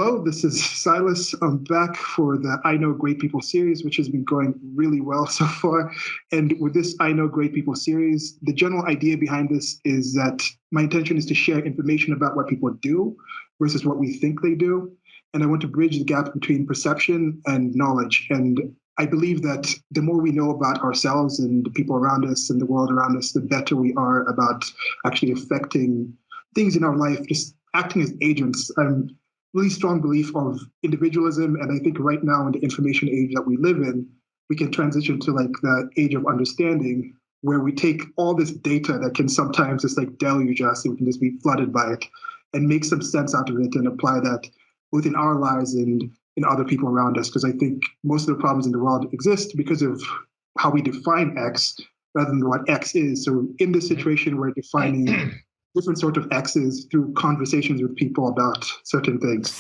Hello, this is Silas. I'm back for the I Know Great People series, which has been going really well so far. And with this I Know Great People series, the general idea behind this is that my intention is to share information about what people do versus what we think they do. And I want to bridge the gap between perception and knowledge. And I believe that the more we know about ourselves and the people around us and the world around us, the better we are about actually affecting things in our life, just acting as agents. I'm really strong belief of individualism. And I think right now in the information age that we live in, we can transition to like the age of understanding where we take all this data that can sometimes just like deluge us and we can just be flooded by it and make some sense out of it and apply that within our lives and in other people around us. Because I think most of the problems in the world exist because of how we define X rather than what X is. So in this situation, we're defining different sort of X's through conversations with people about certain things.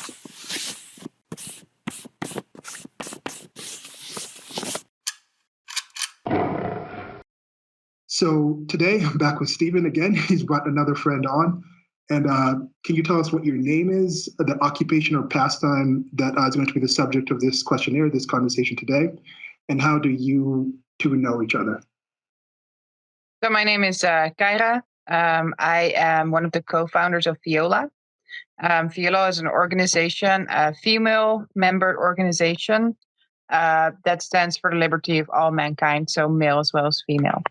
So today I'm back with Stephen again. He's brought another friend on. And can you tell us what your name is, the occupation or pastime that is going to be the subject of this questionnaire, this conversation today, and how do you two know each other? So my name is Kayra. I am one of the co-founders of FIOLA. FIOLA is an organization, a female-membered organization that stands for the liberty of all mankind, so male as well as female.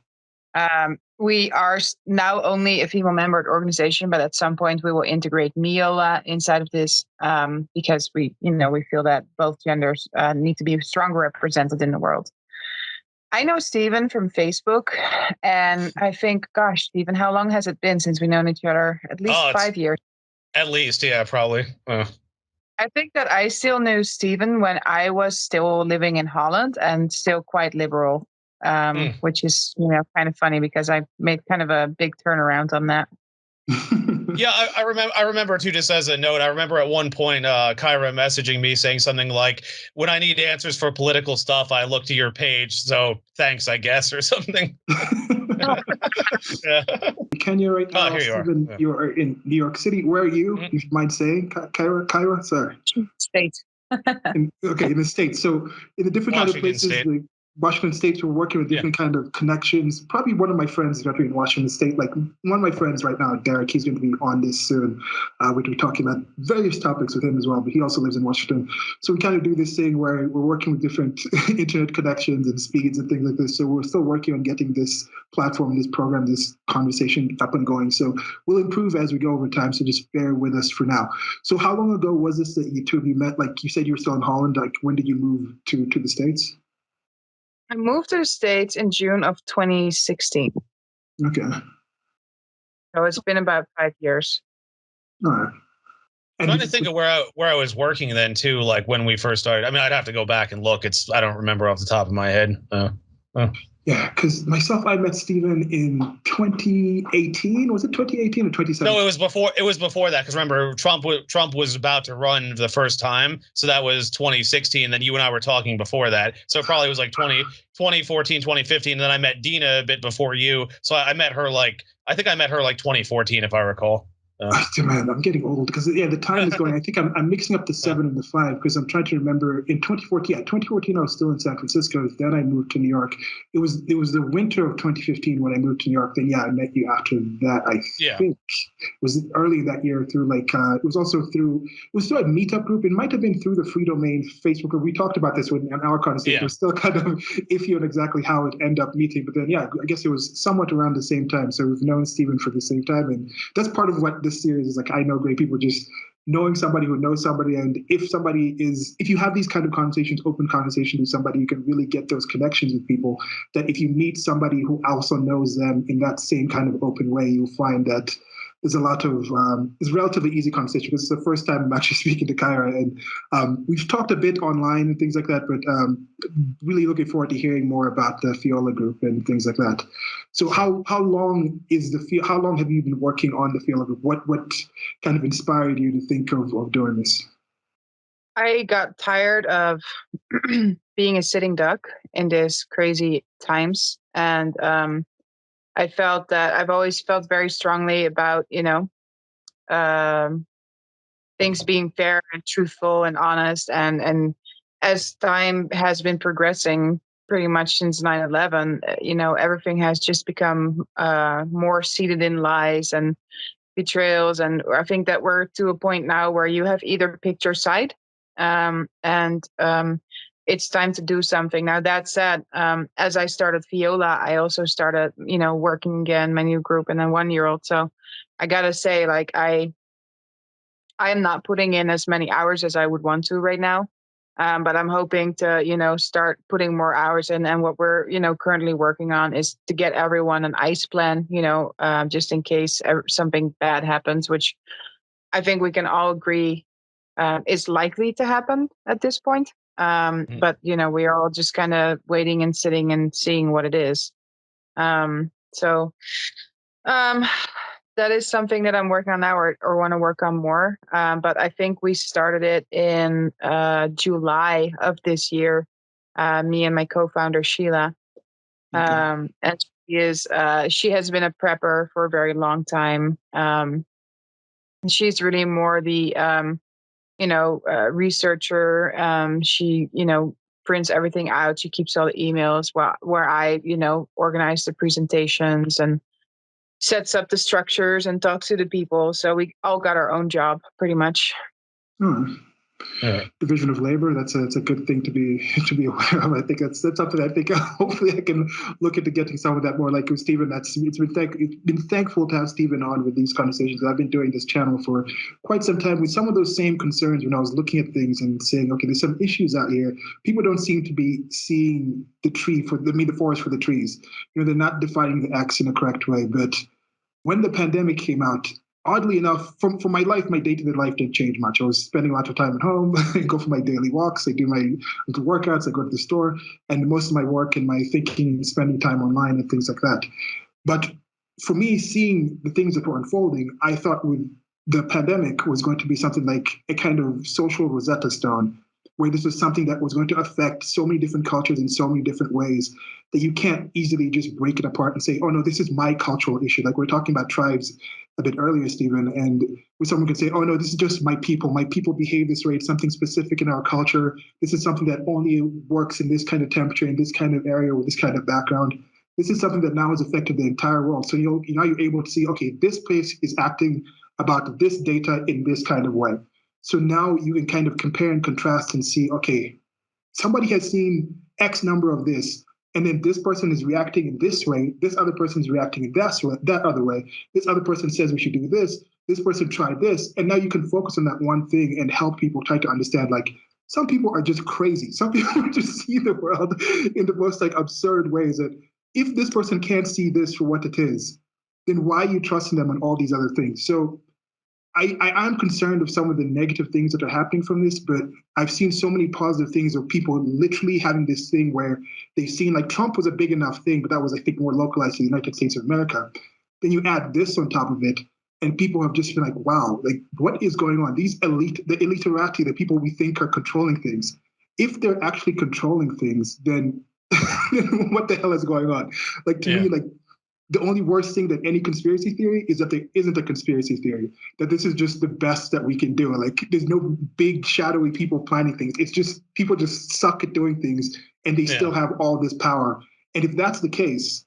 We are now only a female-membered organization, but at some point we will integrate FIOLA inside of this because we feel that both genders need to be stronger represented in the world. I know Stephen from Facebook, and I think, gosh, Stephen, how long has it been since we've known each other? At least 5 years. At least, yeah, probably. I think that I still knew Stephen when I was still living in Holland and still quite liberal, which is, kind of funny because I made kind of a big turnaround on that. Yeah, I remember too, just as a note, I remember at one point Kayra messaging me saying something like, when I need answers for political stuff, I look to your page. So thanks, I guess, or something. Yeah. Kenya right now, Stephen, you are in New York City. Where are you? If you mind saying, Kayra? Sorry. States. In the States. So in the different kind of places, like Washington State, we're working with different kind of connections. Probably one of my friends is going to be in Washington State. Like one of my friends right now, Derek, he's going to be on this soon. We're going to be talking about various topics with him as well, but he also lives in Washington. So we kind of do this thing where we're working with different internet connections and speeds and things like this. So we're still working on getting this platform, this program, this conversation up and going. So we'll improve as we go over time. So just bear with us for now. So how long ago was this that you two of you met? Like you said, you were still in Holland. Like when did you move to the States? I moved to the States in June of 2016. Okay. So it's been about 5 years. All right. I'm trying to think of where I was working then too, like when we first started. I mean, I'd have to go back and look. I don't remember off the top of my head. Yeah, because myself, I met Stephen in 2018. Was it 2018 or 2017? No, it was before. It was before that. Because remember, Trump was about to run the first time, so that was 2016. Then you and I were talking before that, so it probably was like 2014, 2015. And then I met Dina a bit before you, so I met her I think I met her like 2014, if I recall. Man, I'm getting old because the time is going. I think I'm mixing up the 7 and the 5 because I'm trying to remember in 2014. Yeah, 2014 I was still in San Francisco. Then I moved to New York. It was the winter of 2015 when I moved to New York. Then I met you after that. I think it was early that year through it was through a meetup group. It might have been through the Free Domain Facebook group. We talked about this in our conversation. It was still kind of iffy on exactly how it ended up meeting. But then I guess it was somewhat around the same time. So we've known Stephen for the same time, and that's part of what this series is like. I Know Great People, just knowing somebody who knows somebody. And if you have these kind of conversations, open conversations with somebody, you can really get those connections with people that if you meet somebody who also knows them in that same kind of open way, you'll find that there's a lot of it's relatively easy conversation because it's the first time I'm actually speaking to Kayra, and we've talked a bit online and things like that, but really looking forward to hearing more about the FIOLA group and things like that. So how long have you been working on the FIOLA group? What kind of inspired you to think of doing this? I got tired of being a sitting duck in these crazy times, and I felt that I've always felt very strongly about, things being fair and truthful and honest. And as time has been progressing, pretty much since 9/11, everything has just become more seated in lies and betrayals. And I think that we're to a point now where you have either picked your side, and it's time to do something. Now, that said, as I started FIOLA, I also started, working again, my new group, and then 1-year-old. So I gotta say, like, I am not putting in as many hours as I would want to right now. But I'm hoping to, start putting more hours in. And what we're, currently working on is to get everyone an ICE plan, just in case something bad happens, which I think we can all agree is likely to happen at this point. But, we are all just kind of waiting and sitting and seeing what it is. So that is something that I'm working on now, or want to work on more. But I think we started it in July of this year, me and my co-founder Sheila. And she has been a prepper for a very long time. She's really more the researcher. She prints everything out. She keeps all the emails where I organize the presentations and sets up the structures and talks to the people. So we all got our own job pretty much. Division of labor. That's a good thing to be aware of. I think that's something I think hopefully I can look into getting some of that more. Like with Stephen, it's been thankful to have Stephen on with these conversations. I've been doing this channel for quite some time with some of those same concerns when I was looking at things and saying, okay, there's some issues out here. People don't seem to be seeing the forest for the trees. They're not defining the X in a correct way. But when the pandemic came out, oddly enough, for my life, my day-to-day life didn't change much. I was spending lots of time at home. I go for my daily walks. I do my little workouts. I go to the store. And most of my work and my thinking and spending time online and things like that. But for me, seeing the things that were unfolding, I thought with the pandemic was going to be something like a kind of social Rosetta Stone, where this was something that was going to affect so many different cultures in so many different ways that you can't easily just break it apart and say, oh, no, this is my cultural issue. Like we're talking about tribes a bit earlier, Stephen, and where someone could say, oh, no, this is just my people. My people behave this way. It's something specific in our culture. This is something that only works in this kind of temperature, in this kind of area, with this kind of background. This is something that now has affected the entire world. So you're able to see, okay, this place is acting about this data in this kind of way. So now you can kind of compare and contrast and see, okay, somebody has seen X number of this, and then this person is reacting in this way, this other person is reacting in that other way, this other person says we should do this person tried this, and now you can focus on that one thing and help people try to understand, like, some people are just crazy. Some people just see the world in the most like absurd ways that if this person can't see this for what it is, then why are you trusting them on all these other things? So I am concerned of some of the negative things that are happening from this, but I've seen so many positive things of people literally having this thing where they've seen, like, Trump was a big enough thing, but that was, I think, more localized to the United States of America. Then you add this on top of it, and people have just been like, wow, like, what is going on? The eliterati, the people we think are controlling things, if they're actually controlling things, then what the hell is going on? Like, to me, like, the only worst thing that any conspiracy theory is that there isn't a conspiracy theory, that this is just the best that we can do. Like, there's no big shadowy people planning things. It's just people just suck at doing things and they still have all this power. And if that's the case,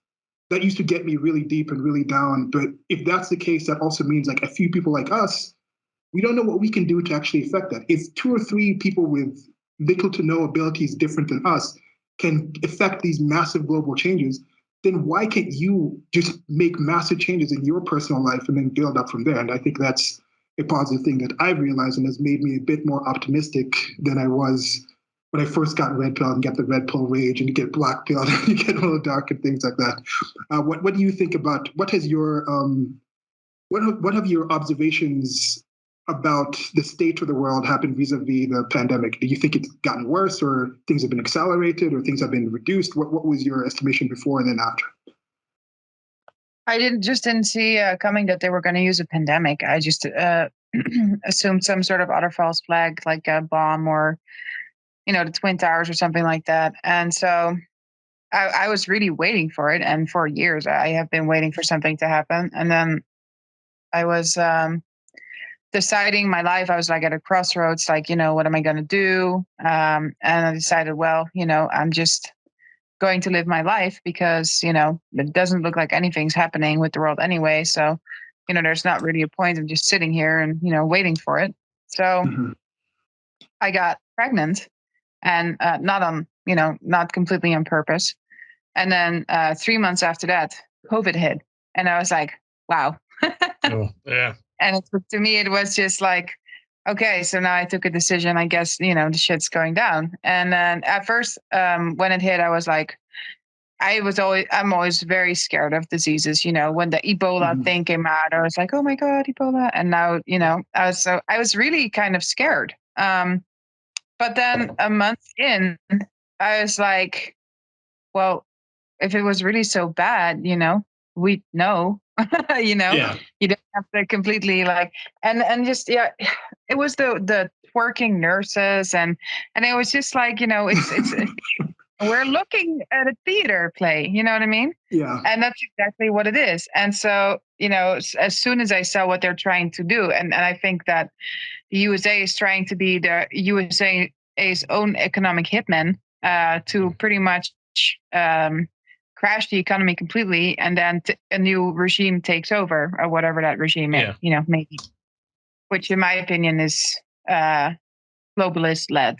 that used to get me really deep and really down. But if that's the case, that also means like a few people like us, we don't know what we can do to actually affect that. If 2 or 3 people with little to no abilities different than us can affect these massive global changes, then why can't you just make massive changes in your personal life and then build up from there? And I think that's a positive thing that I've realized and has made me a bit more optimistic than I was when I first got red pill and get the red pill rage and you get black pill and you get a little dark and things like that. What do you think about, what have your observations about the state of the world happened vis-a-vis the pandemic? Do you think it's gotten worse, or things have been accelerated, or things have been reduced? What was your estimation before and then after? I didn't see coming that they were going to use a pandemic. I just assumed some sort of other false flag, like a bomb or, the Twin Towers or something like that. And so I was really waiting for it. And for years, I have been waiting for something to happen. And then I was deciding my life. I was like at a crossroads, like, what am I going to do? And I decided, well, I'm just going to live my life because, it doesn't look like anything's happening with the world anyway. So, there's not really a point of just sitting here and, waiting for it. So I got pregnant and not completely on purpose. And then 3 months after that, COVID hit. And I was like, wow. Oh, yeah. And to me, it was just like, okay, so now I took a decision. I guess, the shit's going down. And then at first, when it hit, I was like, I'm always very scared of diseases. When the Ebola thing came out, I was like, oh my God, Ebola. And now, I was really kind of scared. But then a month in, I was like, well, if it was really so bad, we'd know, Yeah. you don't have to completely and just, it was the working nurses and it was just like, it's we're looking at a theater play, you know what I mean? Yeah. And that's exactly what it is. And so, as soon as I saw what they're trying to do, and I think that the USA is trying to be the USA's own economic hitman to pretty much crash the economy completely, and then a new regime takes over, or whatever that regime is, maybe, which in my opinion is globalist led.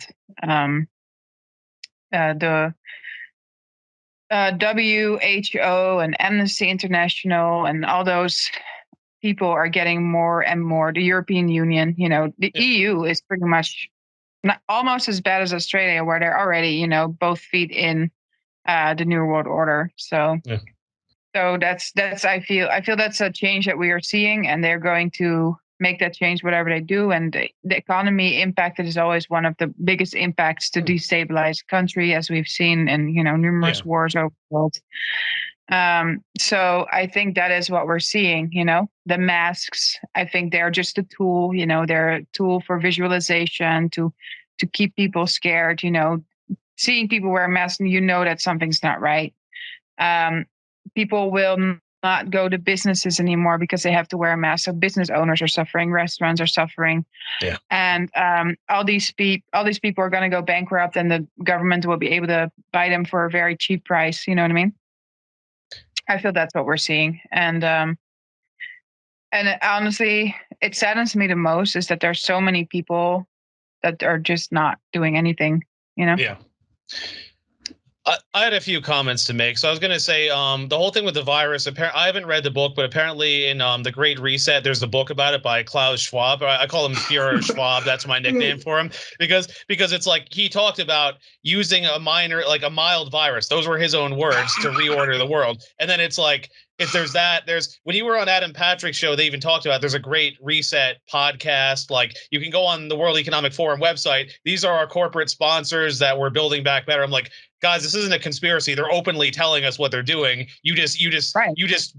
The WHO and Amnesty International and all those people are getting more and more. The European Union, the EU is pretty much not almost as bad as Australia, where they're already, both feet in the New World Order. So, so that's I feel that's a change that we are seeing, and they're going to make that change whatever they do. And the economy impacted is always one of the biggest impacts to destabilize country, as we've seen in numerous wars over the world. So I think that is what we're seeing. The masks, I think they're just a tool. They're a tool for visualization to keep people scared. Seeing people wear masks, and that something's not right. People will not go to businesses anymore because they have to wear a mask. So business owners are suffering, restaurants are suffering, and all these people are going to go bankrupt, and the government will be able to buy them for a very cheap price. You know what I mean? I feel that's what we're seeing, and honestly, it saddens me the most is that there's so many people that are just not doing anything. Yeah. I had a few comments to make. So I was going to say the whole thing with the virus. I haven't read the book, but apparently in The Great Reset, there's a book about it by Klaus Schwab. I call him Führer Schwab. That's my nickname for him because it's like he talked about using a mild virus. Those were his own words to reorder the world. And then it's like, if there's when you were on Adam Patrick's show, they even talked about there's a Great Reset podcast. Like you can go on the World Economic Forum website. These are our corporate sponsors that we're building back better. I'm like, guys, this isn't a conspiracy. They're openly telling us what they're doing. You just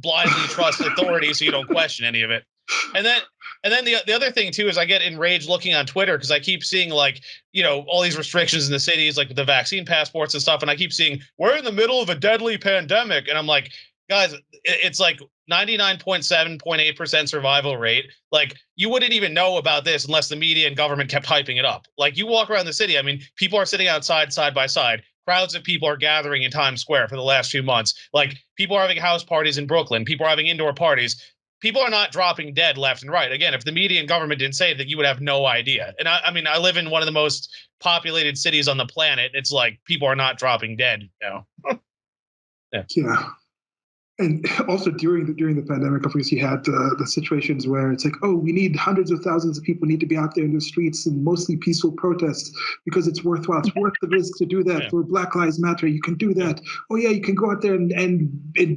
blindly trust authority, so you don't question any of it. And then the other thing too is I get enraged looking on Twitter because I keep seeing all these restrictions in the cities, like the vaccine passports and stuff, and I keep seeing we're in the middle of a deadly pandemic, and I'm like, guys, it's like 99.7.8% survival rate. Like you wouldn't even know about this unless the media and government kept hyping it up. Like you walk around the city, I mean, people are sitting outside side by side. Crowds of people are gathering in Times Square for the last few months. Like people are having house parties in Brooklyn. People are having indoor parties. People are not dropping dead left and right. Again, if the media and government didn't say that, you would have no idea. And I mean, I live in one of the most populated cities on the planet. It's like people are not dropping dead. Yeah. And also during the pandemic, of course, you had the situations where it's like, oh, we need hundreds of thousands of people need to be out there in the streets and mostly peaceful protests because it's worthwhile. It's worth the risk to do that for Black Lives Matter. You can do that. Oh yeah, you can go out there and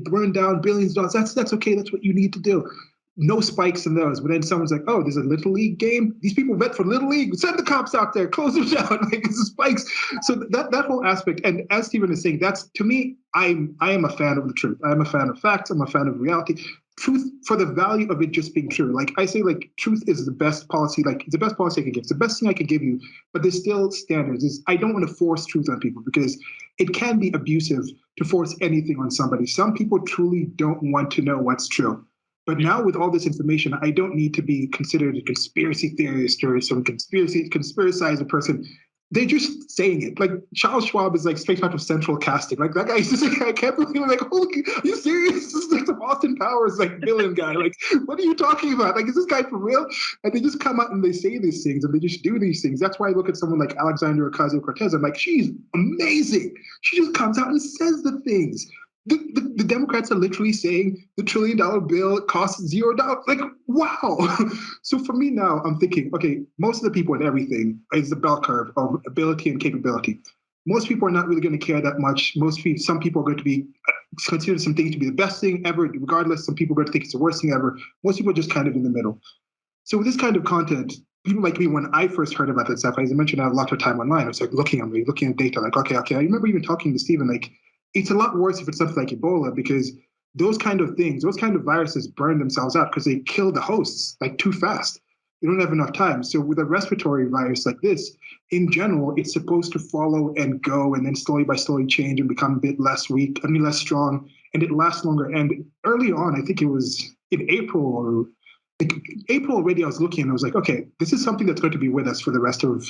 burn down billions of dollars. That's okay. That's what you need to do. No spikes in those. But then someone's like, oh, there's a Little League game. These people vet for Little League. Send the cops out there. Close them down. Like it's spikes. So that whole aspect. And as Stephen is saying, that's to me, I am a fan of the truth. I am a fan of facts. I'm a fan of reality. Truth for the value of it just being true. Like I say, like truth is the best policy. Like it's the best policy I can give. It's the best thing I can give you. But there's still standards. I don't want to force truth on people because it can be abusive to force anything on somebody. Some people truly don't want to know what's true. But now with all this information, I don't need to be considered a conspiracy theorist or some conspiracizer person. They're just saying it. Like Charles Schwab is like straight out of Central Casting. Like that guy is just like, I can't believe it. Like, holy, are you serious? This is like some Austin Powers like villain guy. Like, what are you talking about? Like, is this guy for real? And they just come out and they say these things and they just do these things. That's why I look at someone like Alexandria Ocasio-Cortez. I'm like, she's amazing. She just comes out and says the things. The Democrats are literally saying the $1 trillion bill costs $0. Like, wow. So for me now, I'm thinking, okay, most of the people in everything is the bell curve of ability and capability. Most people are not really going to care that much. Some people are going to be consider some things to be the best thing ever, regardless. Some people are going to think it's the worst thing ever. Most people are just kind of in the middle. So with this kind of content, people like me, when I first heard about that stuff, as I mentioned, I had a lot of time online. I was like looking at data, like, okay. I remember even talking to Stephen, like, it's a lot worse if it's something like Ebola, because those kind of things, those kind of viruses burn themselves out because they kill the hosts like too fast. They don't have enough time. So with a respiratory virus like this, in general, it's supposed to follow and go and then slowly by slowly change and become a bit less strong, and it lasts longer. And early on, I think it was in April already, I was looking and I was like, okay, this is something that's going to be with us for the rest of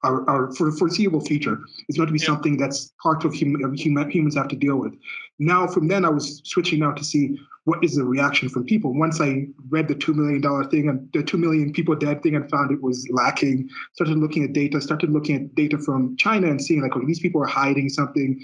our for the foreseeable future. It's going to be something that's part of humans have to deal with. Now, from then, I was switching now to see what is the reaction from people. Once I read the $2 million thing and the 2 million people dead thing and found it was lacking, started looking at data from China and seeing like, okay, these people are hiding something.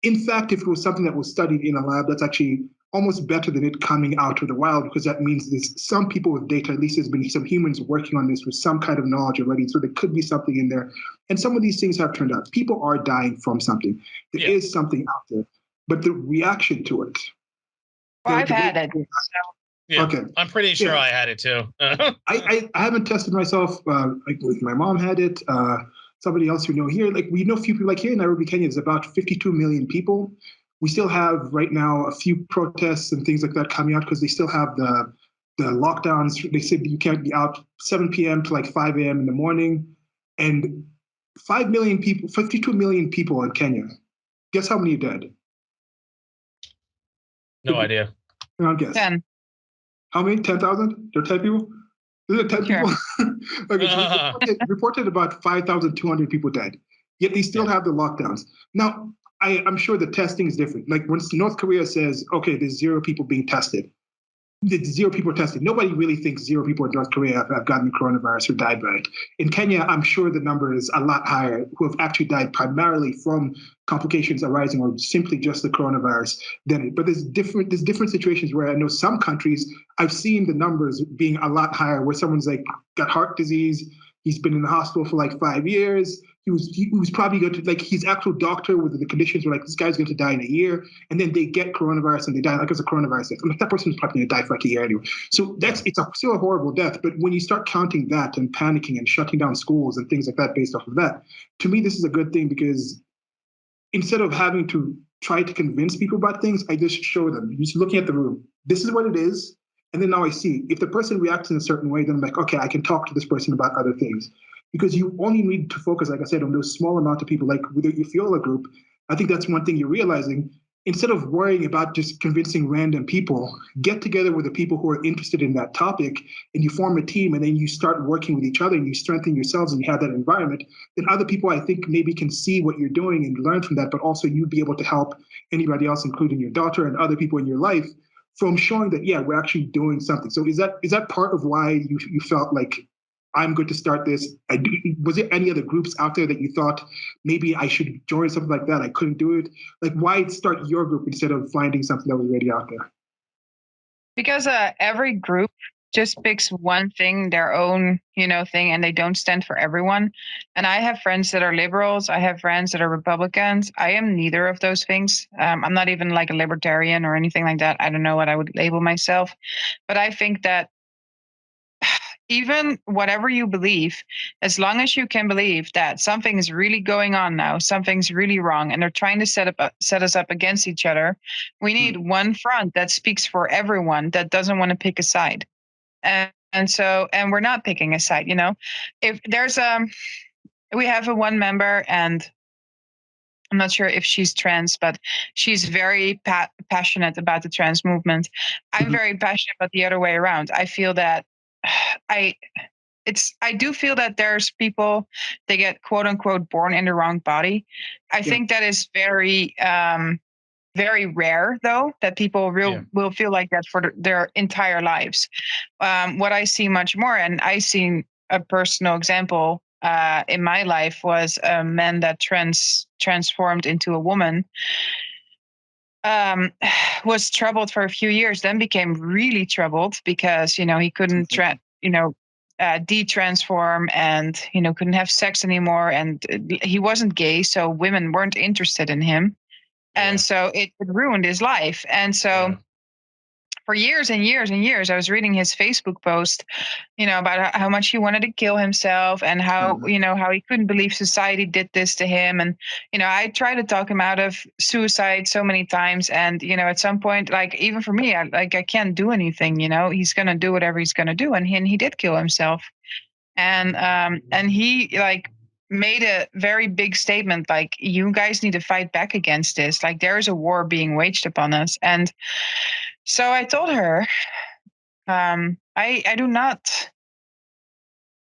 In fact, if it was something that was studied in a lab, that's actually almost better than it coming out to the wild, because that means there's some people with data, at least there's been some humans working on this with some kind of knowledge already. So there could be something in there. And some of these things have turned out. People are dying from something. There is something out there. But the reaction to it. Well, I've had it. Yeah, okay. I'm pretty sure I had it too. I haven't tested myself. Like my mom had it. Somebody else we know here, like we know a few people, like here in Nairobi, Kenya, there's about 52 million people. We still have right now a few protests and things like that coming out because they still have the lockdowns. They said you can't be out 7 p.m. to like 5 a.m. in the morning. And 5 million people, 52 million people in Kenya. Guess how many are dead? No idea. I'll guess. 10. How many? 10,000? There are 10 people? Is it 10 people? Okay, so reported about 5,200 people dead. Yet they still have the lockdowns. Now, I'm sure the testing is different. Like when North Korea says, okay, there's 0 people being tested. There's 0 people tested. Nobody really thinks 0 people in North Korea have gotten the coronavirus or died by it. In Kenya, I'm sure the number is a lot higher who have actually died primarily from complications arising or simply just the coronavirus than it. But there's different situations where I know some countries, I've seen the numbers being a lot higher where someone's like got heart disease. He's been in the hospital for like 5 years. He was probably going to, like, his actual doctor with the conditions were like, this guy's going to die in a year. And then they get coronavirus and they die like it's a coronavirus death. I'm like, that person's probably going to die for like a year anyway. So still a horrible death. But when you start counting that and panicking and shutting down schools and things like that based off of that, to me, this is a good thing because instead of having to try to convince people about things, I just show them, just looking at the room, this is what it is. And then now I see if the person reacts in a certain way, then I'm like, okay, I can talk to this person about other things. Because you only need to focus, like I said, on those small amount of people, like with your FIOLA group. I think that's one thing you're realizing. Instead of worrying about just convincing random people, get together with the people who are interested in that topic and you form a team and then you start working with each other and you strengthen yourselves and you have that environment. Then other people, I think, maybe can see what you're doing and learn from that, but also you'd be able to help anybody else, including your daughter and other people in your life, from showing that, yeah, we're actually doing something. So is that part of why you felt like, I'm going to start this? Was there any other groups out there that you thought maybe I should join something like that? I couldn't do it. Like, why start your group instead of finding something that was already out there? Because every group just picks one thing, their own, thing, and they don't stand for everyone. And I have friends that are liberals. I have friends that are Republicans. I am neither of those things. I'm not even like a libertarian or anything like that. I don't know what I would label myself, but I think that even whatever you believe, as long as you can believe that something is really going on now, something's really wrong, and they're trying to set us up against each other, we need one front that speaks for everyone that doesn't want to pick a side. And we're not picking a side, If there's we have a one member, and I'm not sure if she's trans, but she's very passionate about the trans movement. I'm very passionate about the other way around. I feel that I do feel that there's people, they get quote unquote born in the wrong body. I think that is very, very rare though, that people will feel like that for their entire lives. What I see much more, and I seen a personal example in my life, was a man that transformed into a woman, was troubled for a few years, then became really troubled because, he couldn't de-transform and, couldn't have sex anymore. And he wasn't gay, so women weren't interested in him. And so it ruined his life. And so for years and years and years, I was reading his Facebook post, about how much he wanted to kill himself and how, how he couldn't believe society did this to him. And, I tried to talk him out of suicide so many times. And, at some point, like, even for me, I can't do anything, he's going to do whatever he's going to do. And he did kill himself. And he made a very big statement, like, you guys need to fight back against this. Like, there is a war being waged upon us. And so I told her, I do not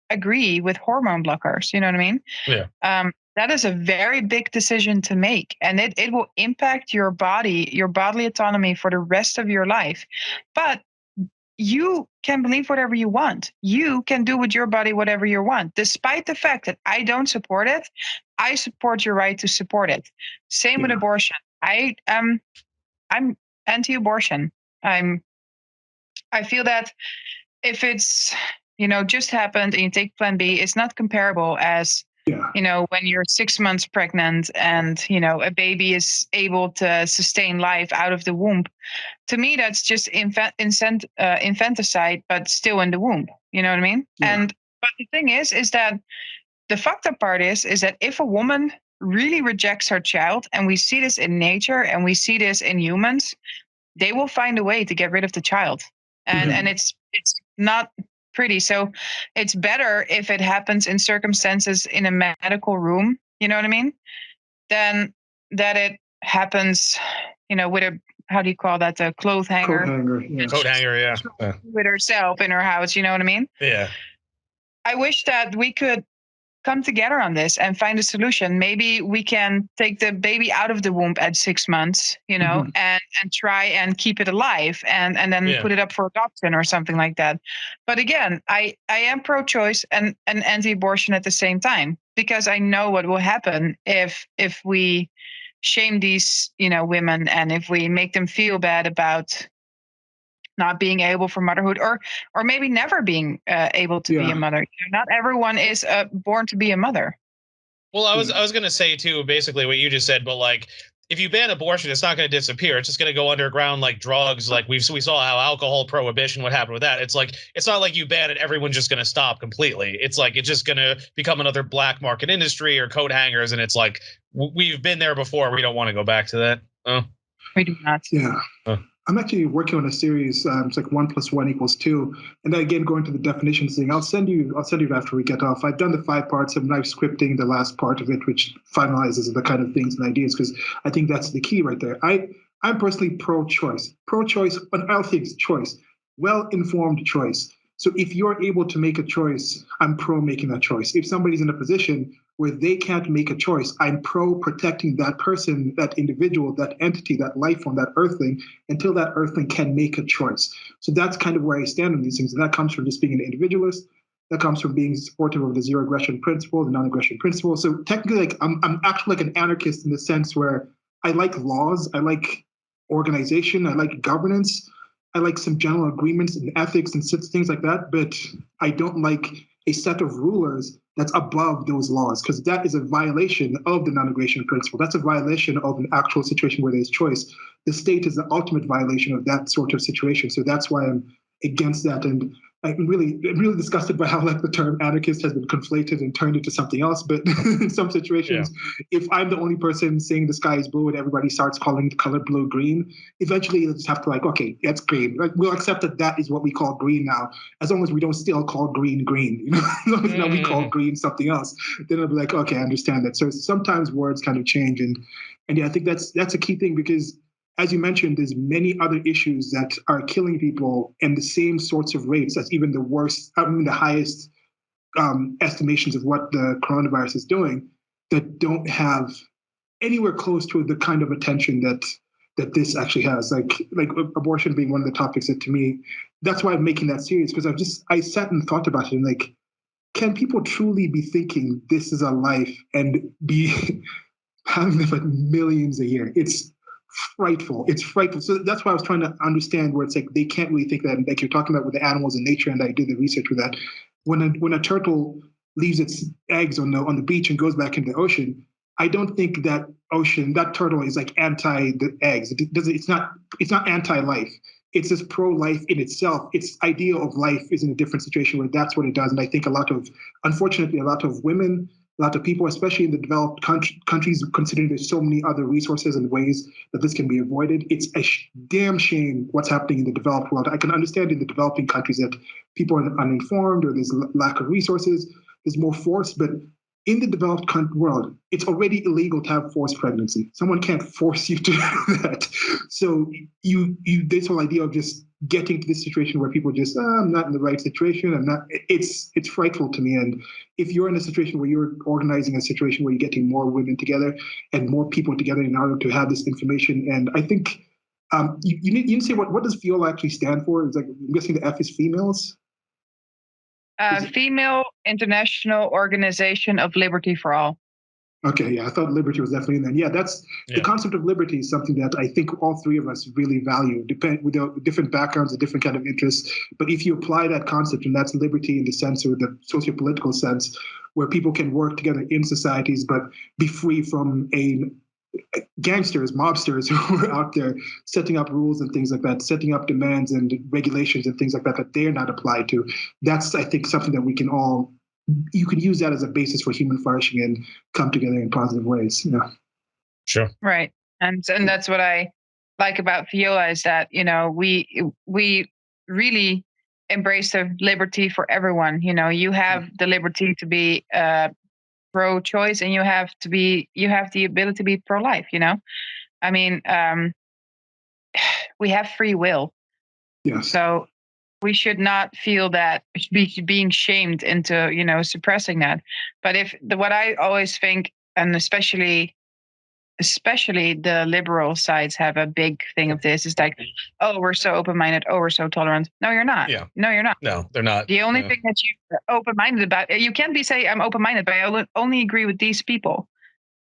agree with hormone blockers. You know what I mean? Yeah. That is a very big decision to make, and it will impact your body, your bodily autonomy for the rest of your life. But you can believe whatever you want. You can do with your body whatever you want. Despite the fact that I don't support it, I support your right to support it. Same with abortion. I'm anti-abortion. I feel that if it's, just happened and you take Plan B, it's not comparable as, when you're 6 months pregnant and, a baby is able to sustain life out of the womb. To me, that's just infanticide, but still in the womb. You know what I mean? Yeah. But the thing is that the fucked up part is that if a woman really rejects her child, and we see this in nature and we see this in humans, they will find a way to get rid of the child. And it's not pretty. So it's better if it happens in circumstances in a medical room, you know what I mean, than that it happens, with a, how do you call that, a clothes hanger? Coat hanger, yeah. With herself in her house, you know what I mean? Yeah. I wish that we could come together on this and find a solution. Maybe we can take the baby out of the womb at 6 months, and try and keep it alive and then put it up for adoption or something like that. But again, I am pro-choice and anti-abortion at the same time, because I know what will happen if we shame these, women, and if we make them feel bad about not being able for motherhood, or maybe never being able to be a mother. Not everyone is born to be a mother. Well, I was going to say too, basically what you just said, but like, if you ban abortion, it's not going to disappear. It's just going to go underground like drugs. Like we saw how alcohol prohibition, what happened with that. It's like, it's not like you ban it, everyone's just going to stop completely. It's like, it's just going to become another black market industry or coat hangers. And it's like, we've been there before. We don't want to go back to that. Oh. We do not. Yeah. I'm actually working on a series. It's like 1 + 1 = 2. And then again, going to the definitions thing, I'll send you after we get off. I've done the 5 parts. I'm now scripting the last part of it, which finalizes the kind of things and ideas, because I think that's the key right there. I'm personally pro-choice on all things, choice, well-informed choice. So if you're able to make a choice, I'm pro making that choice. If somebody's in a position where they can't make a choice, I'm pro protecting that person, that individual, that entity, that life form, that earthling, until that earthling can make a choice. So that's kind of where I stand on these things. And that comes from just being an individualist. That comes from being supportive of the zero aggression principle, the non-aggression principle. So technically, like I'm actually like an anarchist in the sense where I like laws, I like organization, I like governance, I like some general agreements and ethics and things like that, but I don't like a set of rulers that's above those laws, because that is a violation of the non-aggression principle. That's a violation of an actual situation where there's choice. The state is the ultimate violation of that sort of situation. So that's why I'm against that. And I'm really disgusted by how like the term anarchist has been conflated and turned into something else. But in some situations, if I'm the only person saying the sky is blue and everybody starts calling the color blue green, eventually you'll just have to like, okay, that's green. Like, we'll accept that that is what we call green now, as long as we don't still call green green. You know, as long as now we call green something else, then I'll be like, okay, I understand that. So sometimes words kind of change, and yeah, I think that's a key thing because, as you mentioned, there's many other issues that are killing people and the same sorts of rates. That's even the worst, I mean, the highest estimations of what the coronavirus is doing that don't have anywhere close to the kind of attention that this actually has. Like abortion being one of the topics that, to me, that's why I'm making that serious, because I sat and thought about it and like, can people truly be thinking this is a life and be having them at millions a year? It's frightful. It's frightful. So that's why I was trying to understand where it's like they can't really think that. And like you're talking about with the animals in nature, and I did the research with that. When a turtle leaves its eggs on the beach and goes back into the ocean, I don't think that turtle is like anti the eggs. It's not anti-life. It's just pro-life in itself. Its idea of life is in a different situation where that's what it does. And I think unfortunately, a lot of women, a lot of people, especially in the developed countries, considering there's so many other resources and ways that this can be avoided, it's a damn shame what's happening in the developed world. I can understand in the developing countries that people are uninformed or there's lack of resources, there's more force, but in the developed world, it's already illegal to have forced pregnancy. Someone can't force you to do that. So this whole idea of just getting to this situation where people just, I'm not in the right situation. It's frightful to me. And if you're in a situation where you're organizing a situation where you're getting more women together and more people together in order to have this information, and I think you didn't say what does FIOLA actually stand for? It's like, I'm guessing the F is females. Female International Organization of Liberty for All. Okay, yeah, I thought liberty was definitely in there. Yeah, the concept of liberty is something that I think all three of us really value, with the different backgrounds and different kind of interests. But if you apply that concept, and that's liberty in the sense, or the socio-political sense, where people can work together in societies but be free from gangsters, mobsters who are out there setting up rules and things like that, setting up demands and regulations and things like that they're not applied to. That's, I think, something that you can use that as a basis for human flourishing and come together in positive ways. Sure. Right. And that's what I like about FIOLA is that, we really embrace the liberty for everyone. You have the liberty to be pro-choice, and you have the ability to be pro-life. I mean, we have free will. Yes. So we should not feel that being shamed into suppressing that. But what I always think, and especially the liberal sides have a big thing of this, is like, oh, we're so open-minded, oh, we're so tolerant. No, you're not. Yeah. No, you're not. No, they're not. The only thing that you're open-minded about, you can't say I'm open-minded, but I only agree with these people.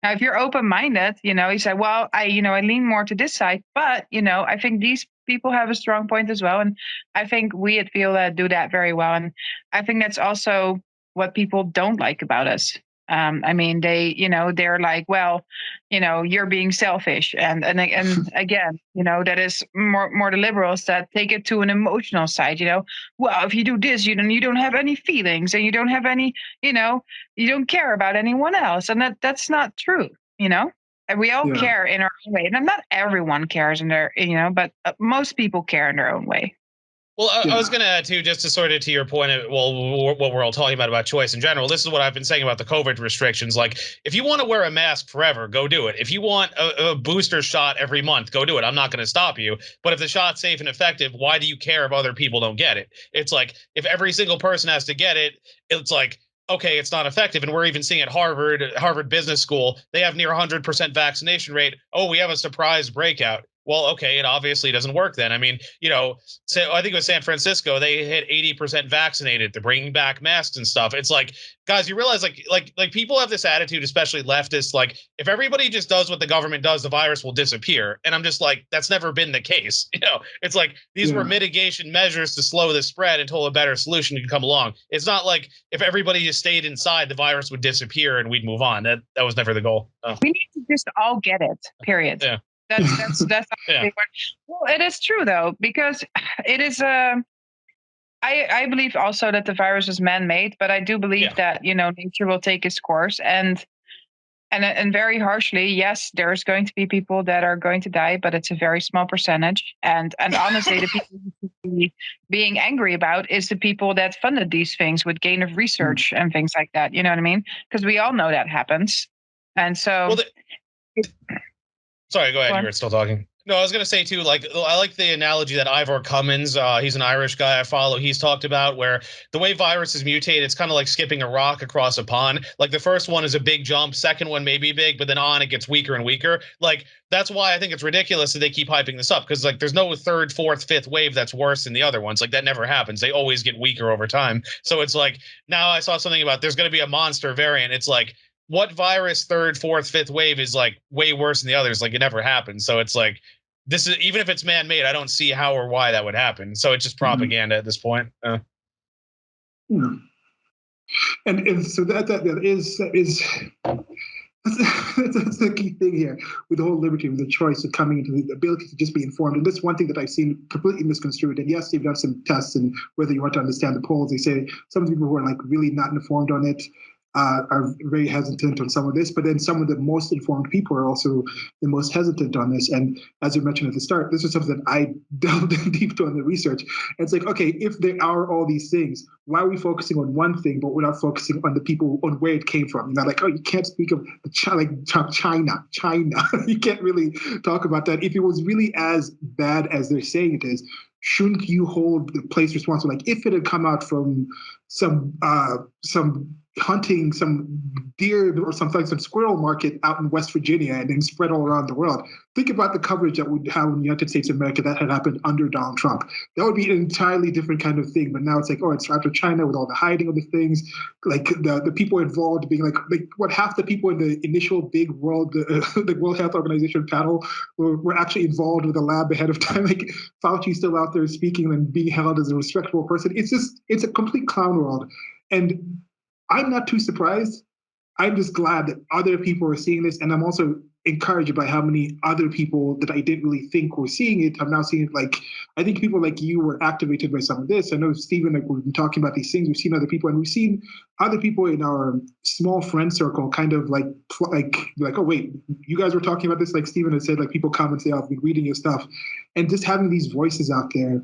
Now, if you're open-minded, you say, well, I lean more to this side, but I think these people have a strong point as well, and I think we at FIOLA do that very well, and I think that's also what people don't like about us. I mean, they're like, well, you're being selfish, and again, that is more the liberals that take it to an emotional side. Well, if you do this, you don't have any feelings, and you don't have any, you don't care about anyone else, and that's not true. And we all care in our own way, and not everyone cares in their, but most people care in their own way. Well, I was going to add too, just to sort of to your point, what we're all talking about choice in general. This is what I've been saying about the COVID restrictions. Like, if you want to wear a mask forever, go do it. If you want a booster shot every month, go do it. I'm not going to stop you. But if the shot's safe and effective, why do you care if other people don't get it? It's like, if every single person has to get it, it's like, okay, it's not effective. And we're even seeing at Harvard Business School, they have near 100% vaccination rate. Oh, we have a surprise breakout. Well, okay, it obviously doesn't work then. I mean, so I think it was San Francisco, they hit 80% vaccinated. They're bringing back masks and stuff. It's like, guys, you realize like people have this attitude, especially leftists, like, if everybody just does what the government does, the virus will disappear. And I'm just like, that's never been the case. It's like, these were mitigation measures to slow the spread until a better solution could come along. It's not like if everybody just stayed inside, the virus would disappear and we'd move on. That was never the goal. We need to just all get it, period. Yeah. That's yeah. Well, it is true though, because it is I believe also that the virus is man-made, but I do believe that, nature will take its course. And very harshly, yes, there's going to be people that are going to die, but it's a very small percentage. And honestly, the people who should be being angry about is the people that funded these things with gain of research and things like that. You know what I mean? Because we all know that happens. And so... Sorry, go ahead. You were still talking. No, I was going to say, too, I like the analogy that Ivor Cummins, he's an Irish guy I follow, he's talked about, where the way viruses mutate, it's kind of like skipping a rock across a pond. Like, the first one is a big jump, second one may be big, but then it gets weaker and weaker. Like, that's why I think it's ridiculous that they keep hyping this up, because, there's no third, fourth, fifth wave that's worse than the other ones. Like, that never happens. They always get weaker over time. So it's like, now I saw something about there's going to be a monster variant. It's like, what virus third, fourth, fifth wave is way worse than the others? Like, it never happens. So it's like, this is, even if it's man-made, I don't see how or why that would happen. So it's just propaganda at this point. And so that is that's the key thing here with the whole liberty, with the choice of coming into the ability to just be informed. And this one thing that I've seen completely misconstrued. And yes, they've done some tests, and whether you want to understand the polls, they say some of the people who are really not informed on it are very hesitant on some of this, but then some of the most informed people are also the most hesitant on this. And as you mentioned at the start, this is something that I delved in deep on the research. And it's like, okay, if there are all these things, why are we focusing on one thing, but we're not focusing on the people, on where it came from? You can't speak of China. You can't really talk about that. If it was really as bad as they're saying it is, shouldn't you hold the place responsible? Like, if it had come out from some hunting some deer or some squirrel market out in West Virginia and then spread all around the world. Think about the coverage that would have in the United States of America that had happened under Donald Trump. That would be an entirely different kind of thing. But now it's like, oh, it's after China with all the hiding of the things, like the people involved being like what half the people in the initial big the World Health Organization panel were actually involved with the lab ahead of time. Like, Fauci's still out there speaking and being held as a respectable person. It's a complete clown world. And I'm not too surprised. I'm just glad that other people are seeing this. And I'm also encouraged by how many other people that I didn't really think were seeing it have now seen it. I think people like you were activated by some of this. I know, Stephen, we've been talking about these things. We've seen other people, and we've seen other people in our small friend circle kind of like, oh, wait, you guys were talking about this? Like Stephen had said, people come and say, oh, I've been reading your stuff. And just having these voices out there,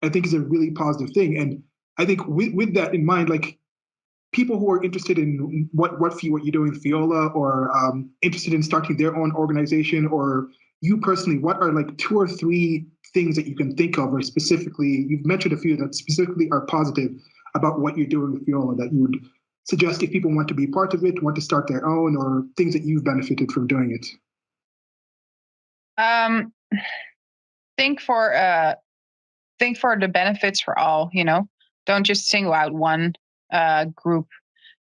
I think is a really positive thing. And I think with that in mind, people who are interested in what you're doing, FIOLA, or interested in starting their own organization, or you personally, what are 2 or 3 things that you can think of, or specifically, you've mentioned a few that specifically are positive about what you're doing with FIOLA that you would suggest if people want to be part of it, want to start their own, or things that you've benefited from doing it? Think for the benefits for all. Don't just single out one group,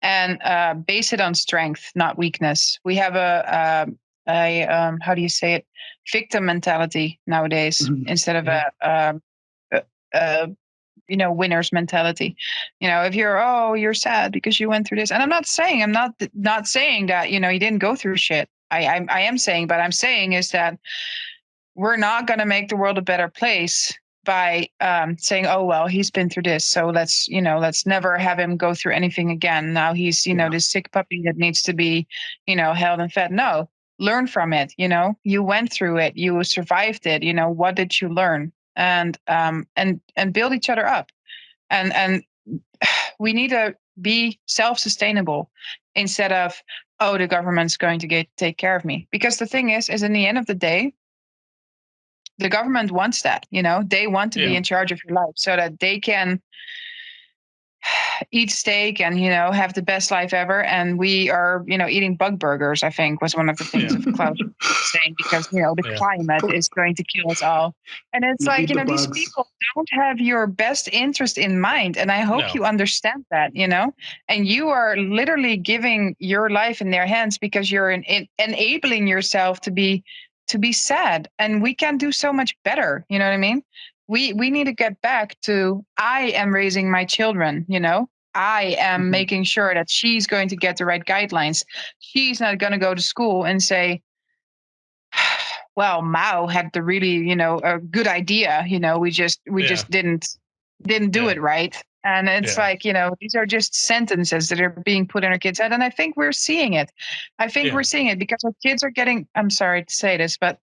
and base it on strength, not weakness. We have a how do you say it, victim mentality nowadays, instead of a winner's mentality. If you're sad because you went through this, and I'm not saying that you didn't go through shit. I am saying, but I'm saying is that we're not going to make the world a better place by saying, oh, well, he's been through this, so let's never have him go through anything again. Now he's, this sick puppy that needs to be, held and fed. No, learn from it. You went through it, you survived it. What did you learn? And build each other up. And we need to be self-sustainable instead of, oh, the government's going to take care of me. Because the thing is in the end of the day, the government wants that, they want to be in charge of your life so that they can eat steak and, have the best life ever. And we are, eating bug burgers, I think was one of the things of Klaus saying, because, the climate is going to kill us all. And it's these people don't have your best interest in mind. And I hope you understand that, and you are literally giving your life in their hands because you're enabling yourself to be sad, and we can do so much better. You know what I mean? We need to get back to, I am raising my children, I am making sure that she's going to get the right guidelines. She's not going to go to school and say, well, Mao had the really, a good idea. We just didn't didn't do it right. And it's Yeah. like, these are just sentences that are being put in our kids' head. And I think we're seeing it. We're seeing it because our kids are getting, I'm sorry to say this, but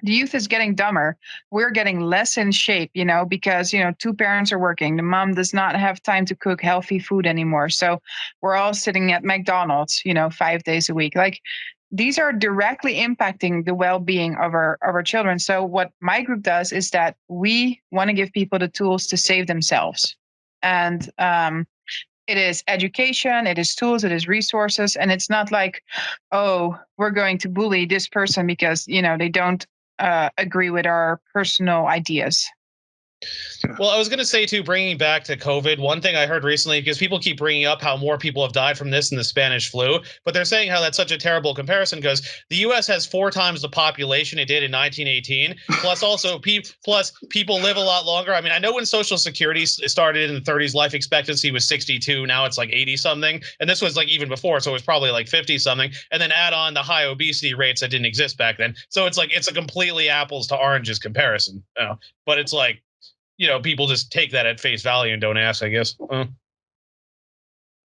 the youth is getting dumber. We're getting less in shape, because, two parents are working. The mom does not have time to cook healthy food anymore. So we're all sitting at McDonald's, 5 days a week. Like, these are directly impacting the well-being of our children. So what my group does is that we want to give people the tools to save themselves. And it is education, it is tools, it is resources. And it's not like, oh, we're going to bully this person because, they don't agree with our personal ideas. Well, I was going to say, too, bringing back to COVID, one thing I heard recently, because people keep bringing up how more people have died from this than the Spanish flu, but they're saying how that's such a terrible comparison because the U.S. has 4 times the population it did in 1918, plus also people live a lot longer. I mean, I know when Social Security started in the 30s, life expectancy was 62. Now it's like 80-something, and this was like even before, so it was probably like 50-something, and then add on the high obesity rates that didn't exist back then. So it's like it's a completely apples to oranges comparison. But it's like, people just take that at face value and don't ask, I guess.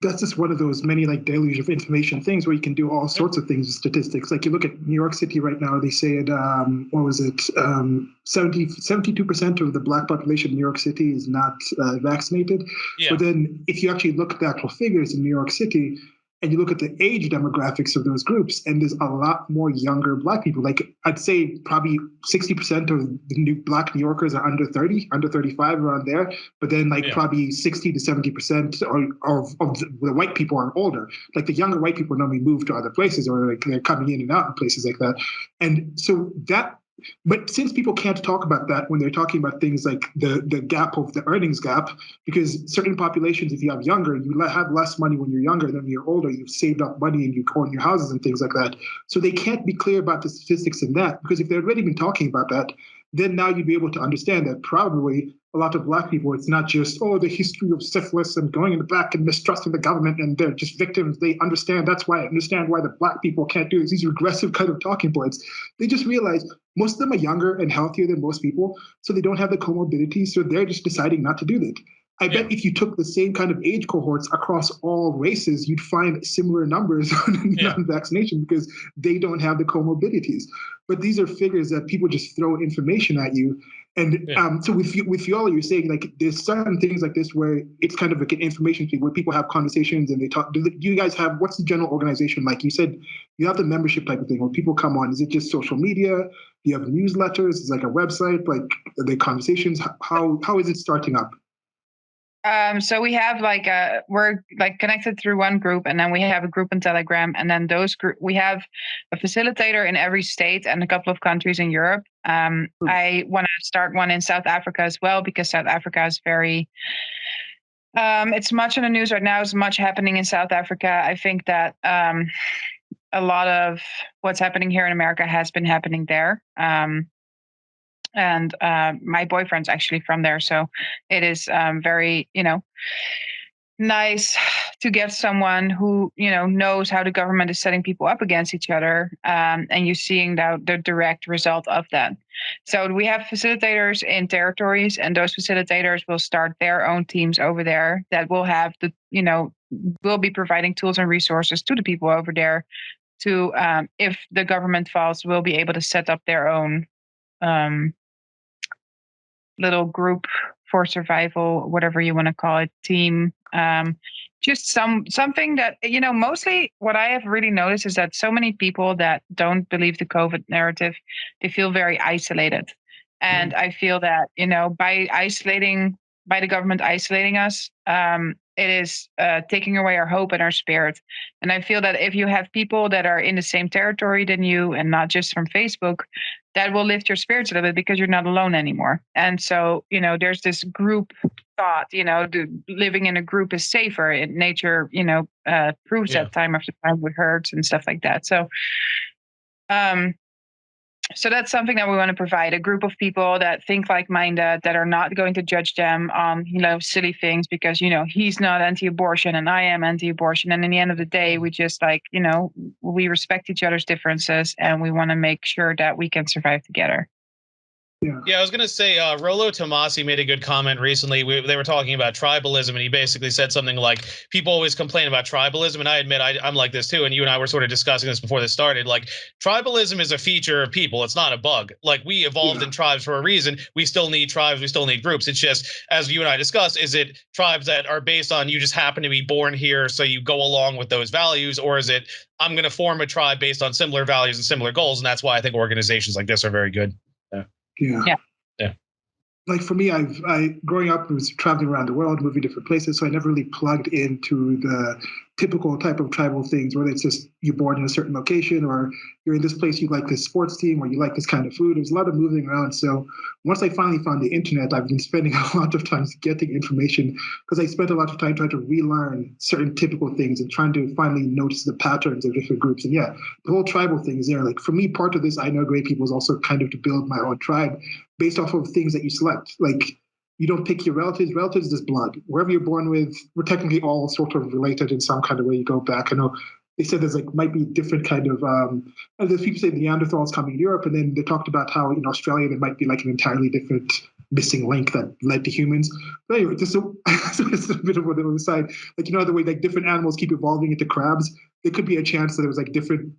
That's just one of those many like deluge of information things where you can do all sorts of things with statistics. Like you look at New York City right now, they say it, 72% of the black population in New York City is not vaccinated. Yeah. But then if you actually look at the actual figures in New York City, and you look at the age demographics of those groups, and there's a lot more younger black people. Like I'd say probably 60% of the new black New Yorkers are under 30, under 35, around there. But then probably 60 to 70% of the white people are older. Like the younger white people normally move to other places, or like they're coming in and out in places like that. And so but since people can't talk about that when they're talking about things like the gap of the earnings gap, because certain populations, if you have younger, you have less money when you're younger than when you're older. You've saved up money and you own your houses and things like that. So they can't be clear about the statistics in that, because if they've already been talking about that, then now you'd be able to understand that probably a lot of black people, it's not just, the history of syphilis and going in the back and mistrusting the government and they're just victims. They understand. That's why I understand why the black people can't do this. These regressive kind of talking points. They just realize most of them are younger and healthier than most people, so they don't have the comorbidities. So they're just deciding not to do that. I bet if you took the same kind of age cohorts across all races, you'd find similar numbers on non-vaccination because they don't have the comorbidities. But these are figures that people just throw information at you. And so with FIOLA, you're saying like there's certain things like this where it's kind of like an information thing where people have conversations and they talk. Do you guys have, what's the general organization like? You said you have the membership type of thing where people come on. Is it just social media? Do you have newsletters? Is it like a website? Like are they conversations? How is it starting up? So we have we're like connected through one group, and then we have a group in Telegram, and then we have a facilitator in every state and a couple of countries in Europe. I want to start one in South Africa as well, because South Africa is very, it's much in the news right now. There's much happening in South Africa. I think that a lot of what's happening here in America has been happening there. And my boyfriend's actually from there, so it is very, nice to get someone who knows how the government is setting people up against each other, and you're seeing the direct result of that. So we have facilitators in territories, and those facilitators will start their own teams over there that will have will be providing tools and resources to the people over there to, if the government falls, will be able to set up their own little group for survival, whatever you want to call it, team. Just something that, mostly what I have really noticed is that so many people that don't believe the COVID narrative, they feel very isolated. And I feel that, by the government isolating us, it is taking away our hope and our spirit. And I feel that if you have people that are in the same territory than you, and not just from Facebook, that will lift your spirits a little bit because you're not alone anymore. And so, there's this group thought, living in a group is safer. Nature, proves that time after time with herds and stuff like that. So, so that's something that we want to provide, a group of people that think like-minded, that are not going to judge them on, silly things because, he's not anti-abortion and I am anti-abortion. And in the end of the day, we just we respect each other's differences and we want to make sure that we can survive together. Yeah, I was going to say, Rollo Tomasi made a good comment recently. They were talking about tribalism, and he basically said something like, people always complain about tribalism, and I admit I'm like this too, and you and I were sort of discussing this before this started. Like, tribalism is a feature of people. It's not a bug. Like, we evolved in tribes for a reason. We still need tribes. We still need groups. It's just, as you and I discussed, is it tribes that are based on you just happen to be born here, so you go along with those values, or is it, I'm going to form a tribe based on similar values and similar goals? And that's why I think organizations like this are very good. Yeah. Like for me, I growing up was traveling around the world, moving different places, so I never really plugged into the typical type of tribal things, whether it's just you're born in a certain location or you're in this place, you like this sports team or you like this kind of food. There's a lot of moving around. So once I finally found the internet, I've been spending a lot of time getting information because I spent a lot of time trying to relearn certain typical things and trying to finally notice the patterns of different groups. And yeah, the whole tribal thing is there. Like for me, part of this I Know Great People is also kind of to build my own tribe based off of things that you select. Like you don't pick your relatives. Relatives is just blood. Wherever you're born with, we're technically all sort of related in some kind of way. You go back. I know they said there's like might be different kind of. There's people say Neanderthals coming to Europe, and then they talked about how in Australia there might be like an entirely different missing link that led to humans. But anyway, just so it's a bit of a little aside. Like the way like different animals keep evolving into crabs, there could be a chance that there was like different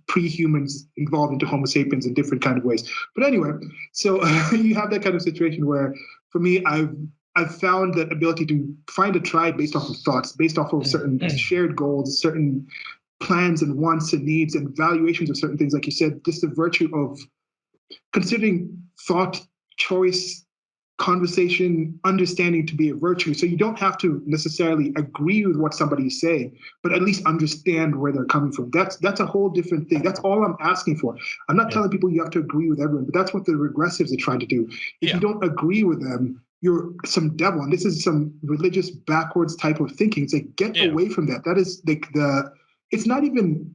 pre-humans evolved into Homo sapiens in different kind of ways. But anyway, so you have that kind of situation where, for me, I've found that ability to find a tribe based off of thoughts, based off of certain shared goals, certain plans and wants and needs and valuations of certain things. Like you said, just the virtue of considering thought, choice, conversation, understanding to be a virtue. So you don't have to necessarily agree with what somebody's saying, but at least understand where they're coming from. That's a whole different thing. That's all I'm asking for. I'm not telling people you have to agree with everyone, but that's what the regressives are trying to do. If you don't agree with them, you're some devil. And this is some religious backwards type of thinking. It's like, get away from that. That is like it's not even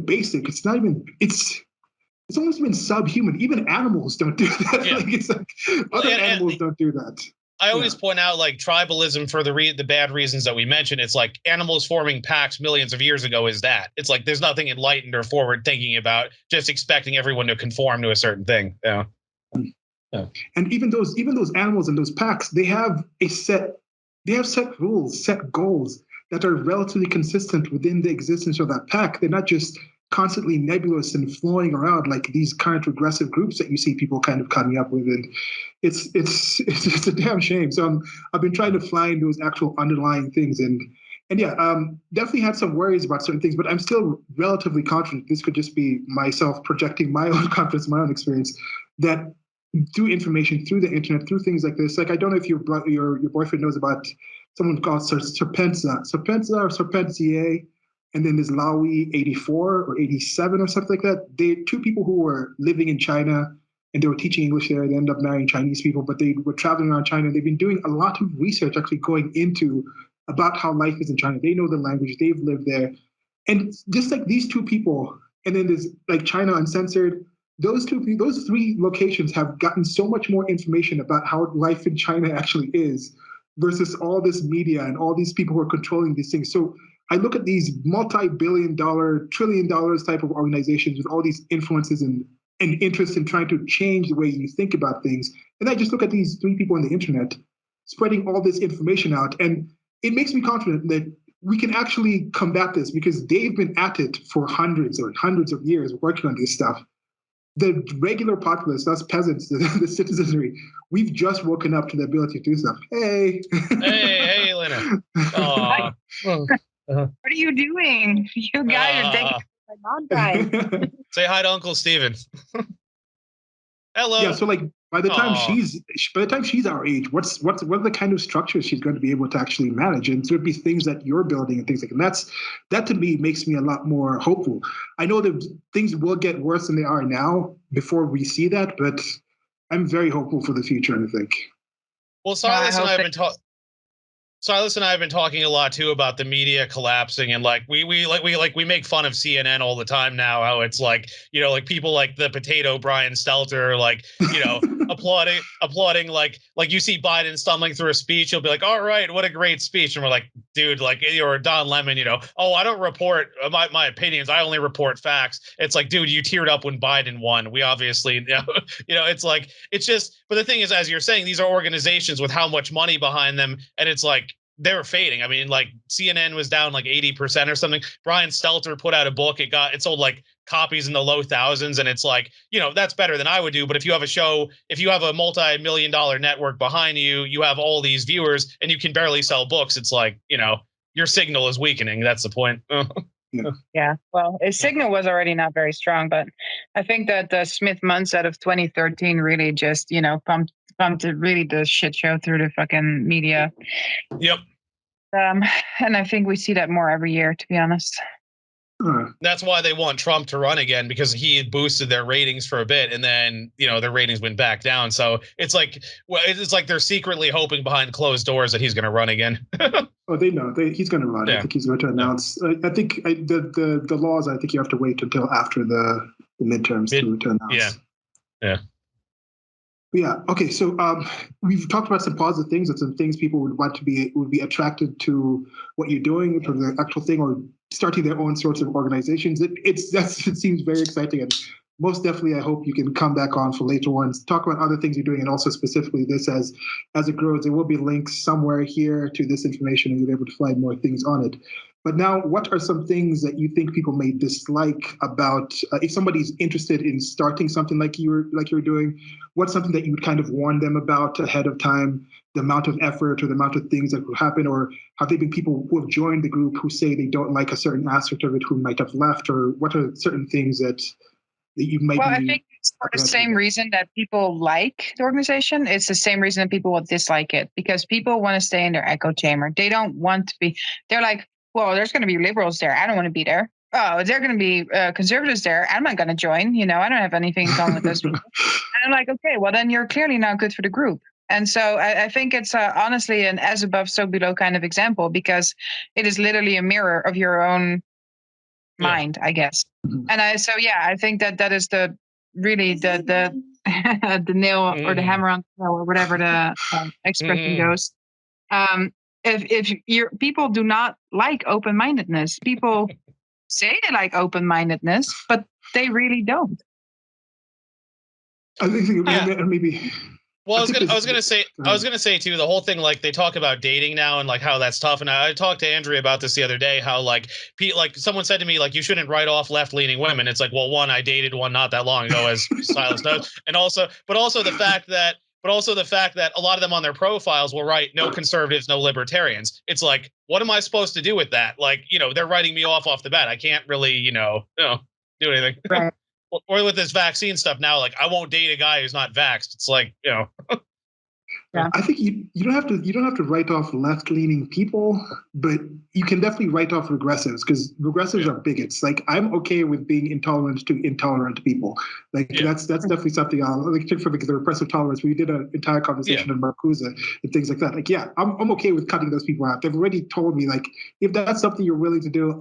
basic. It's almost been subhuman. Even animals don't do that. Yeah. Like it's like other animals don't do that. I always point out like tribalism for the bad reasons that we mentioned. It's like animals forming packs millions of years ago is that. It's like there's nothing enlightened or forward thinking about just expecting everyone to conform to a certain thing. Yeah. And even those animals in those packs, they have set rules, set goals that are relatively consistent within the existence of that pack. They're not just constantly nebulous and flowing around like these current regressive groups that you see people kind of coming up with. And it's a damn shame. So I've been trying to find those actual underlying things and yeah, definitely had some worries about certain things, but I'm still relatively confident. This could just be myself projecting my own confidence, my own experience, that through information, through the internet, through things like this, like I don't know if your boyfriend knows about someone called Serpenza or Serpenzier, and then there's Laui 84 or 87 or something like that. They two people who were living in China and they were teaching English there. They ended up marrying Chinese people, but they were traveling around China. They've been doing a lot of research actually going into about how life is in China. They know the language, they've lived there. And just like these two people, and then there's like China Uncensored, those three locations have gotten so much more information about how life in China actually is versus all this media and all these people who are controlling these things. So I look at these multi-billion-dollar, trillion-dollars type of organizations with all these influences and interest in trying to change the way you think about things. And I just look at these three people on the internet spreading all this information out. And it makes me confident that we can actually combat this because they've been at it for hundreds of years working on this stuff. The regular populace, us peasants, the citizenry, we've just woken up to the ability to do stuff. Hey, Lena. What are you doing? You guys are taking a long time. Say hi to Uncle Steven. Hello. Yeah, so like by the time she's our age, what are the kind of structures she's going to be able to actually manage? And so it'd be things that you're building and things like that to me makes me a lot more hopeful. I know that things will get worse than they are now before we see that, but I'm very hopeful for the future, I think. Well, Silas and I have been talking. Silas and I have been talking a lot too about the media collapsing, and like we make fun of CNN all the time now. How it's like, like people like the potato Brian Stelter, like, applauding like you see Biden stumbling through a speech, he'll be like, all right, what a great speech, and we're like, dude, like, or Don Lemon, oh, I don't report my opinions, I only report facts. It's like, dude, you teared up when Biden won. We obviously, it's like, it's just, but the thing is, as you're saying, these are organizations with how much money behind them, and it's like, they're fading. I mean, like CNN was down like 80% or something. Brian Stelter put out a book. It sold like copies in the low thousands. And it's like, that's better than I would do. But if you have if you have a multi-million-dollar network behind you, you have all these viewers and you can barely sell books. It's like, your signal is weakening. That's the point. Yeah. Well, his signal was already not very strong, but I think that the Smith-Mundt out of 2013 really just, pumped really the shit show through the fucking media. Yep. And I think we see that more every year, to be honest. That's why they want Trump to run again, because he had boosted their ratings for a bit, and then their ratings went back down. So it's like they're secretly hoping behind closed doors that he's going to run again. Oh, they know he's going to run. Yeah. I think he's going to announce. Yeah. I think the laws. I think you have to wait until after the midterms to announce. Yeah. Yeah. Okay. So we've talked about some positive things and some things people would be attracted to what you're doing for the actual thing, or starting their own sorts of organizations. It seems very exciting, and most definitely, I hope you can come back on for later ones, talk about other things you're doing, and also specifically this as it grows. There will be links somewhere here to this information, and you'll be able to find more things on it. But now, what are some things that you think people may dislike about if somebody's interested in starting something like you're doing? What's something that you would kind of warn them about ahead of time? The amount of effort or the amount of things that will happen, or have there been people who have joined the group who say they don't like a certain aspect of it, who might have left, or what are certain things that you might? Well, I think it's for the same reason that people like the organization. It's the same reason that people will dislike it, because people want to stay in their echo chamber. They don't want to be. They're like, well, there's going to be liberals there. I don't want to be there. Oh, they're going to be conservatives there. I'm not going to join. I don't have anything in common with those people. And I'm like, okay, well, then you're clearly not good for the group. And so I think it's honestly an as above, so below kind of example, because it is literally a mirror of your own mind, I guess. And I think that is the the nail or the hammer on the nail, or whatever the expression goes. If your people do not like open-mindedness, people say they like open-mindedness, but they really don't. I think maybe. Well, I was gonna say too, the whole thing, like they talk about dating now and like how that's tough. And I talked to Andrea about this the other day, how like someone said to me, like, you shouldn't write off left-leaning women. It's like, well, one, I dated one not that long ago, as Silas knows, and also the fact that a lot of them on their profiles will write no conservatives, no libertarians. It's like, what am I supposed to do with that? Like, they're writing me off the bat. I can't really, do anything. Right. Or with this vaccine stuff now, like, I won't date a guy who's not vaxxed. It's like, Yeah. I think you don't have to write off left-leaning people, but you can definitely write off regressives, because regressives are bigots. Like, I'm okay with being intolerant to intolerant people. Like, that's definitely something I'll like take for the repressive tolerance. We did an entire conversation on Marcuse and things like that. Like, I'm okay with cutting those people out. They've already told me, like, if that's something you're willing to do,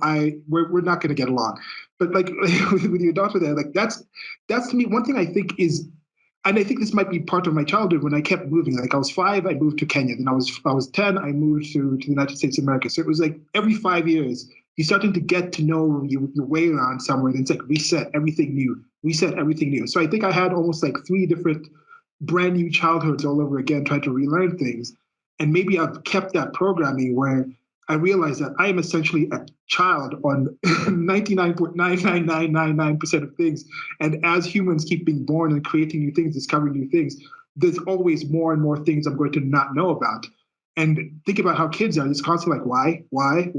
we're not going to get along. But like with your daughter there, like that's to me one thing I think is. And I think this might be part of my childhood when I kept moving. Like, I was 5, I moved to Kenya. Then I was 10, I moved to the United States of America. So it was like every 5 years, you're starting to get to know your way around somewhere. And it's like reset everything new. So I think I had almost like 3 different brand new childhoods all over again, trying to relearn things. And maybe I've kept that programming where I realize that I am essentially a child on 99.99999% of things. And as humans keep being born and creating new things, discovering new things, there's always more and more things I'm going to not know about. And think about how kids are. It's constantly like, why?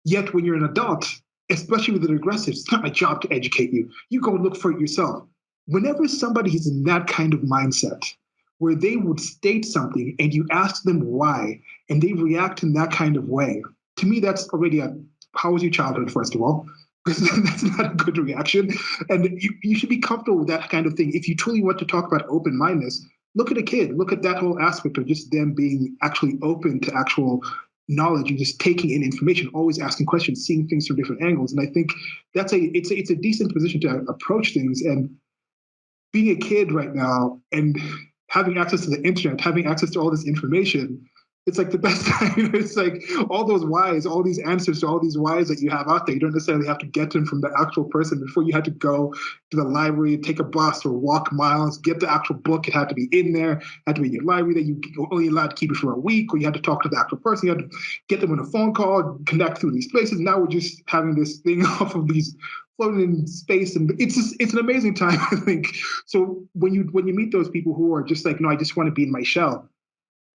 Yet when you're an adult, especially with the regressives, it's not my job to educate you. You go look for it yourself. Whenever somebody is in that kind of mindset, where they would state something and you ask them why, and they react in that kind of way, to me, that's already how was your childhood, first of all? Because that's not a good reaction. And you should be comfortable with that kind of thing. If you truly want to talk about open-mindedness, look at a kid, look at that whole aspect of just them being actually open to actual knowledge and just taking in information, always asking questions, seeing things from different angles. And I think it's a decent position to approach things. And being a kid right now and having access to the internet, having access to all this information, it's like the best time. It's like all those whys, all these answers to all these whys that you have out there. You don't necessarily have to get them from the actual person. Before, you had to go to the library, take a bus or walk miles, get the actual book. It had to be in there, it had to be in your library, that you were only allowed to keep it for a week, or you had to talk to the actual person. You had to get them on a phone call, connect through these places. Now we're just having this thing off of these floating in space, and it's an amazing time, I think. So when you meet those people who are just like, no, I just want to be in my shell.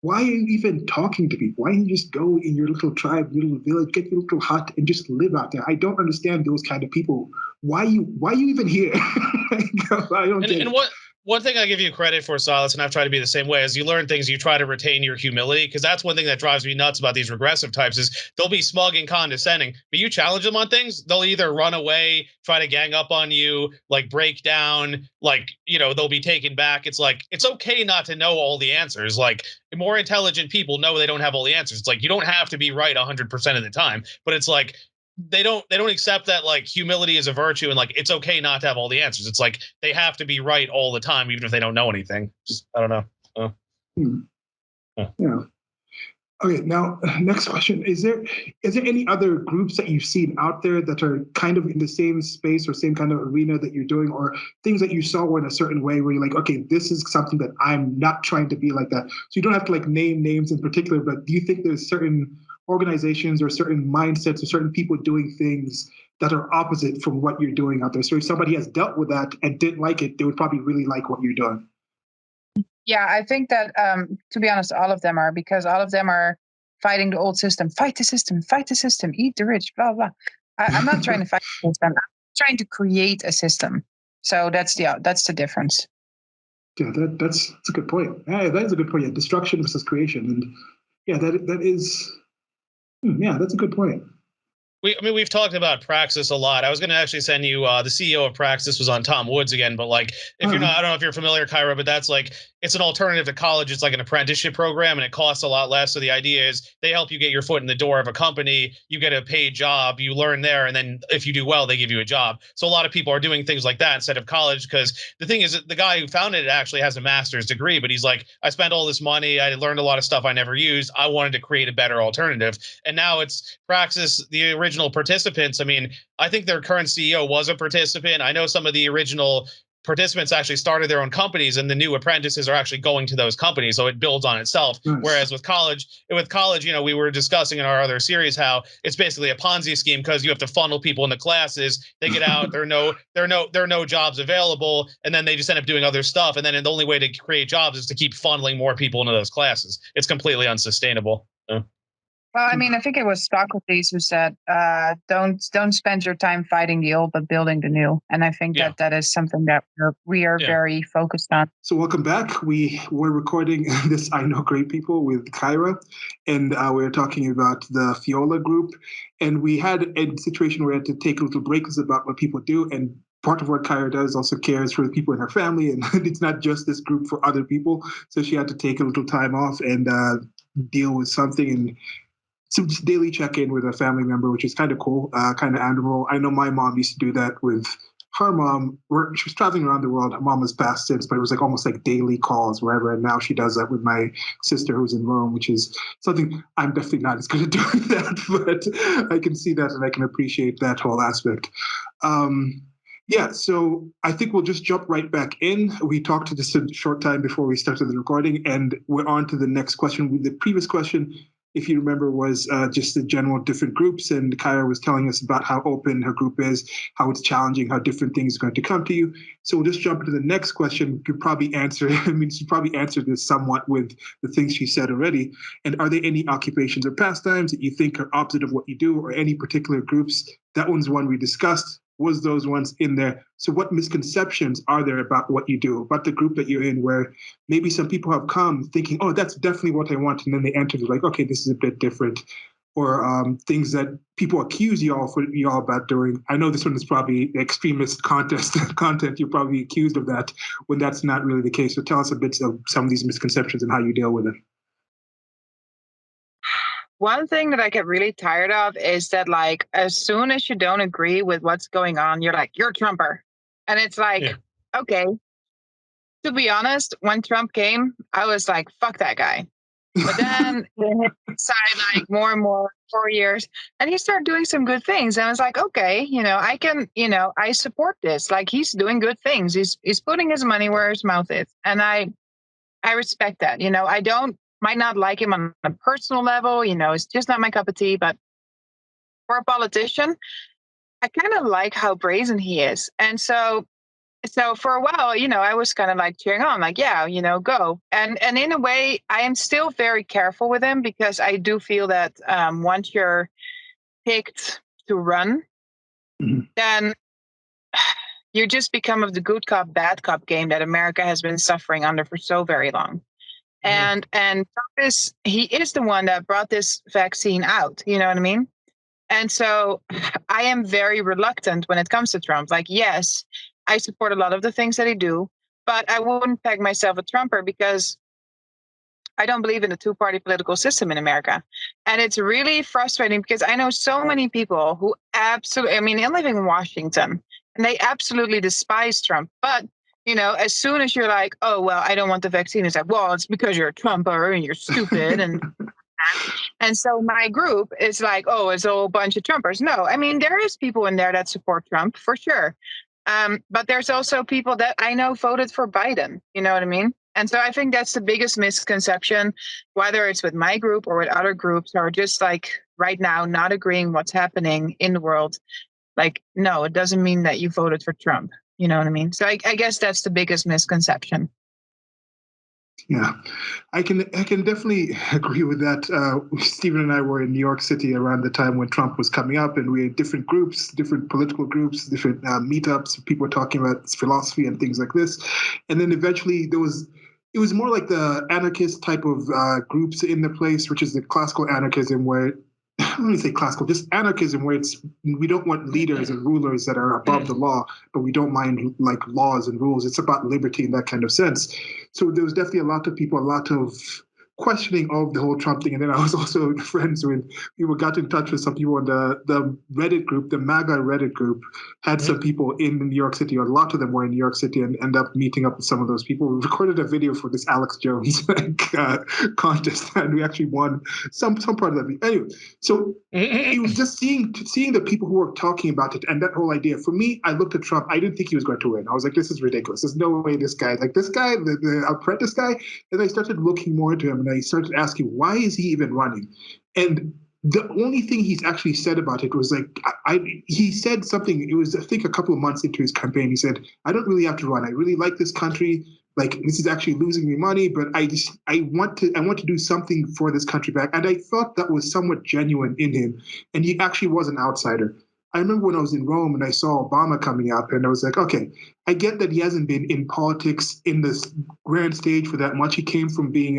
Why are you even talking to people? Why don't you just go in your little tribe, your little village, get your little hut, and just live out there? I don't understand those kind of people. Why you even here? I don't get it. One thing I give you credit for, Silas, and I've tried to be the same way, as you learn things, you try to retain your humility, because that's one thing that drives me nuts about these regressive types is they'll be smug and condescending, but you challenge them on things, they'll either run away, try to gang up on you, like break down, like, they'll be taken back. It's like, it's okay not to know all the answers. Like, more intelligent people know they don't have all the answers. It's like, you don't have to be right 100% of the time, but it's like, they don't accept that like humility is a virtue and like it's okay not to have all the answers. It's like they have to be right all the time, even if they don't know anything. Just, I don't know. Yeah. Okay. Now, next question: Is there any other groups that you've seen out there that are kind of in the same space or same kind of arena that you're doing, or things that you saw were in a certain way where you're like, okay, this is something that I'm not trying to be like that. So you don't have to like name names in particular, but do you think there's certain organizations or certain mindsets or certain people doing things that are opposite from what you're doing out there? So if somebody has dealt with that and didn't like it, they would probably really like what you're doing. Yeah, I think that, to be honest, all of them are, because all of them are fighting the old system. Fight the system, eat the rich, blah, blah. I'm not trying to fight the system. I'm trying to create a system. So that's the difference. Yeah, that's a good point. Yeah, that is a good point. Yeah, destruction versus creation. And yeah, that is, yeah, that's a good point. We've talked about Praxis a lot. I was going to actually send you the CEO of Praxis was on Tom Woods again, but like if you're not, I don't know if you're familiar, Kayra, but that's like it's an alternative to college. It's like an apprenticeship program, and it costs a lot less. So the idea is they help you get your foot in the door of a company. You get a paid job, you learn there, and then if you do well, they give you a job. So a lot of people are doing things like that instead of college, because the thing is, the guy who founded it actually has a master's degree, but he's like, I spent all this money, I learned a lot of stuff I never used. I wanted to create a better alternative, and now it's Praxis, the original participants. I mean, I think their current CEO was a participant. I know some of the original participants actually started their own companies, and the new apprentices are actually going to those companies. So it builds on itself. Nice. Whereas with college, we were discussing in our other series how it's basically a Ponzi scheme, because you have to funnel people into classes. They get out, there are no jobs available, and then they just end up doing other stuff. And then the only way to create jobs is to keep funneling more people into those classes. It's completely unsustainable. Well, I mean, I think it was Socrates who said, "Don't spend your time fighting the old, but building the new." And I think that is something that we are very focused on. So welcome back. We were recording this I Know Great People with Kayra, and we were talking about the FIOLA group. And we had a situation where we had to take a little breaks about what people do. And part of what Kayra does also cares for the people in her family, and it's not just this group for other people. So she had to take a little time off and deal with something, and so just daily check-in with a family member, which is kind of cool, kind of admirable. I know my mom used to do that with her mom. She was traveling around the world. Her mom has passed since, but it was like almost like daily calls wherever. And now she does that with my sister who's in Rome, which is something I'm definitely not as good at doing that, but I can see that and I can appreciate that whole aspect. Yeah, so I think we'll just jump right back in. We talked this a short time before we started the recording, and we're on to the next question. The previous question, if you remember, was just the general different groups. And Kayra was telling us about how open her group is, how it's challenging, how different things are going to come to you. So we'll just jump into the next question. You could probably answer, she probably answered this somewhat with the things she said already. And are there any occupations or pastimes that you think are opposite of what you do, or any particular groups? That one's one we discussed. Was those ones in there? So what misconceptions are there about what you do, about the group that you're in, where maybe some people have come thinking, oh, that's definitely what I want, and then they enter, they're like, okay, this is a bit different. things that people accuse y'all about doing. I know this one is probably extremist content. You're probably accused of that when that's not really the case. So tell us a bit of some of these misconceptions and how you deal with it. One thing that I get really tired of is that, like, as soon as you don't agree with what's going on, you're like, you're a Trumper. And it's like, okay, to be honest, when Trump came, I was like, fuck that guy. But then inside, like, more and more 4 years, and he started doing some good things. And I was like, okay, I can, I support this. Like, he's doing good things. He's putting his money where his mouth is. And I respect that. I might not like him on a personal level, it's just not my cup of tea. But for a politician, I kind of like how brazen he is. And so for a while, I was kind of like cheering on, like, yeah, go. And in a way, I am still very careful with him, because I do feel that once you're picked to run, then you just become of the good cop, bad cop game that America has been suffering under for so very long. And Trump he is the one that brought this vaccine out. You know what I mean? And so I am very reluctant when it comes to Trump. Like, yes, I support a lot of the things that he do, but I wouldn't peg myself a Trumper, because I don't believe in the two-party political system in America. And it's really frustrating, because I know so many people who they live in Washington, and they absolutely despise Trump. But as soon as you're like, oh, well, I don't want the vaccine, it's like, well, it's because you're a Trumper and you're stupid. And so my group is like, oh, it's a whole bunch of Trumpers. No, there is people in there that support Trump, for sure. But there's also people that I know voted for Biden. You know what I mean? And so I think that's the biggest misconception, whether it's with my group or with other groups, or just like right now not agreeing what's happening in the world. Like, no, it doesn't mean that you voted for Trump. You know what I mean? So I guess that's the biggest misconception. Yeah, I can definitely agree with that. Stephen and I were in New York City around the time when Trump was coming up, and we had different groups, different political groups, different meetups. People were talking about philosophy and things like this. And then eventually it was more like the anarchist type of groups in the place, which is the classical anarchism, where let me say classical, just anarchism, where we don't want leaders and rulers that are above the law, but we don't mind like laws and rules. It's about liberty in that kind of sense. So there was definitely a lot of questioning of the whole Trump thing. And then I was also friends with people, got in touch with some people in the Reddit group, the MAGA Reddit group, had some people in New York City, or a lot of them were in New York City, and end up meeting up with some of those people. We recorded a video for this Alex Jones contest, and we actually won some part of that video. Anyway, so it was just seeing the people who were talking about it and that whole idea. For me, I looked at Trump. I didn't think he was going to win. I was like, this is ridiculous. There's no way this guy, the apprentice guy. And I started looking more into him, and I started asking, why is he even running? And the only thing he's actually said about it was like, he said something, it was, I think, a couple of months into his campaign. He said, I don't really have to run. I really like this country. Like, this is actually losing me money, but I want to do something for this country back. And I thought that was somewhat genuine in him. And he actually was an outsider. I remember when I was in Rome and I saw Obama coming up, and I was like, okay, I get that he hasn't been in politics in this grand stage for that much. He came from being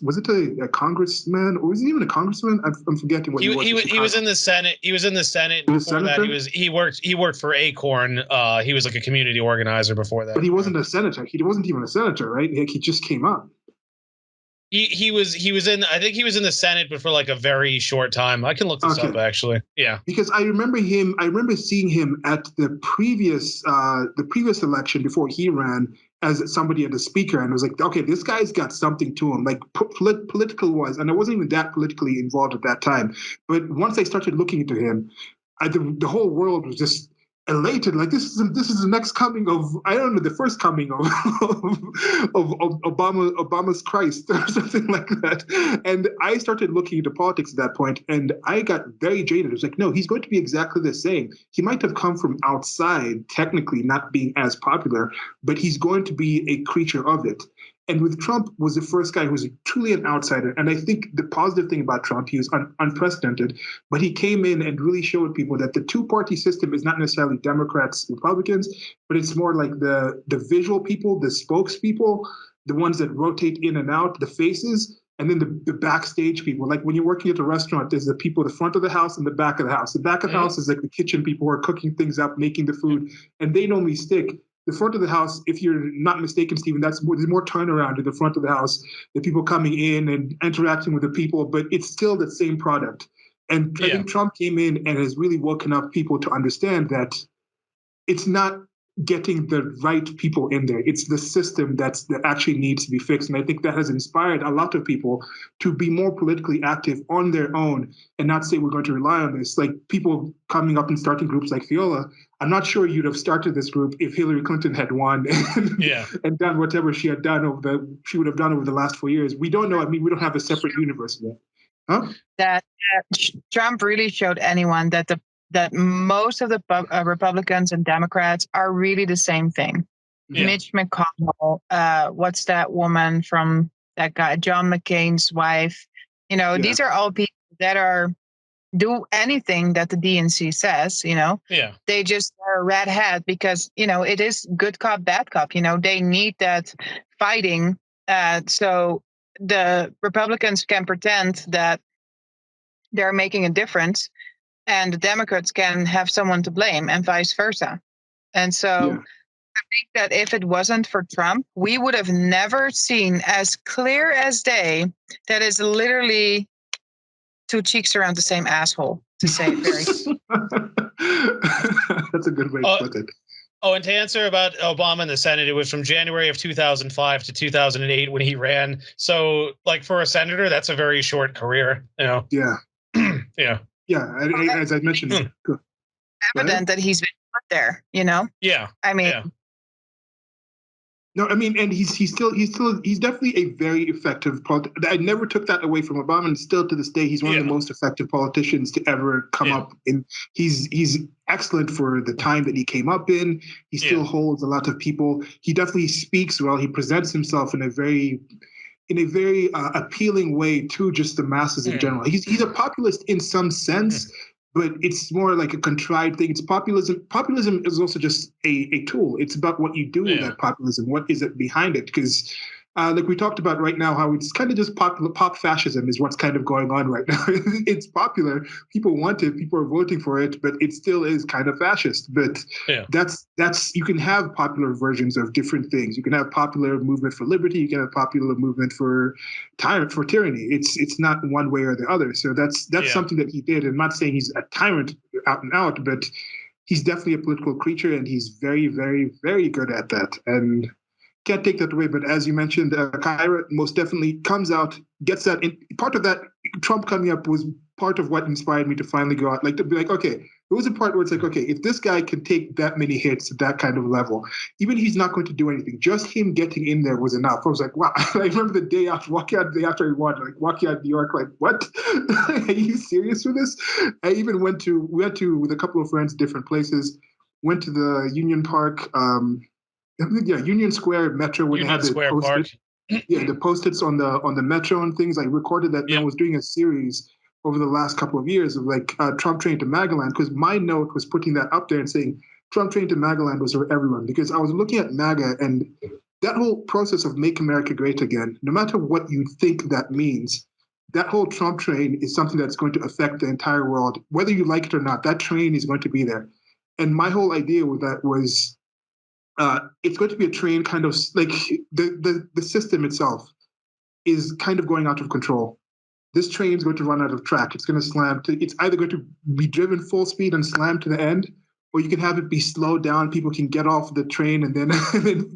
was it a congressman, or was he even a congressman? I'm forgetting what he was. He was in the Senate. He was in the Senate. Before that, he worked for Acorn. He was like a community organizer before that. But he wasn't a senator. He wasn't even a senator, right? Like, he just came up. He was in, I think he was in the Senate, but for like a very short time. I can look this up, actually. Yeah, because I remember seeing him at the previous election before he ran as somebody as a speaker, and I was like, okay, this guy's got something to him, like political wise. And I wasn't even that politically involved at that time, but once I started looking into him, the whole world was just elated, like this is the next coming of, I don't know, the first coming of Obama's Christ or something like that. And I started looking into politics at that point, and I got very jaded. It was like, no, he's going to be exactly the same. He might have come from outside, technically not being as popular, but he's going to be a creature of it. And with Trump was the first guy who was truly an outsider. And I think the positive thing about Trump, he was unprecedented, but he came in and really showed people that the two-party system is not necessarily Democrats, Republicans, but it's more like the visual people, the spokespeople, the ones that rotate in and out, the faces. and then the backstage people. Like when you're working at a restaurant, there's the people at the front of the house and the back of the house. The back of the house is like the kitchen people who are cooking things up, making the food, and they normally stick. The front of the house, if you're not mistaken, Stephen, there's more turnaround in the front of the house. The people coming in and interacting with the people, but it's still the same product. And I think Trump came in and has really woken up people to understand that it's not getting the right people in there. It's the system that actually needs to be fixed. And I think that has inspired a lot of people to be more politically active on their own and not say we're going to rely on this. Like people coming up and starting groups like FIOLA. I'm not sure you'd have started this group if Hillary Clinton had won and done whatever she would have done over the last 4 years. We don't know. I mean, we don't have a separate universe yet. Huh? That Trump really showed anyone that most of the Republicans and Democrats are really the same thing. Yeah. Mitch McConnell, what's that woman from that guy, John McCain's wife? These are all people that do anything that the DNC says, They just wear a red hat because, it is good cop, bad cop. They need that fighting. So the Republicans can pretend that they're making a difference, and the Democrats can have someone to blame, and vice versa. And so I think that if it wasn't for Trump, we would have never seen as clear as day that is literally two cheeks around the same asshole, to say it very. That's a good way to put it. Oh, and to answer about Obama in the Senate, it was from January of 2005 to 2008 when he ran. So, like, for a senator, that's a very short career, Yeah. Yeah. Yeah, as I mentioned, evident that he's been put there, Yeah. I mean, no, I mean, and he's definitely a very effective politician. I never took that away from Obama, and still to this day, he's one of the most effective politicians to ever come up. And he's excellent for the time that he came up in. He still holds a lot of people. He definitely speaks well. He presents himself in a very appealing way to just the masses in general. He's a populist in some sense, but it's more like a contrived thing. It's populism. Populism is also just a tool. It's about what you do with that populism. What is it behind it? Because like we talked about right now, how it's kind of just pop fascism is what's kind of going on right now. It's popular. People want it. People are voting for it, but it still is kind of fascist. But that's you can have popular versions of different things. You can have popular movement for liberty. You can have popular movement for tyranny. It's not one way or the other. So that's something that he did. I'm not saying he's a tyrant out and out, but he's definitely a political creature, and he's very, very, very good at that. And can't take that away, but as you mentioned, Kayra most definitely comes out, gets that. Part of that, Trump coming up was part of what inspired me to finally go out, like to be like, okay, there was a part where it's like, okay, if this guy can take that many hits at that kind of level, even he's not going to do anything. Just him getting in there was enough. I was like, wow. I remember the day after he won, like walking out of New York, like, what? Are you serious with this? We went to with a couple of friends, different places, went to the Union Park, Union Square Metro when Union they had Square Park. The post-its on the Metro and things. I recorded that. I was doing a series over the last couple of years of like Trump train to Magaland, because my note was putting that up there and saying Trump train to Magaland was for everyone, because I was looking at MAGA and that whole process of Make America Great Again, no matter what you think that means, that whole Trump train is something that's going to affect the entire world. Whether you like it or not, that train is going to be there. And my whole idea with that was it's going to be a train kind of like the system itself is kind of going out of control. This train is going to run out of track. It's going to slam. It's either going to be driven full speed and slam to the end, or you can have it be slowed down. People can get off the train and then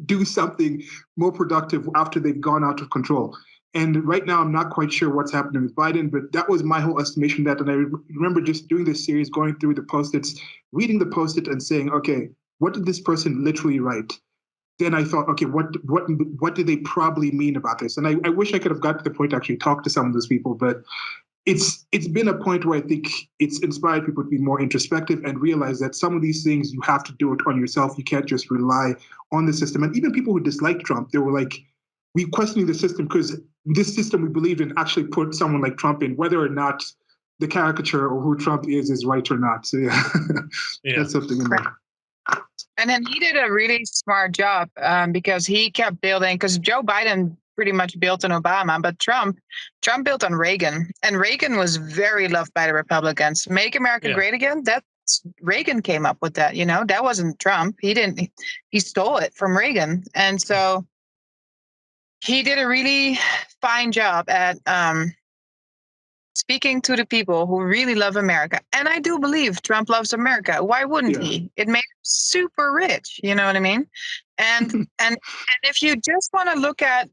do something more productive after they've gone out of control. And right now, I'm not quite sure what's happening with Biden, but that was my whole estimation of that. And I remember just doing this series, going through the Post-its, reading the Post-it and saying, okay, what did this person literally write? Then I thought, okay, what did they probably mean about this? And I wish I could have got to the point to actually talk to some of those people, but it's been a point where I think it's inspired people to be more introspective and realize that some of these things you have to do it on yourself. You can't just rely on the system. And even people who disliked Trump, they were like, we questioning the system because this system we believe in actually put someone like Trump in, whether or not the caricature or who Trump is right or not. So that's something in there. And then he did a really smart job because he kept building, because Joe Biden pretty much built on Obama, but Trump built on Reagan, and Reagan was very loved by the Republicans. Make America Great Again. Reagan came up with that. That wasn't Trump. He stole it from Reagan, and so he did a really fine job at speaking to the people who really love America. And I do believe Trump loves America. Why wouldn't he? It made him super rich. You know what I mean? And and if you just want to look at,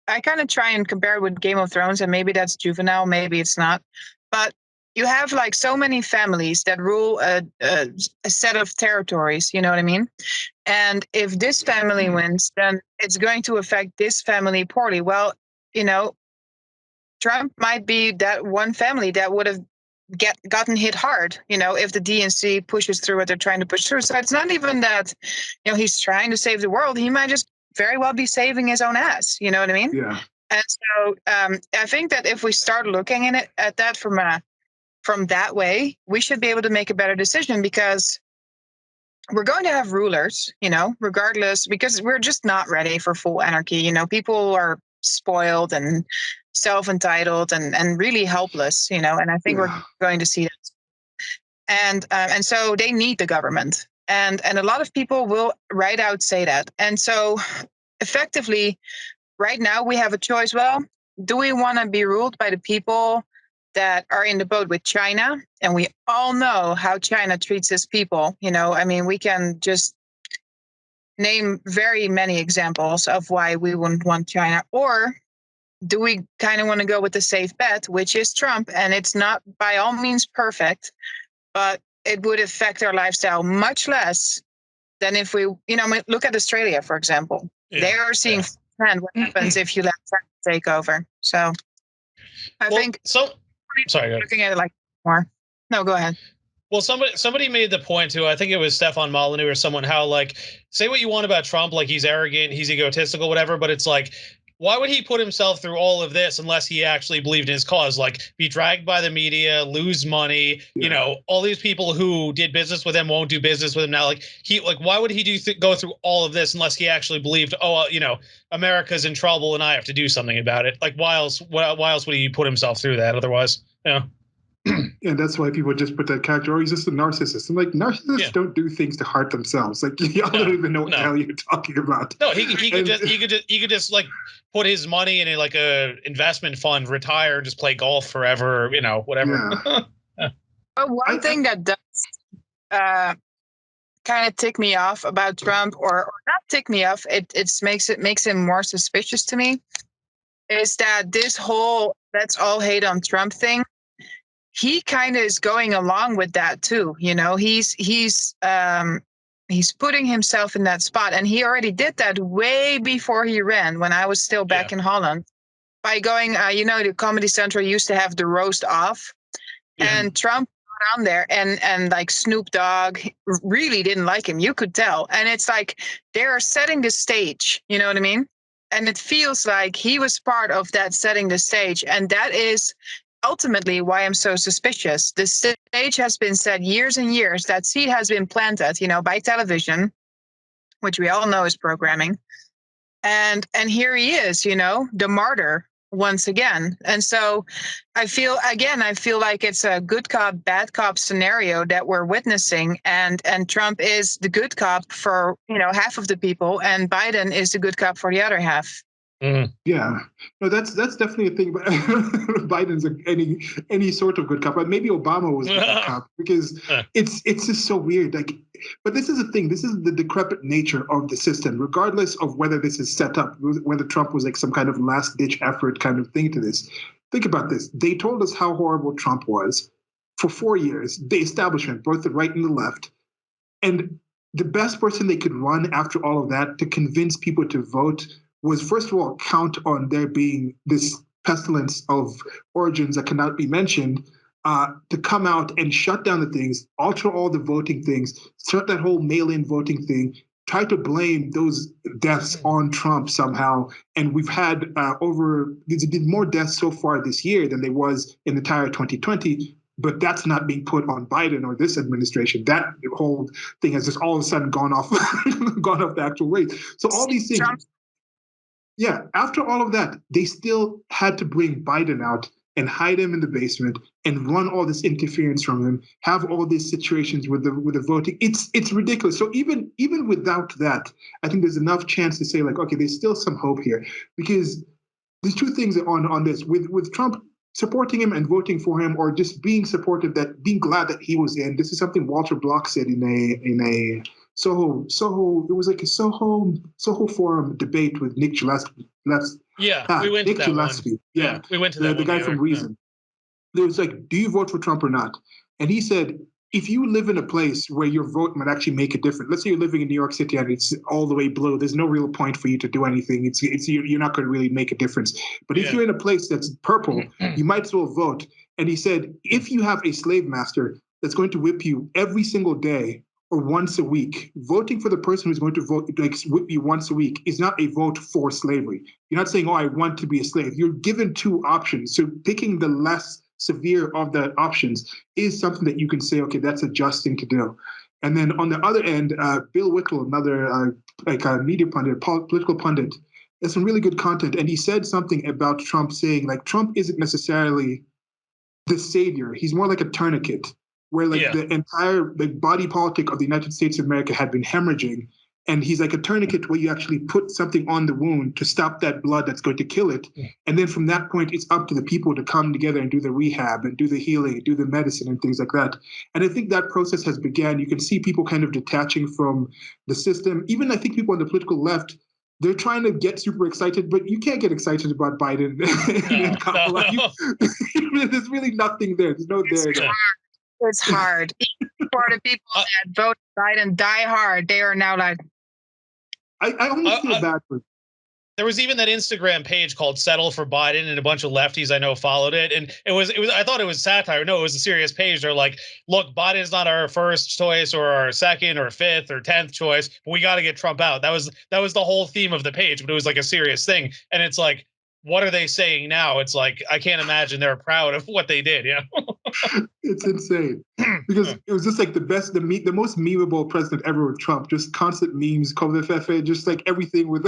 I kind of try and compare it with Game of Thrones, and maybe that's juvenile, maybe it's not. But you have like so many families that rule a set of territories. You know what I mean? And if this family wins, then it's going to affect this family poorly. Well, Trump might be that one family that would have gotten hit hard, if the DNC pushes through what they're trying to push through. So it's not even that, he's trying to save the world. He might just very well be saving his own ass. You know what I mean? Yeah. And so I think that if we start looking at that from that way, we should be able to make a better decision, because we're going to have rulers, regardless, because we're just not ready for full anarchy. People are spoiled and self-entitled and really helpless, and I think we're going to see that. And so they need the government, and a lot of people will right out say that. And so effectively, right now we have a choice. Well, do we want to be ruled by the people that are in the boat with China? And we all know how China treats its people. We can just name very many examples of why we wouldn't want China. Or do we kind of want to go with the safe bet, which is Trump? And it's not by all means perfect, but it would affect our lifestyle much less than if we, look at Australia, for example. They are seeing firsthand what happens if you let Trump take over. So I think sorry, looking at it like more. No, go ahead. Well, somebody made the point too. I think it was Stefan Molyneux or someone, how like, say what you want about Trump, like he's arrogant, he's egotistical, whatever, but it's like, why would he put himself through all of this unless he actually believed in his cause? Like, be dragged by the media, lose money, all these people who did business with him won't do business with him now. Like, why would he go through all of this unless he actually believed, America's in trouble and I have to do something about it? Like, why else would he put himself through that otherwise? And that's why people just put that character, or he's just a narcissist. I'm like, narcissists don't do things to hurt themselves. Like, y'all don't even know what the hell you're talking about. No, he could just like put his money in like a investment fund, retire, just play golf forever, whatever. Yeah. But one thing that does kind of tick me off about Trump, or not tick me off, it makes him more suspicious to me, is that this whole let's all hate on Trump thing, he kind of is going along with that too. He's putting himself in that spot, and he already did that way before he ran, when I was still back in Holland, by going, the Comedy Central used to have the roast off, and Trump got on there, and like Snoop Dogg really didn't like him. You could tell. And it's like, they're setting the stage, you know what I mean? And it feels like he was part of that setting the stage. And that is ultimately why I'm so suspicious. The stage has been set years and years. That seed has been planted, by television, which we all know is programming. And here he is, the martyr once again. And so I feel like it's a good cop, bad cop scenario that we're witnessing. And Trump is the good cop for, half of the people, and Biden is the good cop for the other half. Mm-hmm. Yeah, no, that's definitely a thing. But Biden's any sort of good cop. But maybe Obama was a good cop, because it's just so weird. Like, but this is the thing. This is the decrepit nature of the system, regardless of whether this is set up, whether Trump was like some kind of last ditch effort kind of thing to this. Think about this. They told us how horrible Trump was for 4 years. The establishment, both the right and the left, and the best person they could run after all of that to convince people to vote was, first of all, count on there being this pestilence of origins that cannot be mentioned, to come out and shut down the things, alter all the voting things, start that whole mail-in voting thing, try to blame those deaths on Trump somehow. And we've had there's been more deaths so far this year than there was in the entire 2020. But that's not being put on Biden or this administration. That whole thing has just all of a sudden gone off the actual rate. So all these things. Yeah, after all of that, they still had to bring Biden out and hide him in the basement and run all this interference from him, have all these situations with the voting. It's ridiculous. So even without that, I think there's enough chance to say like, okay, there's still some hope here, because there's two things on this with Trump supporting him and voting for him, or just being supportive, that being glad that he was in. This is something Walter Block said in a Soho. It was like a Soho Forum debate with Nick Gillespie. We went Nick to that Gillespie. one. Yeah, we went to that the guy together. from Reason. There was like, do you vote for Trump or not? And he said, if you live in a place where your vote might actually make a difference, let's say you're living in New York City and it's all the way blue, there's no real point for you to do anything. You're not going to really make a difference. But if you're in a place that's purple, you might as well vote. And he said, if you have a slave master that's going to whip you every single day or once a week, voting for the person who's going to whip you once a week is not a vote for slavery. You're not saying, oh, I want to be a slave. You're given two options. So picking the less severe of the options is something that you can say, okay, that's a just thing to do. And then on the other end, Bill Whittle, another media pundit, political pundit, has some really good content. And he said something about Trump, saying like, Trump isn't necessarily the savior. He's more like a tourniquet, where like the entire body politic of the United States of America had been hemorrhaging. And he's like a tourniquet where you actually put something on the wound to stop that blood that's going to kill it. And then from that point, it's up to the people to come together and do the rehab and do the healing, do the medicine and things like that. And I think that process has begun. You can see people kind of detaching from the system. Even I think people on the political left, they're trying to get super excited, but you can't get excited about Biden and Kamala. No. There's really nothing there. There's no there. It's hard. For the people that vote Biden die hard, they are now like, I almost feel bad for. There was even that Instagram page called Settle for Biden, and a bunch of lefties I know followed it. And it was I thought it was satire. No, it was a serious page. They're like, look, Biden's not our first choice or our second or fifth or 10th choice, but we got to get Trump out. That was the whole theme of the page, but it was like a serious thing. And it's like, what are they saying now? It's like, I can't imagine they're proud of what they did. Yeah. It's insane, because it was just like the most memeable president ever with Trump. Just constant memes, just like everything with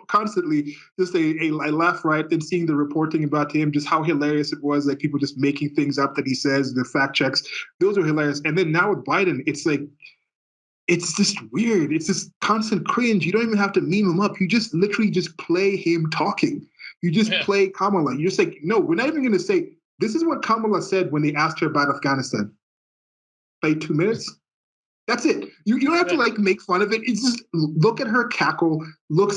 constantly just a laugh riot. And seeing the reporting about him, just how hilarious it was, like people just making things up that he says, the fact checks, those are hilarious. And then now with Biden, it's like, it's just weird. It's just constant cringe. You don't even have to meme him up. You just literally just play him talking. You just play Kamala. You're just like, no, we're not even going to say, this is what Kamala said when they asked her about Afghanistan. Like 2 minutes. That's it. You don't have to like make fun of it. It's just look at her cackle, look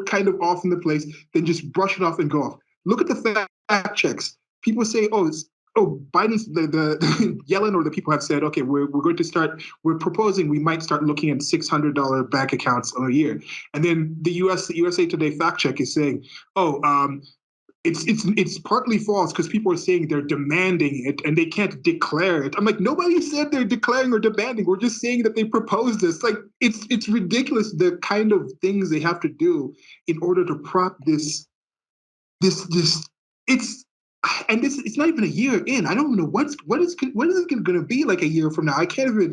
kind of off in the place, then just brush it off and go off. Look at the fact checks. People say, Biden's the Yellen or the people have said, okay, we're proposing we might start looking at $600 bank accounts a year. And then the USA Today fact check is saying, it's partly false because people are saying they're demanding it and they can't declare it. I'm like, nobody said they're declaring or demanding. We're just saying that they proposed this. Like, it's ridiculous the kind of things they have to do in order to prop this. It's not even a year in. I don't know what is it going to be like a year from now. I can't even.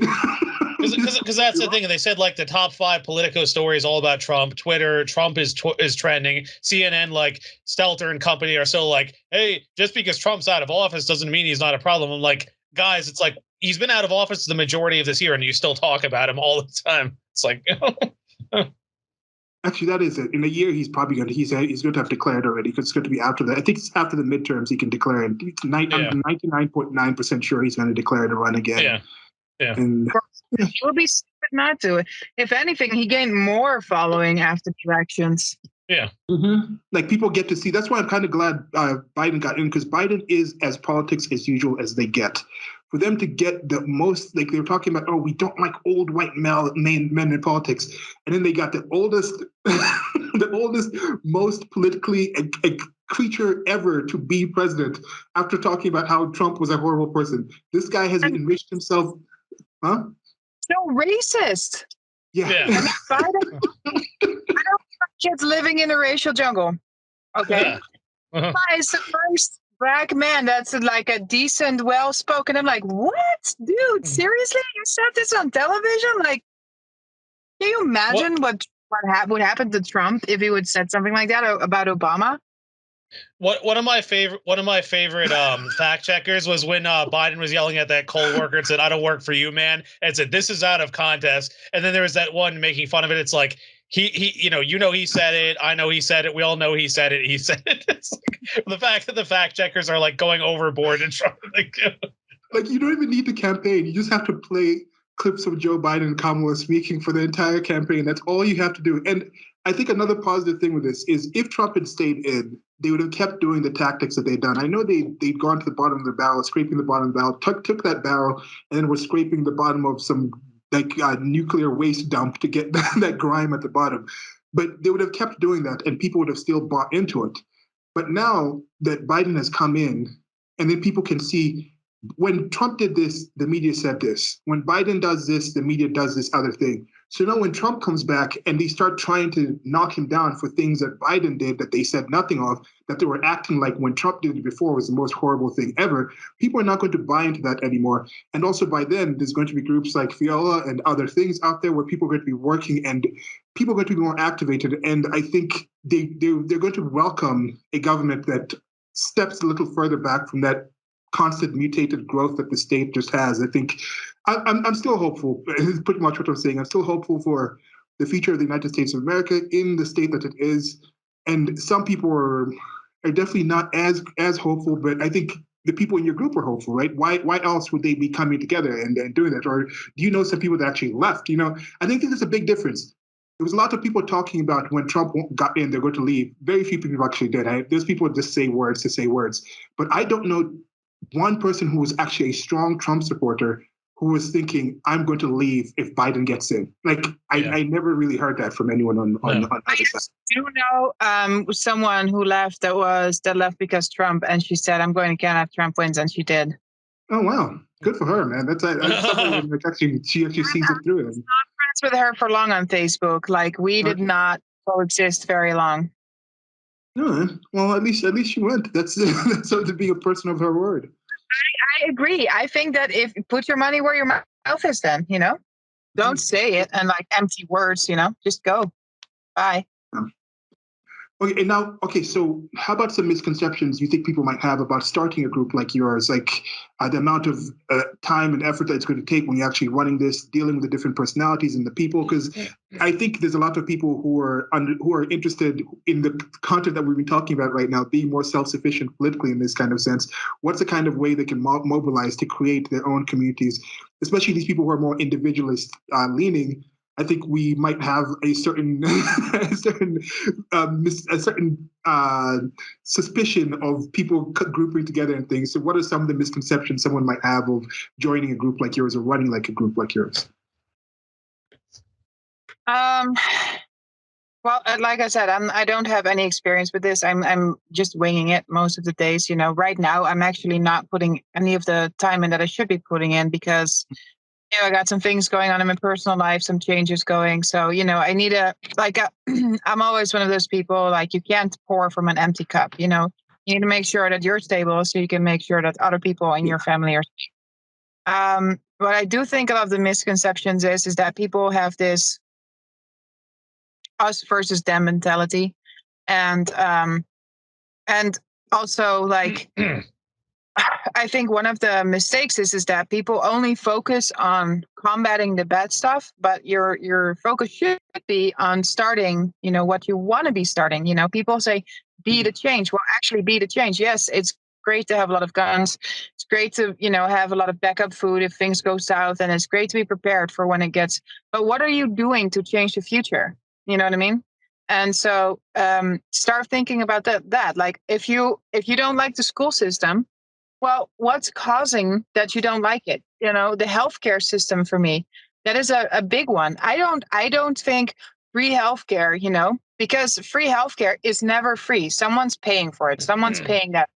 Because that's the thing. They said like the top 5 Politico stories all about Trump. Twitter, Trump is trending. CNN, like Stelter and company are so like, hey, just because Trump's out of office doesn't mean he's not a problem. I'm like, guys, it's like he's been out of office the majority of this year, and you still talk about him all the time. It's like. Actually, that is it. In a year, he's probably going to have declared already, because it's going to be after that. I think it's after the midterms he can declare it. I'm 99.9% sure he's going to declare to run again. Yeah. And it will be stupid not to. If anything, he gained more following after the elections. Yeah. Mm-hmm. Like people get to see. That's why I'm kind of glad Biden got in, because Biden is as politics as usual as they get. For them to get the most, like they were talking about, we don't like old white men in politics, and then they got the oldest, most politically a creature ever to be president. After talking about how Trump was a horrible person, this guy has enriched himself. Huh? So racist. Yeah. I mean, Biden. I don't want kids living in a racial jungle. Okay. Uh-huh. Is the first black man that's like a decent, well-spoken. I'm like, what, dude? Seriously? You said this on television? Like, can you imagine what would happen to Trump if he would said something like that about Obama? One of my favorite fact checkers was when Biden was yelling at that coal worker and said, "I don't work for you, man," and said, "This is out of context." And then there was that one making fun of it. It's like he he said it. I know he said it. We all know he said it. He said it. It's like, the fact that the fact checkers are like going overboard and trying like you don't even need the campaign. You just have to play clips of Joe Biden and Kamala speaking for the entire campaign. That's all you have to do. And I think another positive thing with this is if Trump had stayed in, they would have kept doing the tactics that they'd done. I know they'd gone to the bottom of the barrel, scraping the bottom of the barrel, took that barrel, and then were scraping the bottom of some nuclear waste dump to get that grime at the bottom. But they would have kept doing that, and people would have still bought into it. But now that Biden has come in, and then people can see when Trump did this, the media said this. When Biden does this, the media does this other thing. So now when Trump comes back and they start trying to knock him down for things that Biden did that they said nothing of, that they were acting like when Trump did it before was the most horrible thing ever, people are not going to buy into that anymore. And also by then, there's going to be groups like FIOLA and other things out there where people are going to be working and people are going to be more activated. And I think they're going to welcome a government that steps a little further back from that constant mutated growth that the state just has. I think I'm still hopeful. Is pretty much what I'm saying. I'm still hopeful for the future of the United States of America in the state that it is. And some people are definitely not as hopeful, but I think the people in your group are hopeful, right? Why else would they be coming together and doing that? Or do you know some people that actually left? I think there's a big difference. There was a lot of people talking about when Trump got in, they're going to leave. Very few people actually did. There's people that just say words to say words. But I don't know one person who was actually a strong Trump supporter who was thinking, I'm going to leave if Biden gets in. Like, I never really heard that from anyone on either side. I do know someone who left that left because Trump, and she said, I'm going to Canada if Trump wins, and she did. Oh, wow. Good for her, man. That's somebody she actually sees it through. I was not friends with her for long on Facebook. Like, we did not coexist very long. No, well, at least she went. That's to be a person of her word. I agree. I think that if you put your money where your mouth is, then don't say it and like empty words. Just go. Bye. Okay, and now, so how about some misconceptions you think people might have about starting a group like yours? Like the amount of time and effort that it's going to take when you're actually running this, dealing with the different personalities and the people. Because I think there's a lot of people who are interested in the content that we've been talking about right now, being more self-sufficient politically in this kind of sense. What's the kind of way they can mobilize to create their own communities, especially these people who are more individualist leaning? I think we might have a certain suspicion of people grouping together and things. So, what are some of the misconceptions someone might have of joining a group like yours or running like a group like yours? Well, like I said, I don't have any experience with this. I'm just winging it most of the days. Right now I'm actually not putting any of the time in that I should be putting in because. I got some things going on in my personal life, some changes going. So, I need I'm always one of those people, like, you can't pour from an empty cup, you need to make sure that you're stable so you can make sure that other people in your family are stable. What I do think a lot of the misconceptions is that people have this us versus them mentality. And also like, I think one of the mistakes is that people only focus on combating the bad stuff, but your focus should be on starting, what you want to be starting. People say, be the change. Well, actually be the change. Yes, it's great to have a lot of guns. It's great to, have a lot of backup food if things go south, and it's great to be prepared for when it gets. But what are you doing to change the future? You know what I mean? And so start thinking about that. Like if you don't like the school system, well, what's causing that you don't like it? The healthcare system for me, that is a big one. I don't think free healthcare, because free healthcare is never free. Someone's paying for it. Someone's paying that.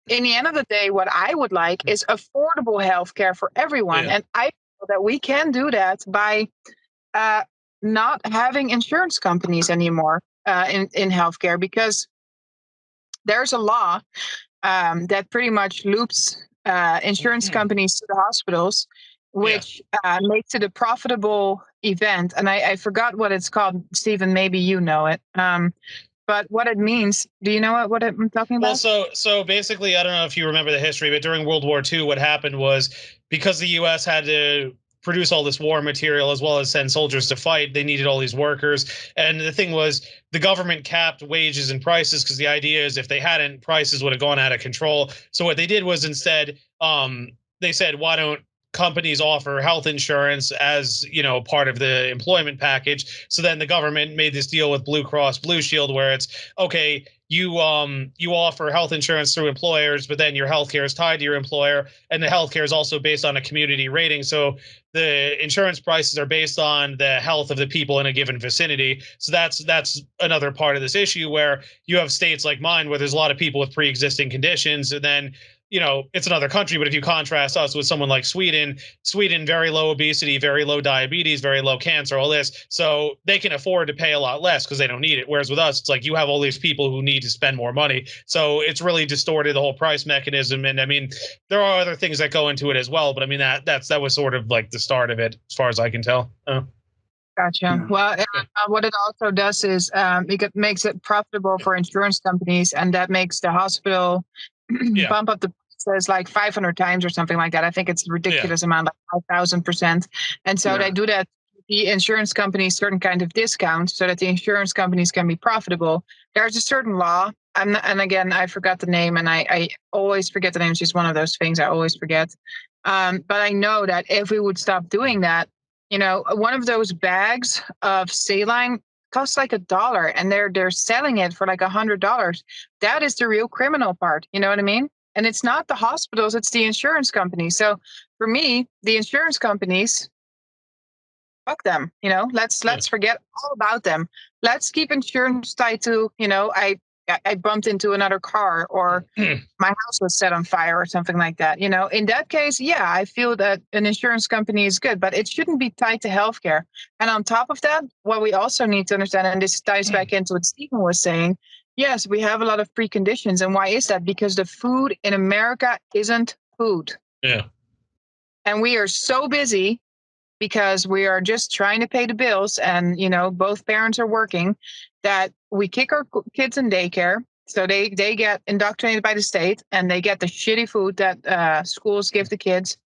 In the end of the day, what I would like is affordable healthcare for everyone. Yeah. And I feel that we can do that by not having insurance companies anymore in healthcare, because there's a law that pretty much loops insurance companies to the hospitals. which makes it a profitable event. And I forgot what it's called, Stephen. Maybe you know it. But what it means, do you know what I'm talking about? Well, so basically, I don't know if you remember the history, but during World War II, what happened was because the U.S. had to produce all this war material as well as send soldiers to fight, they needed all these workers. And the thing was, the government capped wages and prices because the idea is if they hadn't, prices would have gone out of control. So what they did was instead, they said, why don't companies offer health insurance as, you know, part of the employment package? So then the government made this deal with Blue Cross Blue Shield where it's, okay, you offer health insurance through employers, but then your healthcare is tied to your employer, and the healthcare is also based on a community rating. So the insurance prices are based on the health of the people in a given vicinity. So that's another part of this issue where you have states like mine where there's a lot of people with pre-existing conditions, and then, you know, it's another country, but if you contrast us with someone like Sweden, very low obesity, very low diabetes, very low cancer, all this. So they can afford to pay a lot less because they don't need it. Whereas with us, it's like you have all these people who need to spend more money. So it's really distorted the whole price mechanism. And I mean, there are other things that go into it as well. But I mean, that was sort of like the start of it, as far as I can tell. Gotcha. Well, what it also does is it makes it profitable for insurance companies, and that makes the hospital bump up the prices like 500 times or something like that. I think it's a ridiculous amount, like 5,000%. And so they do that. The insurance companies certain kind of discount so that the insurance companies can be profitable. There's a certain law, and again, I forgot the name, and I always forget the name. It's just one of those things I always forget. But I know that if we would stop doing that, you know, one of those bags of saline costs like $1, and they're selling it for like $100. That is the real criminal part. You know what I mean? And it's not the hospitals; it's the insurance companies. So for me, the insurance companies, fuck them. You know, let's forget all about them. Let's keep insurance tied to, you know, I bumped into another car, or my house was set on fire or something like that. You know, in that case, yeah, I feel that an insurance company is good, but it shouldn't be tied to healthcare. And on top of that, what we also need to understand, and this ties back into what Stephen was saying, yes, we have a lot of preconditions. And why is that? Because the food in America isn't food. Yeah. And we are so busy because we are just trying to pay the bills, and, you know, both parents are working, that we kick our kids in daycare. So they get indoctrinated by the state, and they get the shitty food that schools give the kids.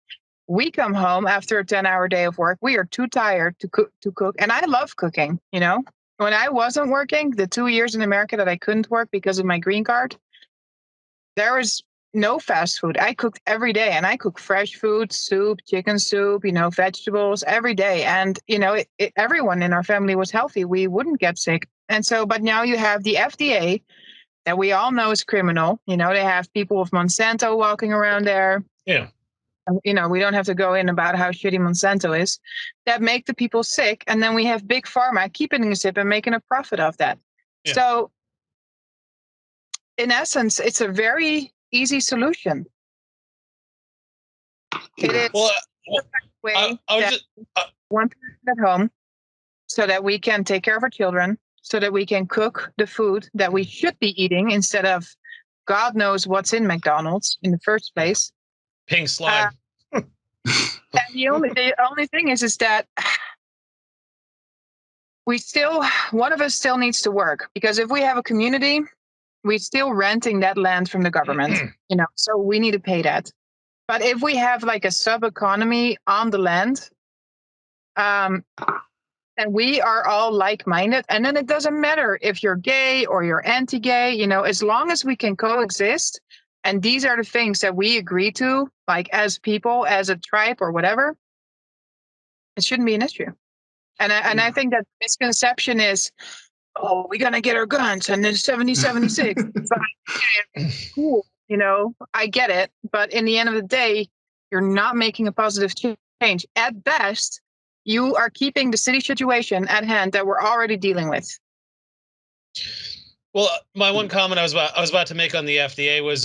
We come home after a 10-hour day of work. We are too tired to cook. And I love cooking, you know. When I wasn't working, the 2 years in America that I couldn't work because of my green card, there was no fast food. I cooked every day, and I cook fresh food, soup, chicken soup, you know, vegetables every day. And, you know, everyone in our family was healthy. We wouldn't get sick. And so, but now you have the FDA that we all know is criminal. You know, they have people with Monsanto walking around there. Yeah. You know, we don't have to go in about how shitty Monsanto is, that make the people sick. And then we have big pharma keeping a sip and making a profit of that. Yeah. So in essence, it's a very easy solution. It is one person at home so that we can take care of our children, so that we can cook the food that we should be eating instead of God knows what's in McDonald's in the first place. Pink slime. And the only thing is that one of us still needs to work, because if we have a community, we're still renting that land from the government, you know, so we need to pay that. But if we have like a sub-economy on the land, and we are all like-minded, and then it doesn't matter if you're gay or you're anti-gay, you know, as long as we can coexist, and these are the things that we agree to, like as people, as a tribe or whatever, it shouldn't be an issue. And I think that misconception is, oh, we're going to get our guns and then 70-76. Cool. You know, I get it. But in the end of the day, you're not making a positive change. At best, you are keeping the city situation at hand that we're already dealing with. Well, my one comment I was about to make on the FDA was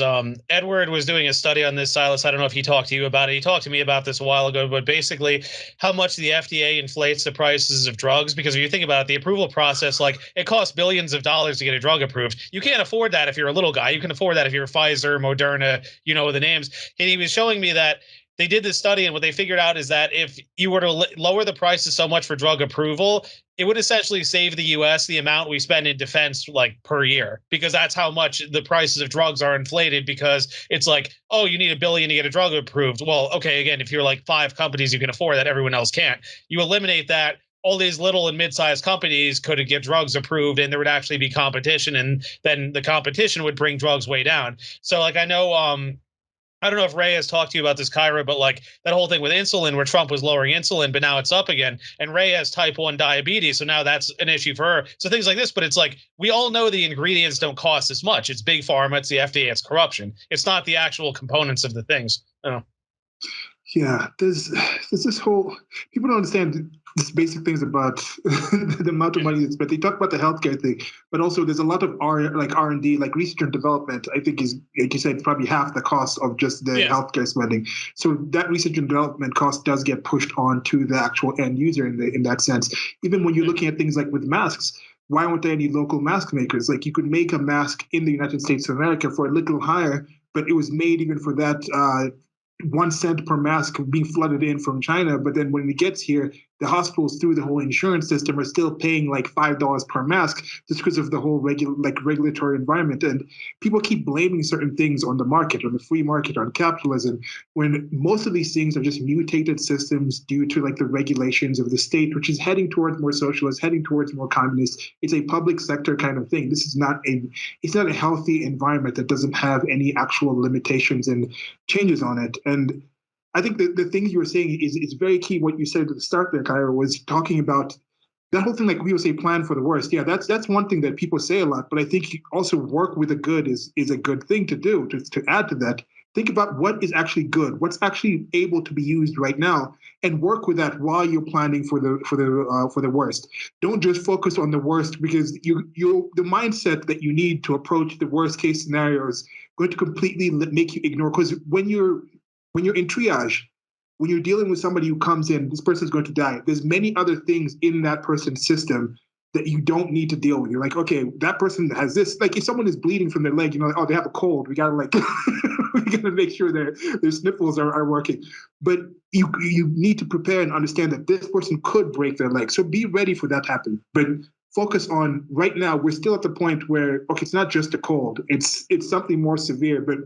Edward was doing a study on this, Silas. I don't know if he talked to you about it. He talked to me about this a while ago, but basically how much the FDA inflates the prices of drugs. Because if you think about it, the approval process, like it costs billions of dollars to get a drug approved. You can't afford that if you're a little guy. You can afford that if you're Pfizer, Moderna, you know the names. And he was showing me that they did this study, and what they figured out is that if you were to lower the prices so much for drug approval, it would essentially save the U.S. the amount we spend in defense like per year, because that's how much the prices of drugs are inflated, because it's like, oh, you need $1 billion to get a drug approved. Well, okay, again, if you're like 5 companies, you can afford that, everyone else can't. You eliminate that, all these little and mid-sized companies could get drugs approved, and there would actually be competition, and then the competition would bring drugs way down. So like, I know, I don't know if Ray has talked to you about this, Kayra, but like that whole thing with insulin where Trump was lowering insulin, but now it's up again. And Ray has type 1 diabetes, so now that's an issue for her. So things like this, but it's like, we all know the ingredients don't cost as much. It's big pharma, it's the FDA, it's corruption. It's not the actual components of the things. I don't know. Yeah, there's this whole, people don't understand these basic things about the amount of money that's spent. They talk about the healthcare thing, but also there's a lot of R&D, like research and development. I think is, like you said, probably half the cost of just the healthcare spending. So that research and development cost does get pushed on to the actual end user in that sense. Even when you're looking at things like with masks, why aren't there any local mask makers? Like you could make a mask in the United States of America for a little higher, but it was made even for that 1 cent per mask being flooded in from China. But then when it gets here, the hospitals through the whole insurance system are still paying like $5 per mask just because of the whole regulatory environment. And people keep blaming certain things on the market, on the free market, on capitalism, when most of these things are just mutated systems due to like the regulations of the state, which is heading towards more socialist, heading towards more communist. It's a public sector kind of thing. This is it's not a healthy environment that doesn't have any actual limitations and changes on it. And I think the things you were saying is very key. What you said at the start there, Kayra, was talking about that whole thing, like we would say, plan for the worst. Yeah, that's one thing that people say a lot, but I think also work with the good is a good thing to do. To add to that, think about what is actually good, what's actually able to be used right now, and work with that while you're planning for the worst. Don't just focus on the worst, because the mindset that you need to approach the worst case scenario is going to completely make you ignore. Because when you're in triage, when you're dealing with somebody who comes in, this person's going to die. There's many other things in that person's system that you don't need to deal with. You're like, okay, that person has this. Like if someone is bleeding from their leg, like, oh, they have a cold. We gotta we gotta make sure their sniffles are working. But you need to prepare and understand that this person could break their leg. So be ready for that to happen. But focus on right now. We're still at the point where, okay, it's not just a cold. It's something more severe. But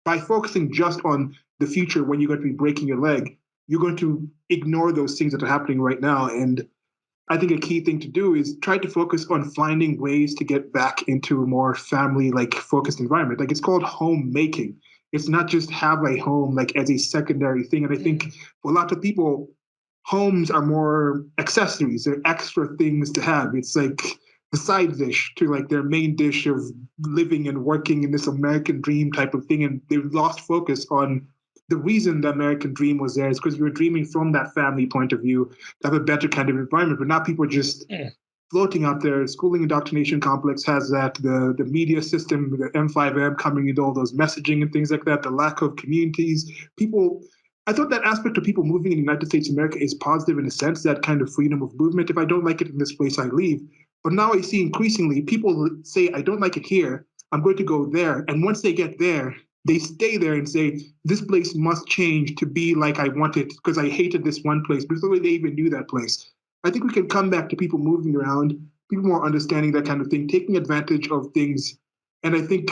by focusing just on the future when you're going to be breaking your leg, you're going to ignore those things that are happening right now. And I think a key thing to do is try to focus on finding ways to get back into a more family-like focused environment. Like it's called homemaking. It's not just have a home like as a secondary thing. And I think for a lot of people, homes are more accessories. They're extra things to have. It's like the side dish to like their main dish of living and working in this American dream type of thing. And they've lost focus on the reason the American dream was there is because you were dreaming from that family point of view to have a better kind of environment. But now people are just floating out there. Schooling indoctrination complex has that, the media system, the M5M coming into all those messaging and things like that, the lack of communities. I thought that aspect of people moving in the United States of America is positive in a sense, that kind of freedom of movement. If I don't like it in this place, I leave. But now I see increasingly people say, I don't like it here, I'm going to go there. And once they get there, they stay there and say, this place must change to be like I want it because I hated this one place before they even knew that place. I think we can come back to people moving around, people more understanding that kind of thing, taking advantage of things. And I think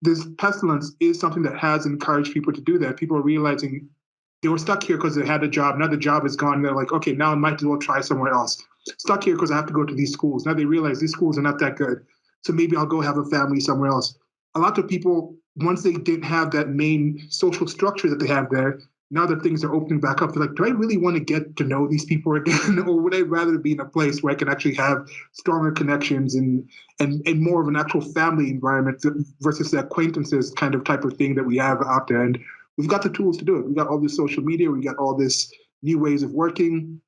this pestilence is something that has encouraged people to do that. People are realizing they were stuck here because they had a job. Now the job is gone. They're like, okay, now I might as well try somewhere else. Stuck here because I have to go to these schools. Now they realize these schools are not that good. So maybe I'll go have a family somewhere else. A lot of people, once they didn't have that main social structure that they have there, now that things are opening back up, they're like, do I really want to get to know these people again? Or would I rather be in a place where I can actually have stronger connections and more of an actual family environment versus the acquaintances kind of type of thing that we have out there? And we've got the tools to do it. We've got all this social media. We got all this new ways of working,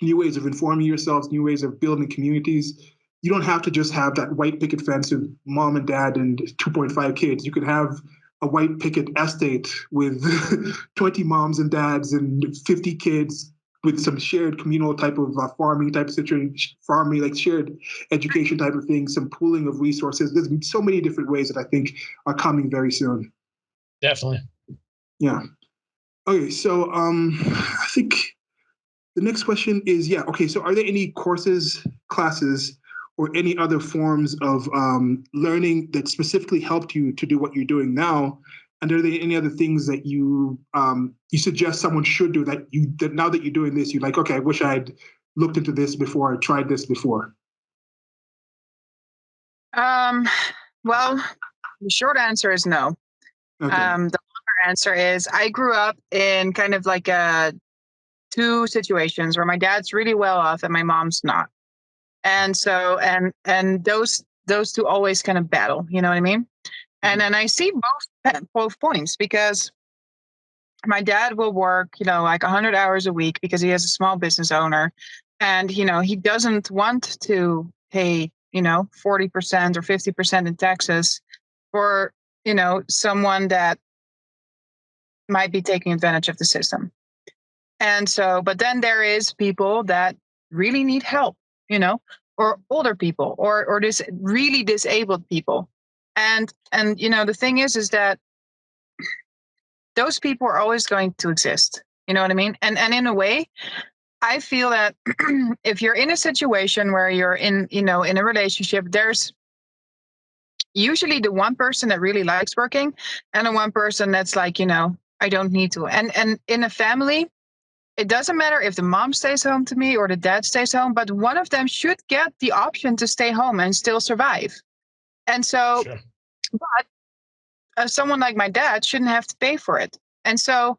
new ways of informing yourselves, new ways of building communities. You don't have to just have that white picket fence of mom and dad and 2.5 kids. You could have a white picket estate with 20 moms and dads and 50 kids with some shared communal type of farming type of situation, farming like shared education type of thing, some pooling of resources. There's so many different ways that I think are coming very soon. Definitely. Yeah. Okay, so I think the next question is, yeah, okay, so are there any courses, classes, or any other forms of learning that specifically helped you to do what you're doing now? And are there any other things that you suggest someone should do that now that you're doing this, you're like, okay, I wish I'd looked into this before, I tried this before? Well, the short answer is no. Okay. The longer answer is I grew up in kind of like two situations where my dad's really well off and my mom's not. And so and those two always kind of battle, you know what I mean? And then I see both points, because my dad will work, like 100 hours a week because he has a small business owner, and he doesn't want to pay 40% or 50% in taxes for someone that might be taking advantage of the system. And so, but then there is people that really need help, or older people, or this really disabled people. And the thing is that those people are always going to exist. You know what I mean? And in a way, I feel that if you're in a situation where you're in a relationship, there's usually the one person that really likes working and the one person that's like, I don't need to. And in a family, it doesn't matter if the mom stays home to me or the dad stays home, but one of them should get the option to stay home and still survive. And so, Sure. But someone like my dad shouldn't have to pay for it. And so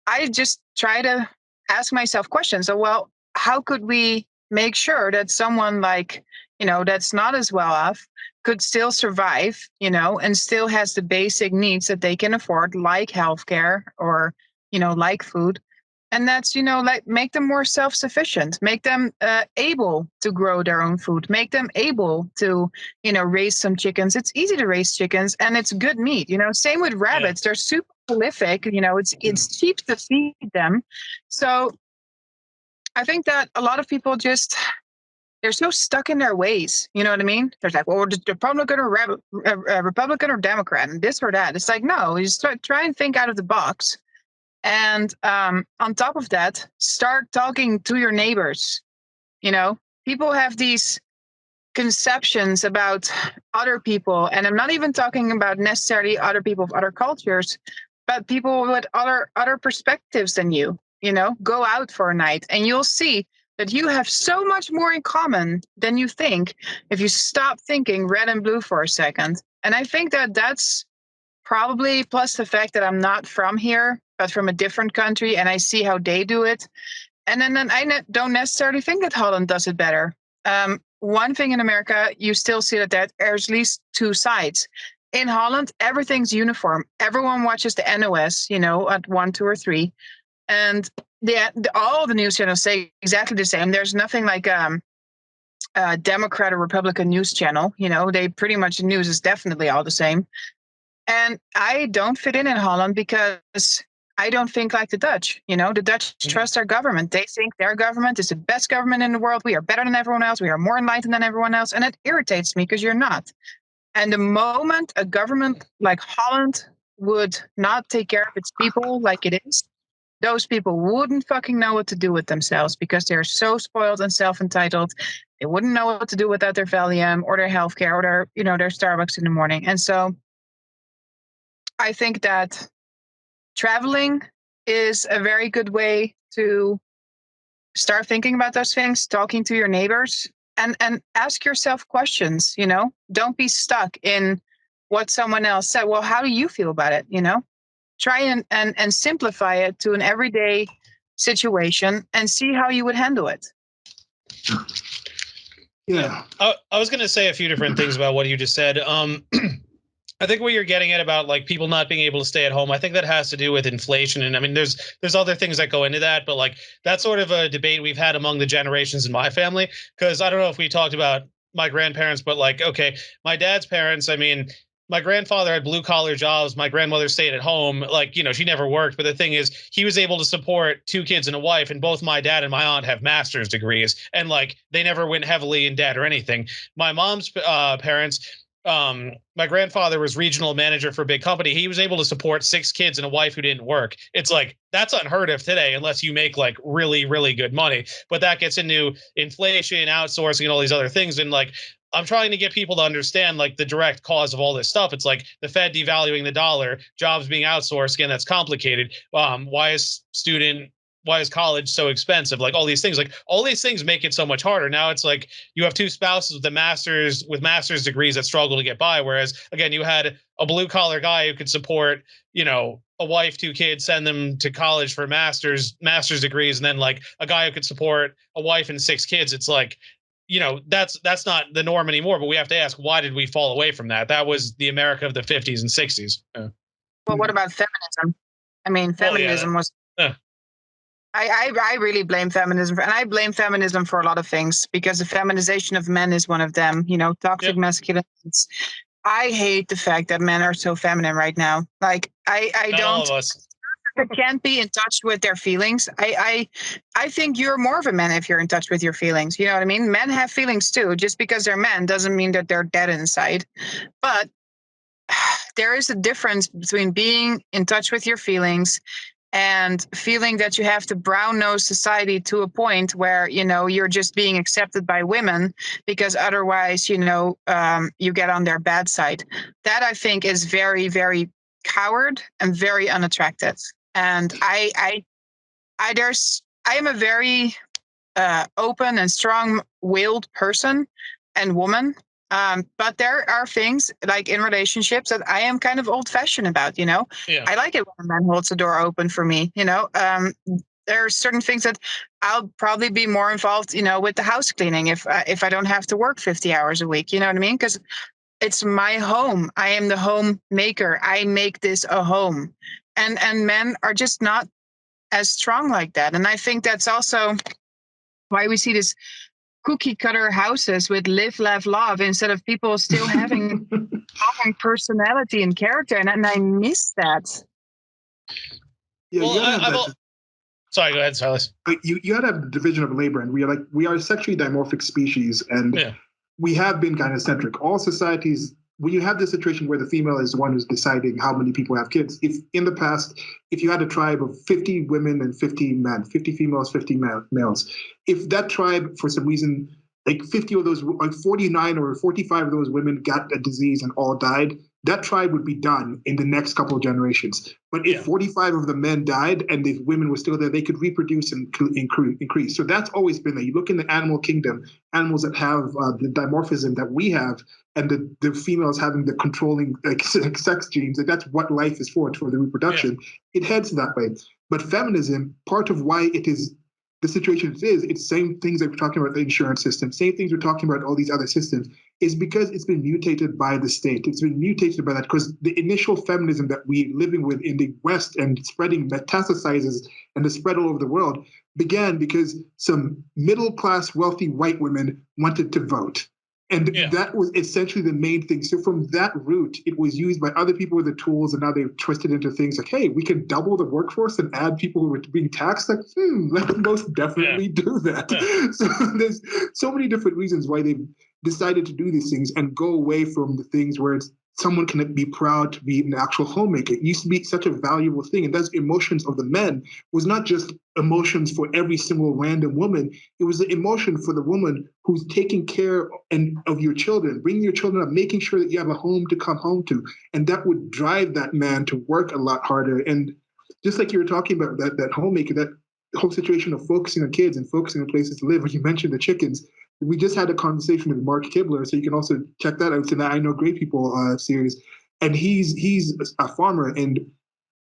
I just try to ask myself questions. So, well, how could we make sure that someone like, that's not as well off could still survive, and still has the basic needs that they can afford, like healthcare or, like food. And that's, like make them more self-sufficient, make them able to grow their own food, make them able to, raise some chickens. It's easy to raise chickens and it's good meat, same with rabbits. They're super prolific, it's cheap to feed them. So I think that a lot of people they're so stuck in their ways. You know what I mean? They're like, well, just Republican or Democrat and this or that. It's like, no, you just try and think out of the box. And on top of that, start talking to your neighbors. People have these conceptions about other people. And I'm not even talking about necessarily other people of other cultures, but people with other perspectives than you. Go out for a night and you'll see that you have so much more in common than you think if you stop thinking red and blue for a second. And I think that that's probably, plus the fact that I'm not from here, but from a different country, and I see how they do it. And then I don't necessarily think that Holland does it better. One thing in America, you still see that there's at least two sides. In Holland, everything's uniform. Everyone watches the NOS, at 1, 2, or 3. And all the news channels say exactly the same. There's nothing like a Democrat or Republican news channel. They pretty much, the news is definitely all the same. And I don't fit in Holland because I don't think like the Dutch. The Dutch trust our government. They think their government is the best government in the world. We are better than everyone else. We are more enlightened than everyone else. And it irritates me because you're not. And the moment a government like Holland would not take care of its people like it is, those people wouldn't fucking know what to do with themselves because they're so spoiled and self-entitled. They wouldn't know what to do without their Valium or their healthcare or their Starbucks in the morning. And so I think that traveling is a very good way to start thinking about those things, talking to your neighbors, and ask yourself questions. Don't be stuck in what someone else said. Well, how do you feel about it? Try and simplify it to an everyday situation and see how you would handle it. Yeah. I was going to say a few different things about what you just said. I think what you're getting at about like people not being able to stay at home, I think that has to do with inflation. And I mean, there's other things that go into that, but like that's sort of a debate we've had among the generations in my family. Cause I don't know if we talked about my grandparents, but like, okay, my dad's parents, I mean, my grandfather had blue collar jobs. My grandmother stayed at home. Like, she never worked. But the thing is, he was able to support 2 kids and a wife. And both my dad and my aunt have master's degrees. And like, they never went heavily in debt or anything. My mom's parents, my grandfather was regional manager for a big company. He was able to support 6 kids and a wife who didn't work. It's like, that's unheard of today, unless you make like really, really good money. But that gets into inflation, outsourcing, and all these other things. And like, I'm trying to get people to understand like the direct cause of all this stuff. It's like the Fed devaluing the dollar, jobs being outsourced. Again, that's complicated. Why is college so expensive? Like all these things, make it so much harder. Now it's like you have 2 spouses with master's degrees that struggle to get by. Whereas again, you had a blue collar guy who could support, a wife, 2 kids, send them to college for master's degrees. And then like a guy who could support a wife and 6 kids. It's like, that's not the norm anymore, but we have to ask, why did we fall away from that? That was the America of the 50s and 60s. Yeah. Well, what about feminism? I mean, feminism was... I really blame feminism, and I blame feminism for a lot of things, because the feminization of men is one of them. Toxic masculinity. I hate the fact that men are so feminine right now. Like I Not don't. all of us. They can't be in touch with their feelings. I think you're more of a man if you're in touch with your feelings. You know what I mean? Men have feelings too. Just because they're men doesn't mean that they're dead inside. But there is a difference between being in touch with your feelings and feeling that you have to brown nose society to a point where, you're just being accepted by women because otherwise, you get on their bad side. That I think is very, very coward and very unattractive. And I am a very open and strong-willed person and woman. But there are things like in relationships that I am kind of old-fashioned about, Yeah. I like it when a man holds the door open for me, there are certain things that I'll probably be more involved, with the house cleaning if I don't have to work 50 hours a week, you know what I mean? Because it's my home. I am the homemaker. I make this a home. And men are just not as strong like that. And I think that's also why we see this cookie cutter houses with live, laugh, love instead of people still having personality and character. And I miss that. Yeah, well, sorry, go ahead, Silas. You had to have the division of labor, and we are a sexually dimorphic species, and we have been gynocentric. All societies, when you have this situation where the female is the one who's deciding how many people have kids, if in the past, if you had a tribe of 50 women and 50 men, 50 females, 50 males, if that tribe, for some reason, like 50 of those, like 49 or 45 of those women got a disease and all died, that tribe would be done in the next couple of generations. But if 45 of the men died and the women were still there, they could reproduce and increase. So that's always been there. You look in the animal kingdom, animals that have the dimorphism that we have, and the females having the controlling sex genes, that's what life is for the reproduction. It heads that way. But feminism, part of why it is the situation it is, it's same things that we're talking about the insurance system, same things we're talking about all these other systems, is because it's been mutated by the state. It's been mutated by that because the initial feminism that we're living with in the West and spreading metastasizes and the spread all over the world began because some middle-class, wealthy white women wanted to vote. And that was essentially the main thing. So from that root, it was used by other people with the tools, and now they've twisted into things like, hey, we can double the workforce and add people who are being taxed. Like, let's most definitely do that. So there's so many different reasons why they've decided to do these things and go away from the things where it's someone can be proud to be an actual homemaker. It used to be such a valuable thing. And those emotions of the men was not just emotions for every single random woman. It was the emotion for the woman who's taking care of your children, bringing your children up, making sure that you have a home to come home to. And that would drive that man to work a lot harder. And just like you were talking about that homemaker, that whole situation of focusing on kids and focusing on places to live, when you mentioned the chickens, we just had a conversation with Mark Kibler, so you can also check that out in the I Know Great People series. And he's a farmer, and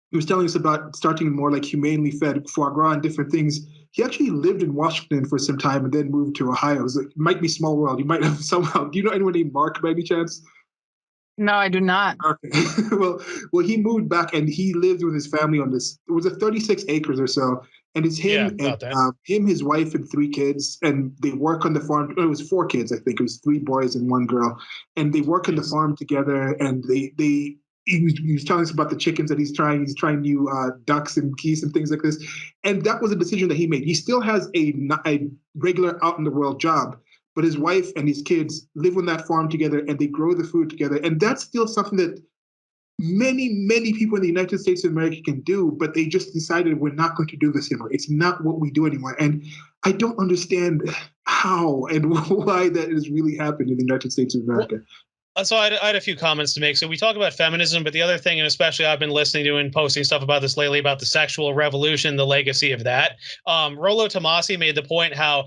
he was telling us about starting more like humanely fed foie gras and different things. He actually lived in Washington for some time and then moved to Ohio. It might be small world. You might have somehow. Do you know anyone named Mark by any chance? No, I do not. Okay. well, he moved back and he lived with his family on this. It was a 36 acres or so. And it's him his wife and 3 kids, and they work on the farm. It was 4 kids, I think. It was 3 boys and 1 girl, and they work on the farm together. And he was telling us about the chickens that he's trying. He's trying new ducks and geese and things like this. And that was a decision that he made. He still has a regular out in the world job, but his wife and his kids live on that farm together and they grow the food together. And that's still something that many people in the United States of America can do, but they just decided we're not going to do this anymore. It's not what we do anymore. And I don't understand how and why that has really happened in the United States of America. So I had a few comments to make. So we talk about feminism, but the other thing, and especially I've been listening to and posting stuff about this lately, about the sexual revolution, the legacy of that. Rollo Tomasi made the point how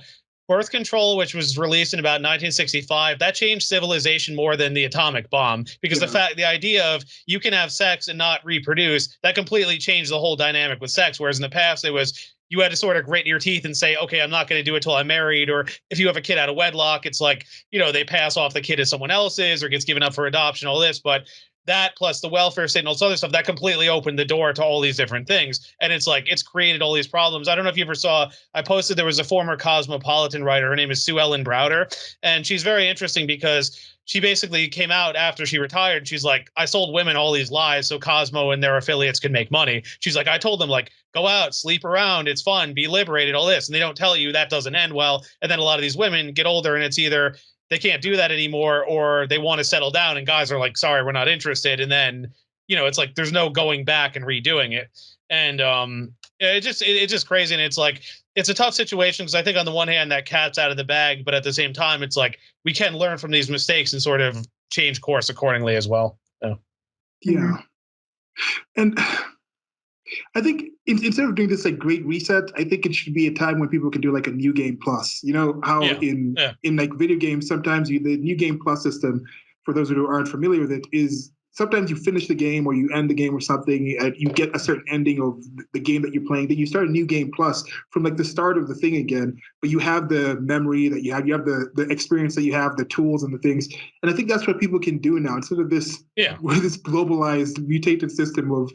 birth control, which was released in about 1965, that changed civilization more than the atomic bomb, because the idea of you can have sex and not reproduce, that completely changed the whole dynamic with sex. Whereas in the past, it was you had to sort of grit your teeth and say, okay, I'm not going to do it till I'm married. Or if you have a kid out of wedlock, it's like, they pass off the kid as someone else's or gets given up for adoption, all this. But that plus the welfare state and all this other stuff, that completely opened the door to all these different things. And it's like, it's created all these problems. I don't know if you ever saw, I posted, there was a former Cosmopolitan writer. Her name is Sue Ellen Browder. And she's very interesting because she basically came out after she retired. She's like, I sold women all these lies so Cosmo and their affiliates could make money. She's like, I told them, like, go out, sleep around, it's fun, be liberated, all this. And they don't tell you that doesn't end well. And then a lot of these women get older and it's either they can't do that anymore or they want to settle down and guys are like, sorry, we're not interested. And then, it's like there's no going back and redoing it. And it's just crazy. And it's like, it's a tough situation because I think on the one hand that cat's out of the bag, but at the same time, it's like we can learn from these mistakes and sort of change course accordingly as well. So. Yeah. And I think instead of doing this like great reset, I think it should be a time when people can do like a new game plus. You know how in like video games, sometimes the new game plus system, for those who aren't familiar with it, is sometimes you finish the game or you end the game or something, and you get a certain ending of the game that you're playing. Then you start a new game plus from like the start of the thing again, but you have the memory that you have the experience that you have, the tools and the things. And I think that's what people can do now instead of this this globalized mutated system of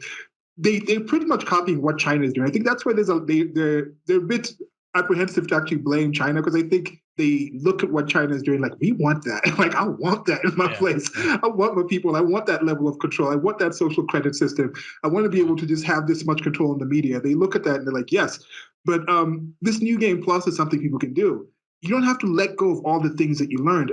they're pretty much copying what China is doing. I think that's why they're a bit apprehensive to actually blame China, because I think they look at what China is doing like, we want that. Like, I want that in my place. I want my people. I want that level of control. I want that social credit system. I want to be able to just have this much control in the media. They look at that and they're like, yes. But this new game plus is something people can do. You don't have to let go of all the things that you learned.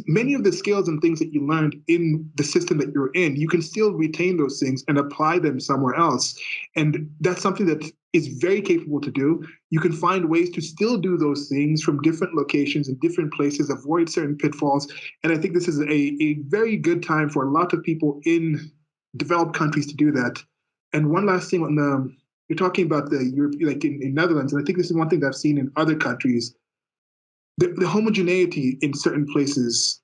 Many of the skills and things that you learned in the system that you're in, you can still retain those things and apply them somewhere else. And that's something that is very capable to do. You can find ways to still do those things from different locations and different places, avoid certain pitfalls. And I think this is a very good time for a lot of people in developed countries to do that. And one last thing you're talking about the Europe, like in Netherlands, and I think this is one thing that I've seen in other countries. The homogeneity in certain places,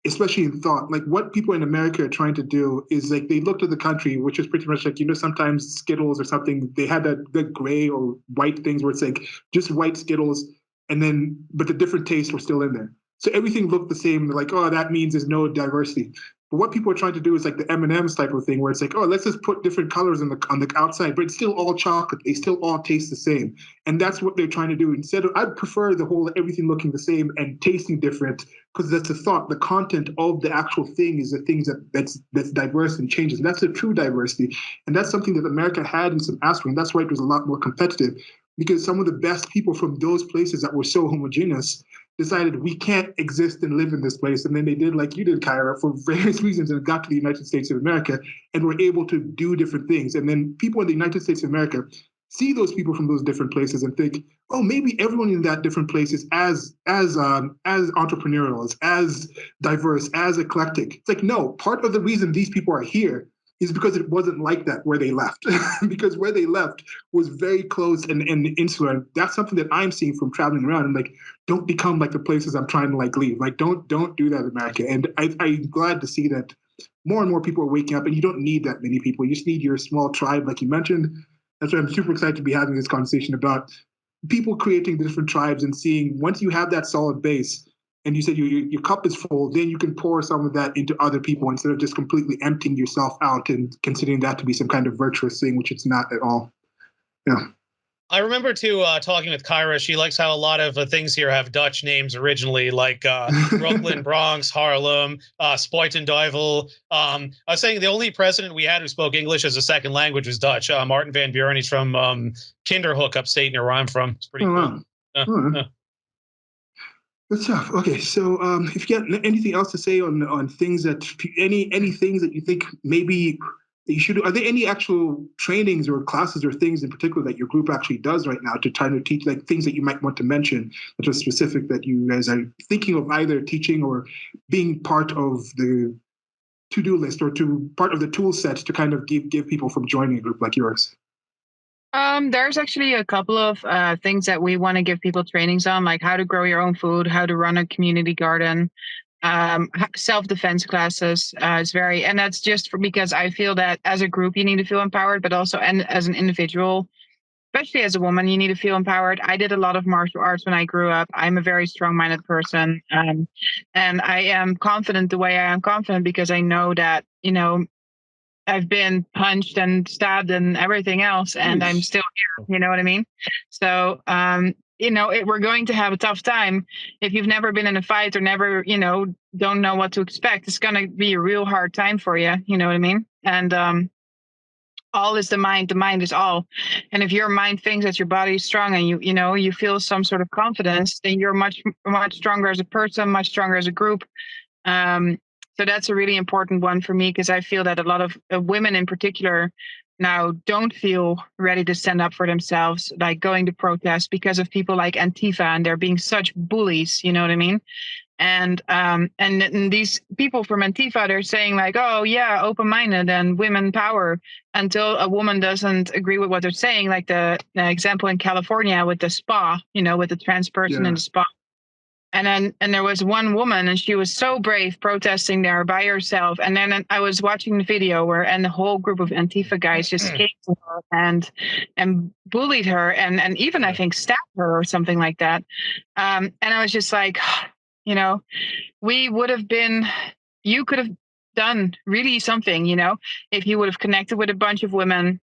especially in thought, like what people in America are trying to do is like they looked at the country, which is pretty much like, sometimes Skittles or something, they had the gray or white things where it's like just white Skittles, but the different tastes were still in there. So everything looked the same. They're like, oh, that means there's no diversity. But what people are trying to do is like the M&M's type of thing, where it's like, oh, let's just put different colors on the outside, but it's still all chocolate. They still all taste the same. And that's what they're trying to do. I'd prefer the whole everything looking the same and tasting different, because that's the thought. The content of the actual thing is the things that's diverse and changes. And that's the true diversity. And that's something that America had in some aspects. And that's why it was a lot more competitive, because some of the best people from those places that were so homogeneous decided we can't exist and live in this place. And then they did like you did, Kayra, for various reasons, and got to the United States of America and were able to do different things. And then people in the United States of America see those people from those different places and think, oh, maybe everyone in that different place is as entrepreneurial, as diverse, as eclectic. It's like, no, part of the reason these people are here is because it wasn't like that where they left. Because where they left was very close and insular. That's something that I'm seeing from traveling around. And like, don't become like the places I'm trying to like leave. Like, don't do that, America. And I'm glad to see that more and more people are waking up. And you don't need that many people. You just need your small tribe, like you mentioned. That's why I'm super excited to be having this conversation about people creating different tribes and seeing, once you have that solid base, and you said your cup is full, then you can pour some of that into other people instead of just completely emptying yourself out and considering that to be some kind of virtuous thing, which it's not at all. Yeah. I remember too talking with Kayra. She likes how a lot of things here have Dutch names originally, like Brooklyn, Bronx, Harlem, Spuitenduivel. I was saying the only president we had who spoke English as a second language was Dutch. Martin Van Buren. He's from Kinderhook, upstate near where I'm from. It's pretty cool. Wow. Good stuff. Okay, so if you got anything else to say on things that any things that you think maybe that you should do, are there any actual trainings or classes or things in particular that your group actually does right now to try to teach, like things that you might want to mention that are specific that you guys are thinking of either teaching or being part of the to-do list or to part of the tool set to kind of give people from joining a group like yours? There's actually a couple of things that we want to give people trainings on, like how to grow your own food, how to run a community garden, self-defense classes. And that's just because I feel that as a group, you need to feel empowered, but also and as an individual, especially as a woman, you need to feel empowered. I did a lot of martial arts when I grew up. I'm a very strong-minded person. And I am confident the way I am confident because I know that, I've been punched and stabbed and everything else, and I'm still here. You know what I mean? So, we're going to have a tough time if you've never been in a fight or never, don't know what to expect. It's going to be a real hard time for you. You know what I mean? And all is the mind. The mind is all. And if your mind thinks that your body is strong and you feel some sort of confidence, then you're much, much stronger as a person, much stronger as a group. So that's a really important one for me because I feel that a lot of women in particular now don't feel ready to stand up for themselves, like going to protest because of people like Antifa, and they're being such bullies, you know what I mean? And these people from Antifa, they're saying like, oh yeah, open-minded and women power, until a woman doesn't agree with what they're saying, like the example in California with the spa, with the trans person in the spa. And there was one woman, and she was so brave protesting there by herself. And then I was watching the video and the whole group of Antifa guys just came to her and bullied her and even I think stabbed her or something like that. And I was just like, we would have you could have done really something, if you would have connected with a bunch of women.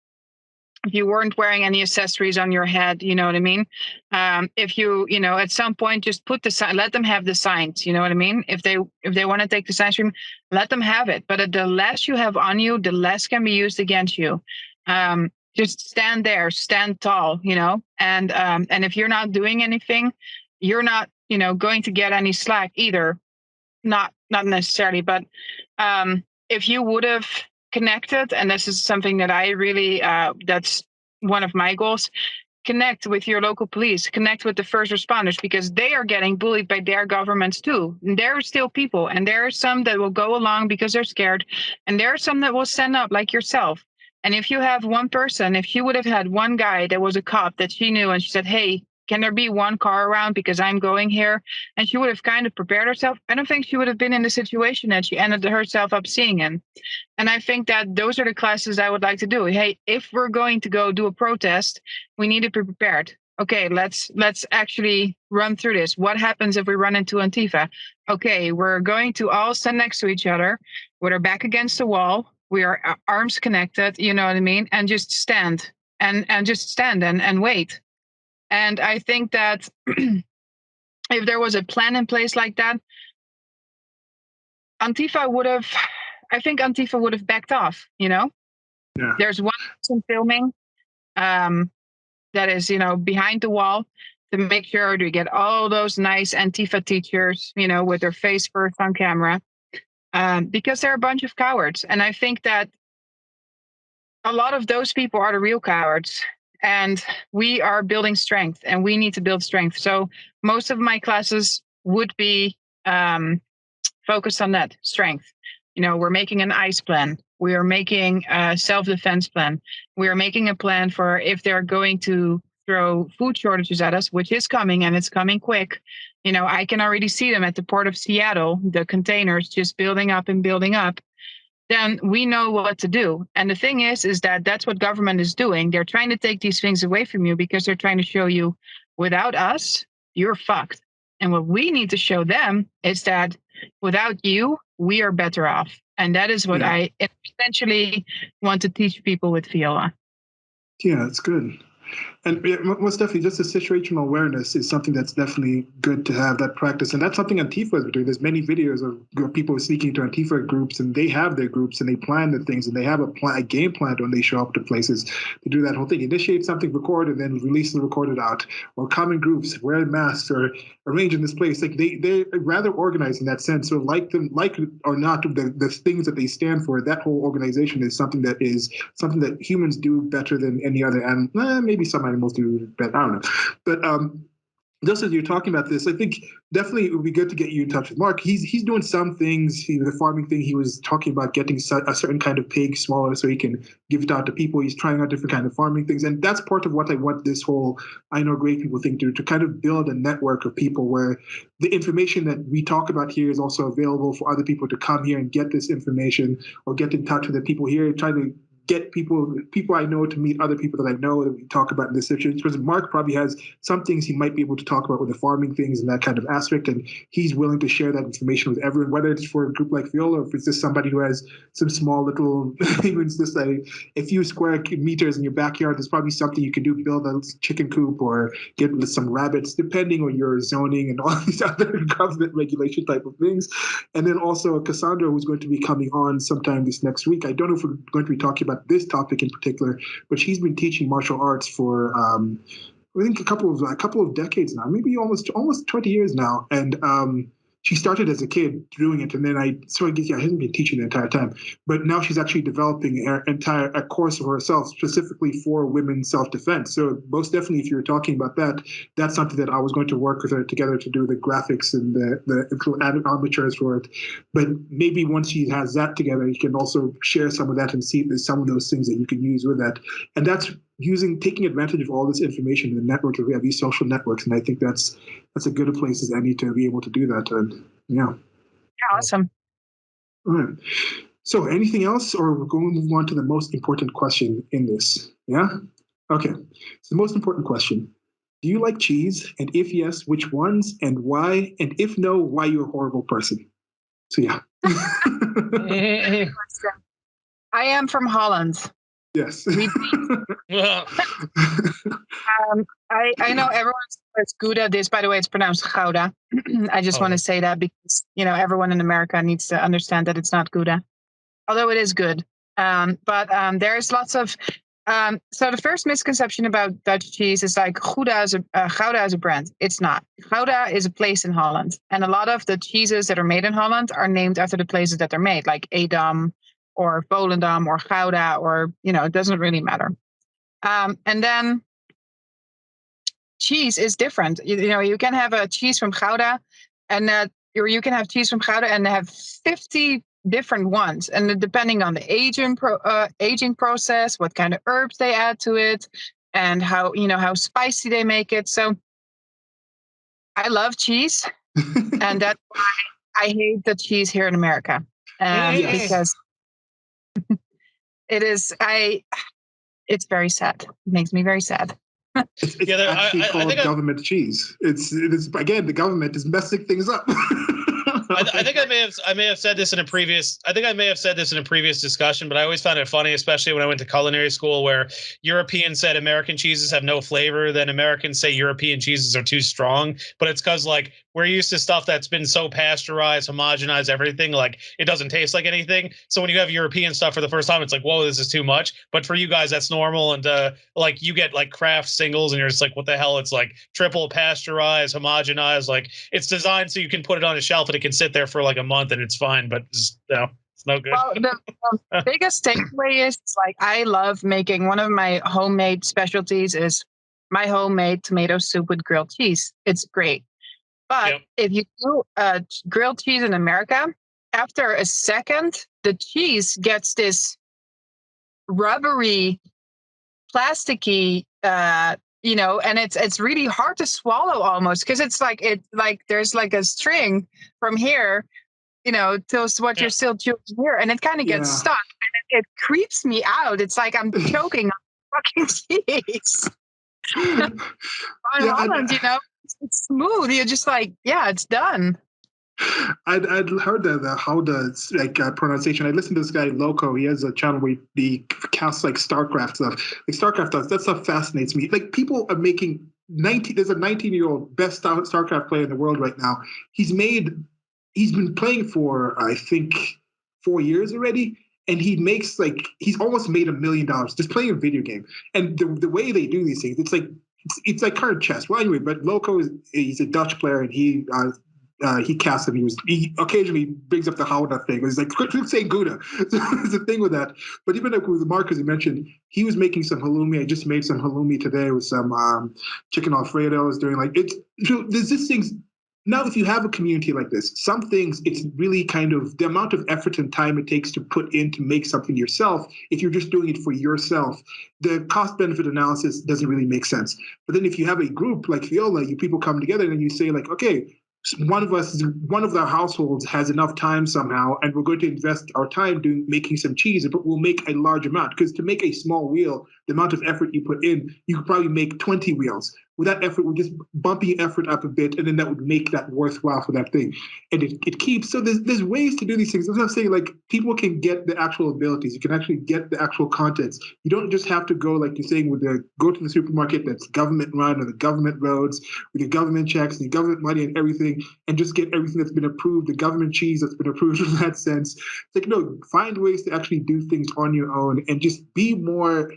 If you weren't wearing any accessories on your head, you know what I mean? If you, at some point just put the sign, let them have the signs, you know what I mean? If they want to take the signs from, let them have it. But the less you have on you, the less can be used against you. Just stand there, stand tall, and if you're not doing anything, you're not, going to get any slack either. Not necessarily, but if you would have connected, and this is something that I really, that's one of my goals, connect with your local police, connect with the first responders, because they are getting bullied by their governments too. And there are still people, and there are some that will go along because they're scared, and there are some that will stand up like yourself. And if you have one person, if she would have had one guy that was a cop that she knew, and she said, hey, can there be one car around because I'm going here? And she would have kind of prepared herself. I don't think she would have been in the situation that she ended herself up seeing in. And I think that those are the classes I would like to do. Hey, if we're going to go do a protest, we need to be prepared. Okay, let's actually run through this. What happens if we run into Antifa? Okay, we're going to all stand next to each other with our back against the wall. We are arms connected, you know what I mean? And just stand and just stand and wait. And I think that if there was a plan in place like that, Antifa would have backed off, Yeah. There's one person filming that is, behind the wall to make sure to get all those nice Antifa teachers, with their face first on camera, because they're a bunch of cowards. And I think that a lot of those people are the real cowards. And we are building strength, and we need to build strength. So most of my classes would be focused on that strength. We're making an ICE plan. We are making a self-defense plan. We are making a plan for if they're going to throw food shortages at us, which is coming, and it's coming quick. I can already see them at the port of Seattle, the containers just building up and building up. Then we know what to do. And the thing is that that's what government is doing. They're trying to take these things away from you because they're trying to show you, without us, you're fucked. And what we need to show them is that without you, we are better off. And that is what I essentially want to teach people with FIOLA. Yeah, that's good. And most definitely, just the situational awareness is something that's definitely good to have that practice. And that's something Antifa is doing. There's many videos of people speaking to Antifa groups, and they have their groups and they plan the things and they have a game plan when they show up to places to do that whole thing. Initiate something, record, and then release the recorded out. Or common groups, wear masks, or arrange in this place. Like they're rather organized in that sense. So like or not, the things that they stand for, that whole organization is something that humans do better than any other animal. Maybe some animals do better. I don't know. But just as you're talking about this, I think definitely it would be good to get you in touch with Mark. He's doing some things. The farming thing, he was talking about getting a certain kind of pig smaller so he can give it out to people. He's trying out different kind of farming things. And that's part of what I want this whole I Know Great People thing to kind of build a network of people where the information that we talk about here is also available for other people to come here and get this information or get in touch with the people here, try to get people I know to meet other people that I know that we talk about in this situation. Because Mark probably has some things he might be able to talk about with the farming things and that kind of aspect, and he's willing to share that information with everyone, whether it's for a group like FIOLA or if it's just somebody who has some small little, even just a few square meters in your backyard. There's probably something you can do, build a chicken coop or get some rabbits, depending on your zoning and all these other government regulation type of things. And then also Cassandra, who's going to be coming on sometime this next week. I don't know if we're going to be talking about this topic in particular, but she's been teaching martial arts for I think a couple of decades now, maybe almost 20 years now. And she started as a kid doing it, and then I hasn't been teaching the entire time, but now she's actually developing a course for herself specifically for women's self-defense. So most definitely, if you're talking about that, that's something that I was going to work with her together to do the graphics and the amateurs for it. But maybe once she has that together, you can also share some of that and see if there's some of those things that you can use with that. And that's taking advantage of all this information in the network that we have, these social networks. And I think that's a good a place as any to be able to do that. And yeah. Awesome. All right. So anything else, or we're going to move on to the most important question in this? Yeah. Okay. So the most important question: do you like cheese? And if yes, which ones and why? And if no, why you're a horrible person? So yeah. I am from Holland. Yes. I know everyone says Gouda. This, by the way, it's pronounced Gouda. I just want to say that because, everyone in America needs to understand that it's not Gouda, although it is good. But there's lots of... so the first misconception about Dutch cheese is like Gouda is a brand. It's not. Gouda is a place in Holland. And a lot of the cheeses that are made in Holland are named after the places that they're made, like Edam or Volendam or Gouda, or, it doesn't really matter. And then cheese is different. You can have a cheese from Gouda or you can have cheese from Gouda and have 50 different ones. And depending on the aging process, what kind of herbs they add to it, and how spicy they make it. So I love cheese. And that's why I hate the cheese here in America. Because it's very sad. It makes me very sad. It's actually called government cheese. It's again, the government is messing things up. I think I may have said this in a previous discussion, but I always found it funny, especially when I went to culinary school, where Europeans said American cheeses have no flavor, then Americans say European cheeses are too strong. But it's because we're used to stuff that's been so pasteurized, homogenized, everything, it doesn't taste like anything. So when you have European stuff for the first time, it's like, whoa, this is too much. But for you guys, that's normal. And you get Kraft singles and you're just like, what the hell? It's triple pasteurized, homogenized. It's designed so you can put it on a shelf and it can sit there for a month and it's fine, but it's no good. Well, the biggest takeaway is I love making, one of my homemade specialties is my homemade tomato soup with grilled cheese. It's great. But if you do grilled cheese in America, after a second, the cheese gets this rubbery, plasticky, and it's really hard to swallow almost, because it's there's a string from here, to what you're still chewing here, and it kind of gets stuck, and it creeps me out. It's like I'm choking on fucking cheese. Holland, it's smooth. You're just it's done. I'd heard that how the pronunciation. I listened to this guy Loco. He has a channel where he casts like StarCraft stuff. Like StarCraft does that stuff fascinates me. Like people are making 19. There's a 19-year-old best StarCraft player in the world right now. He's been playing for I think 4 years already, and he's almost made $1 million just playing a video game. And the way they do these things, it's like current chess. Well, anyway, but Loco he's a Dutch player, and he casts him. He occasionally brings up the Howda thing. He's like, quit saying Gouda. So there's a thing with that. But even like with Mark, as you mentioned, he was making some halloumi. I just made some halloumi today with some chicken Alfredo. I was doing like it's. So there's this things. Now, if you have a community like this, some things it's really kind of the amount of effort and time it takes to put in to make something yourself. If you're just doing it for yourself, the cost benefit analysis doesn't really make sense. But then if you have a group like FIOLA, you people come together and you say like, okay, one of our households has enough time somehow, and we're going to invest our time making some cheese, but we'll make a large amount. Because to make a small wheel, the amount of effort you put in, you could probably make 20 wheels. With that effort, we're just bumping effort up a bit, and then that would make that worthwhile for that thing. And it keeps, so there's ways to do these things. That's what I'm saying, like, people can get the actual abilities. You can actually get the actual contents. You don't just have to go, like you're saying, go to the supermarket that's government run or the government roads with your government checks and your government money and everything, and just get everything that's been approved, the government cheese that's been approved in that sense. It's like, no, find ways to actually do things on your own and just be more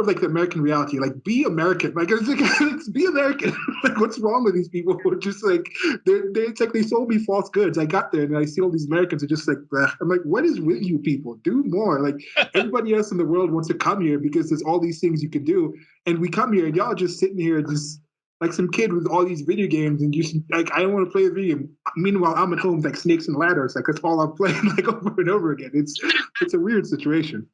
of like the American reality, like be American, like it's be American. Like what's wrong with these people who are just like it's like they sold me false goods. I got there and I see all these Americans are just like, bleh. I'm like, what is with you people? Do more. Like everybody else in the world wants to come here because there's all these things you can do, and we come here and y'all just sitting here just like some kid with all these video games and just like I don't want to play a video game. Meanwhile, I'm at home like snakes and ladders, like that's all I'm playing like over and over again. It's a weird situation.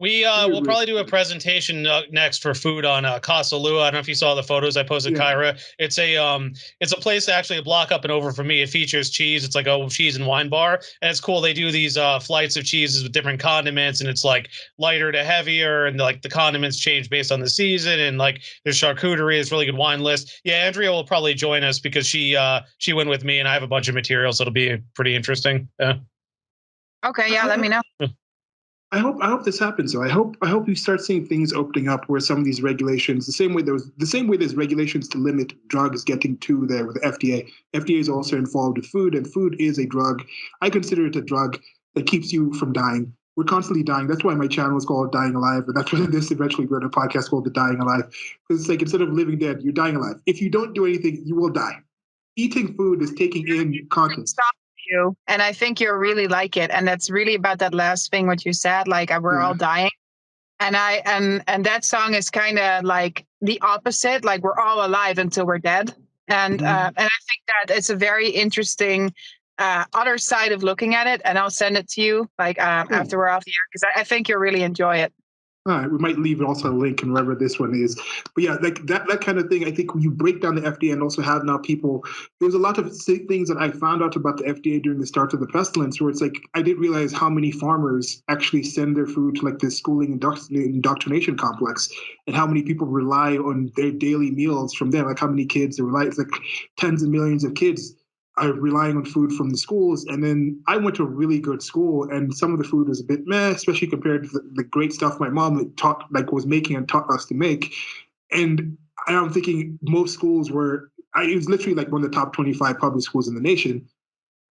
We'll probably do a presentation next for food on Casa Lua. I don't know if you saw the photos I posted, yeah. Kayra. It's a place actually a block up and over from me. It features cheese. It's like a cheese and wine bar, and it's cool. They do these flights of cheeses with different condiments, and it's like lighter to heavier, and like the condiments change based on the season, and like there's charcuterie. It's a really good wine list. Yeah, Andrea will probably join us because she went with me, and I have a bunch of materials, so it'll be pretty interesting. Yeah. Okay, yeah, let me know. I hope this happens. So I hope you start seeing things opening up where some of these regulations, the same way there's regulations to limit drugs getting to there with the FDA. FDA is also involved with food, and food is a drug. I consider it a drug that keeps you from dying. We're constantly dying. That's why my channel is called Dying Alive, and that's why this eventually grew to a podcast called The Dying Alive. Because it's like instead of living dead, you're dying alive. If you don't do anything, you will die. Eating food is taking in content. You, and I think you'll really like it, and that's really about that last thing what you said, like we're all dying, and that song is kind of like the opposite, like we're all alive until we're dead, and I think that it's a very interesting other side of looking at it, and I'll send it to you like after we're off the air because I think you'll really enjoy it. All right, we might leave also a link and wherever this one is. But yeah, like that kind of thing, I think when you break down the FDA and also have now people, there's a lot of things that I found out about the FDA during the start of the pestilence where it's like, I didn't realize how many farmers actually send their food to like this schooling indoctrination complex and how many people rely on their daily meals from there. Like how many kids rely, it's like tens of millions of kids are relying on food from the schools. And then I went to a really good school and some of the food was a bit meh, especially compared to the great stuff my mom was making and taught us to make. And I'm thinking most schools it was literally like one of the top 25 public schools in the nation.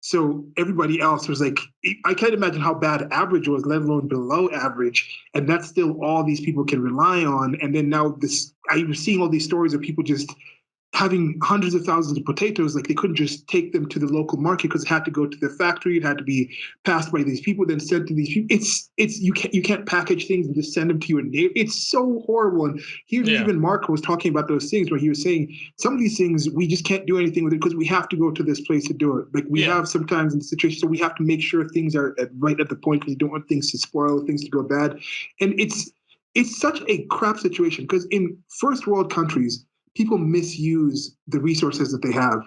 So everybody else was like, I can't imagine how bad average was, let alone below average. And that's still all these people can rely on. And then now I was seeing all these stories of people just having hundreds of thousands of potatoes, like they couldn't just take them to the local market because it had to go to the factory. It had to be passed by these people, then sent to these people. You can't package things and just send them to your neighbor. It's so horrible. And even Mark was talking about those things where he was saying some of these things we just can't do anything with it because we have to go to this place to do it. Like we have sometimes in the situation, so we have to make sure things are right at the point because you don't want things to spoil, things to go bad. And it's such a crap situation because in first world countries, people misuse the resources that they have.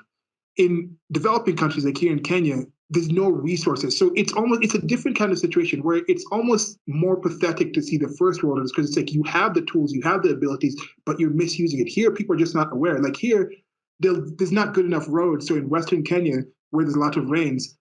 In developing countries like here in Kenya, there's no resources. So it's a different kind of situation where it's almost more pathetic to see the first worlders because it's like you have the tools, you have the abilities, but you're misusing it. Here, people are just not aware. Like here, there's not good enough roads. So in Western Kenya, where there's a lot of rains,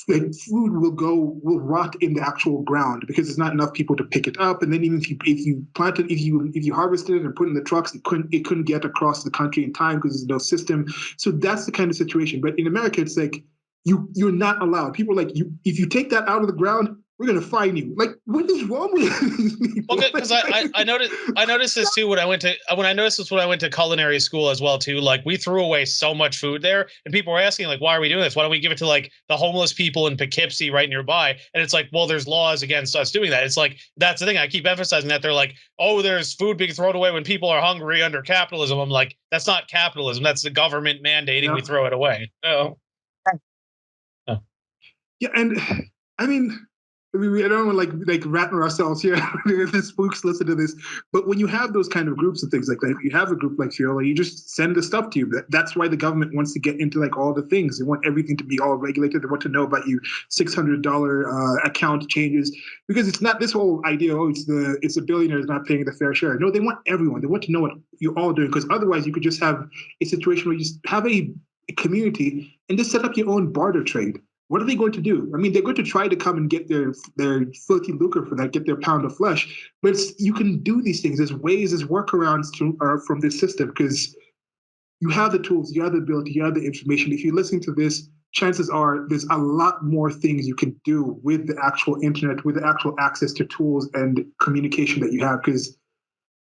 like food will rot in the actual ground because there's not enough people to pick it up. And then even if you plant it, if you harvested it and put it in the trucks, it couldn't get across the country in time because there's no system. So that's the kind of situation. But in America, it's like you're not allowed. People are like, if you take that out of the ground, we're gonna fine you. Like, what is wrong with these people? Well, because I noticed this too when I went to culinary school as well too. Like, we threw away so much food there, and people were asking like, why are we doing this? Why don't we give it to like the homeless people in Poughkeepsie right nearby? And it's like, well, there's laws against us doing that. It's like, that's the thing. I keep emphasizing that. They're like, oh, there's food being thrown away when people are hungry under capitalism. I'm like, that's not capitalism. That's the government mandating we throw it away. Oh. Yeah, and I mean, I don't want to like rattle ourselves here. The spooks listen to this, but when you have those kind of groups and things like that, if you have a group like FIOLA, you just send the stuff to you. That's why the government wants to get into like all the things. They want everything to be all regulated. They want to know about you $600 account changes, because it's not this whole idea. Oh, it's the billionaires not paying the fair share. No, they want everyone. They want to know what you're all doing, because otherwise you could just have a situation where you just have a community and just set up your own barter trade. What are they going to do? I mean, they're going to try to come and get their filthy lucre for that, get their pound of flesh. But you can do these things. There's ways, there's workarounds from this system, because you have the tools, you have the ability, you have the information. If you're listening to this, chances are there's a lot more things you can do with the actual internet, with the actual access to tools and communication that you have, because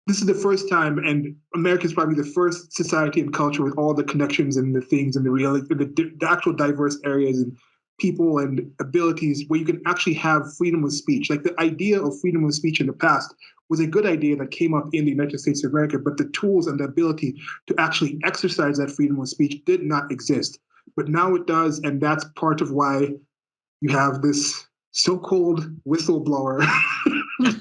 this is the first time, and America is probably the first society and culture with all the connections and the things and the actual diverse areas and people and abilities where you can actually have freedom of speech. Like, the idea of freedom of speech in the past was a good idea that came up in the United States of America, but the tools and the ability to actually exercise that freedom of speech did not exist. But now it does, and that's part of why you have this so-called whistleblower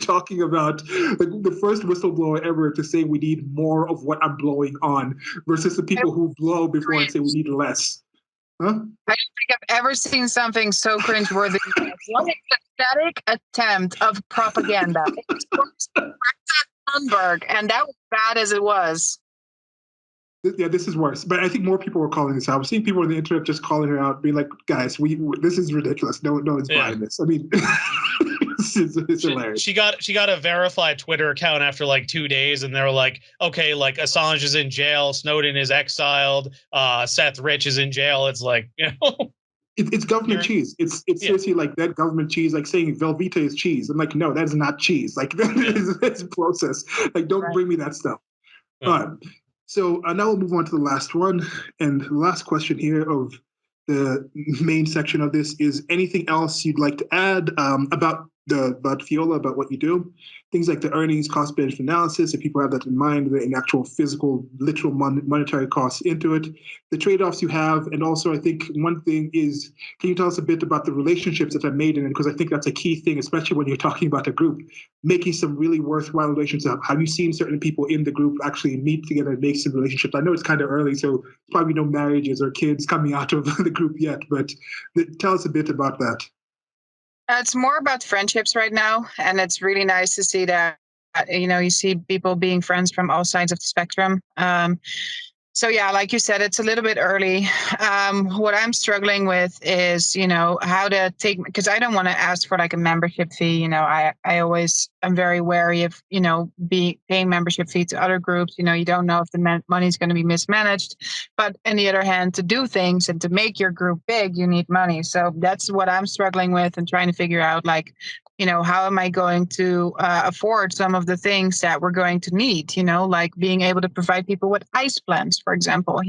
talking about, like, the first whistleblower ever to say we need more of what I'm blowing on, versus the people who blow before and say we need less. Huh? I don't think I've ever seen something so cringeworthy. What a pathetic attempt of propaganda. It was Thunberg, and that was bad as it was. Yeah, this is worse. But I think more people were calling this out. I've seen people on the internet just calling her out, being like, "Guys, this is ridiculous. No one's buying this." I mean, it's hilarious. She got a verified Twitter account after like 2 days, and they're like, "Okay, like Assange is in jail, Snowden is exiled, Seth Rich is in jail." It's like, you know. It's government cheese. It's seriously like that government cheese, like saying Velveeta is cheese. I'm like, no, that is not cheese. Like, that's processed. Like, don't bring me that stuff. All right. So now we'll move on to the last one. And the last question here of the main section of this is, anything else you'd like to add about FIOLA, about what you do? Things like the earnings, cost benefit analysis, if people have that in mind, the actual physical, literal monetary costs into it, the trade-offs you have, and also I think one thing is, can you tell us a bit about the relationships that are made in it? Because I think that's a key thing, especially when you're talking about a group, making some really worthwhile relationships. Have you seen certain people in the group actually meet together and make some relationships? I know it's kind of early, so probably no marriages or kids coming out of the group yet, but tell us a bit about that. It's more about friendships right now, and it's really nice to see that, you see people being friends from all sides of the spectrum. So yeah, like you said, it's a little bit early. What I'm struggling with is, how to take, because I don't want to ask for like a membership fee. I always am very wary of, paying membership fee to other groups. You don't know if the money is going to be mismanaged. But on the other hand, to do things and to make your group big, you need money. So that's what I'm struggling with and trying to figure out, like, how am I going to afford some of the things that we're going to need, like being able to provide people with ice plans, for example,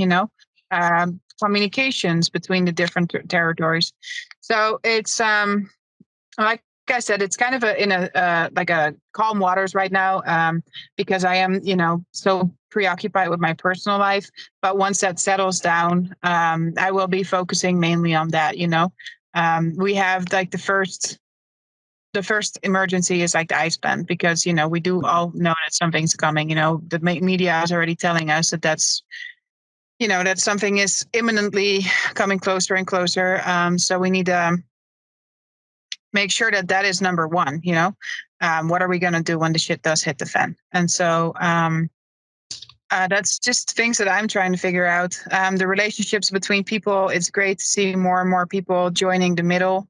communications between the different territories. So it's, like I said, it's kind of in a calm waters right now, because I am, so preoccupied with my personal life. But once that settles down, I will be focusing mainly on that. We have like the first emergency is like the ice plan, because, we do all know that something's coming. The media is already telling us that's something is imminently coming closer and closer. So we need to make sure that is number one. What are we going to do when the shit does hit the fan? And so That's just things that I'm trying to figure out. The relationships between people, it's great to see more and more people joining the middle,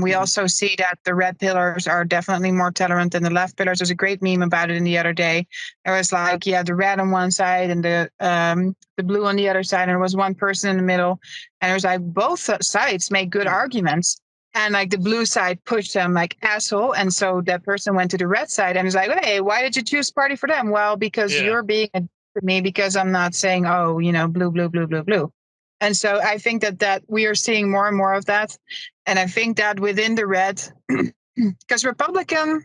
we also see that the red pillars are definitely more tolerant than the left pillars. There's a great meme about it in the other day. It was like, the red on one side and the blue on the other side. And there was one person in the middle. And it was like both sides make good arguments. And like the blue side pushed them like asshole. And so that person went to the red side and was like, hey, why did you choose party for them? Well, because you're being a to me because I'm not saying, oh, blue, blue, blue, blue, blue. And so I think that we are seeing more and more of that. And I think that within the red, because Republican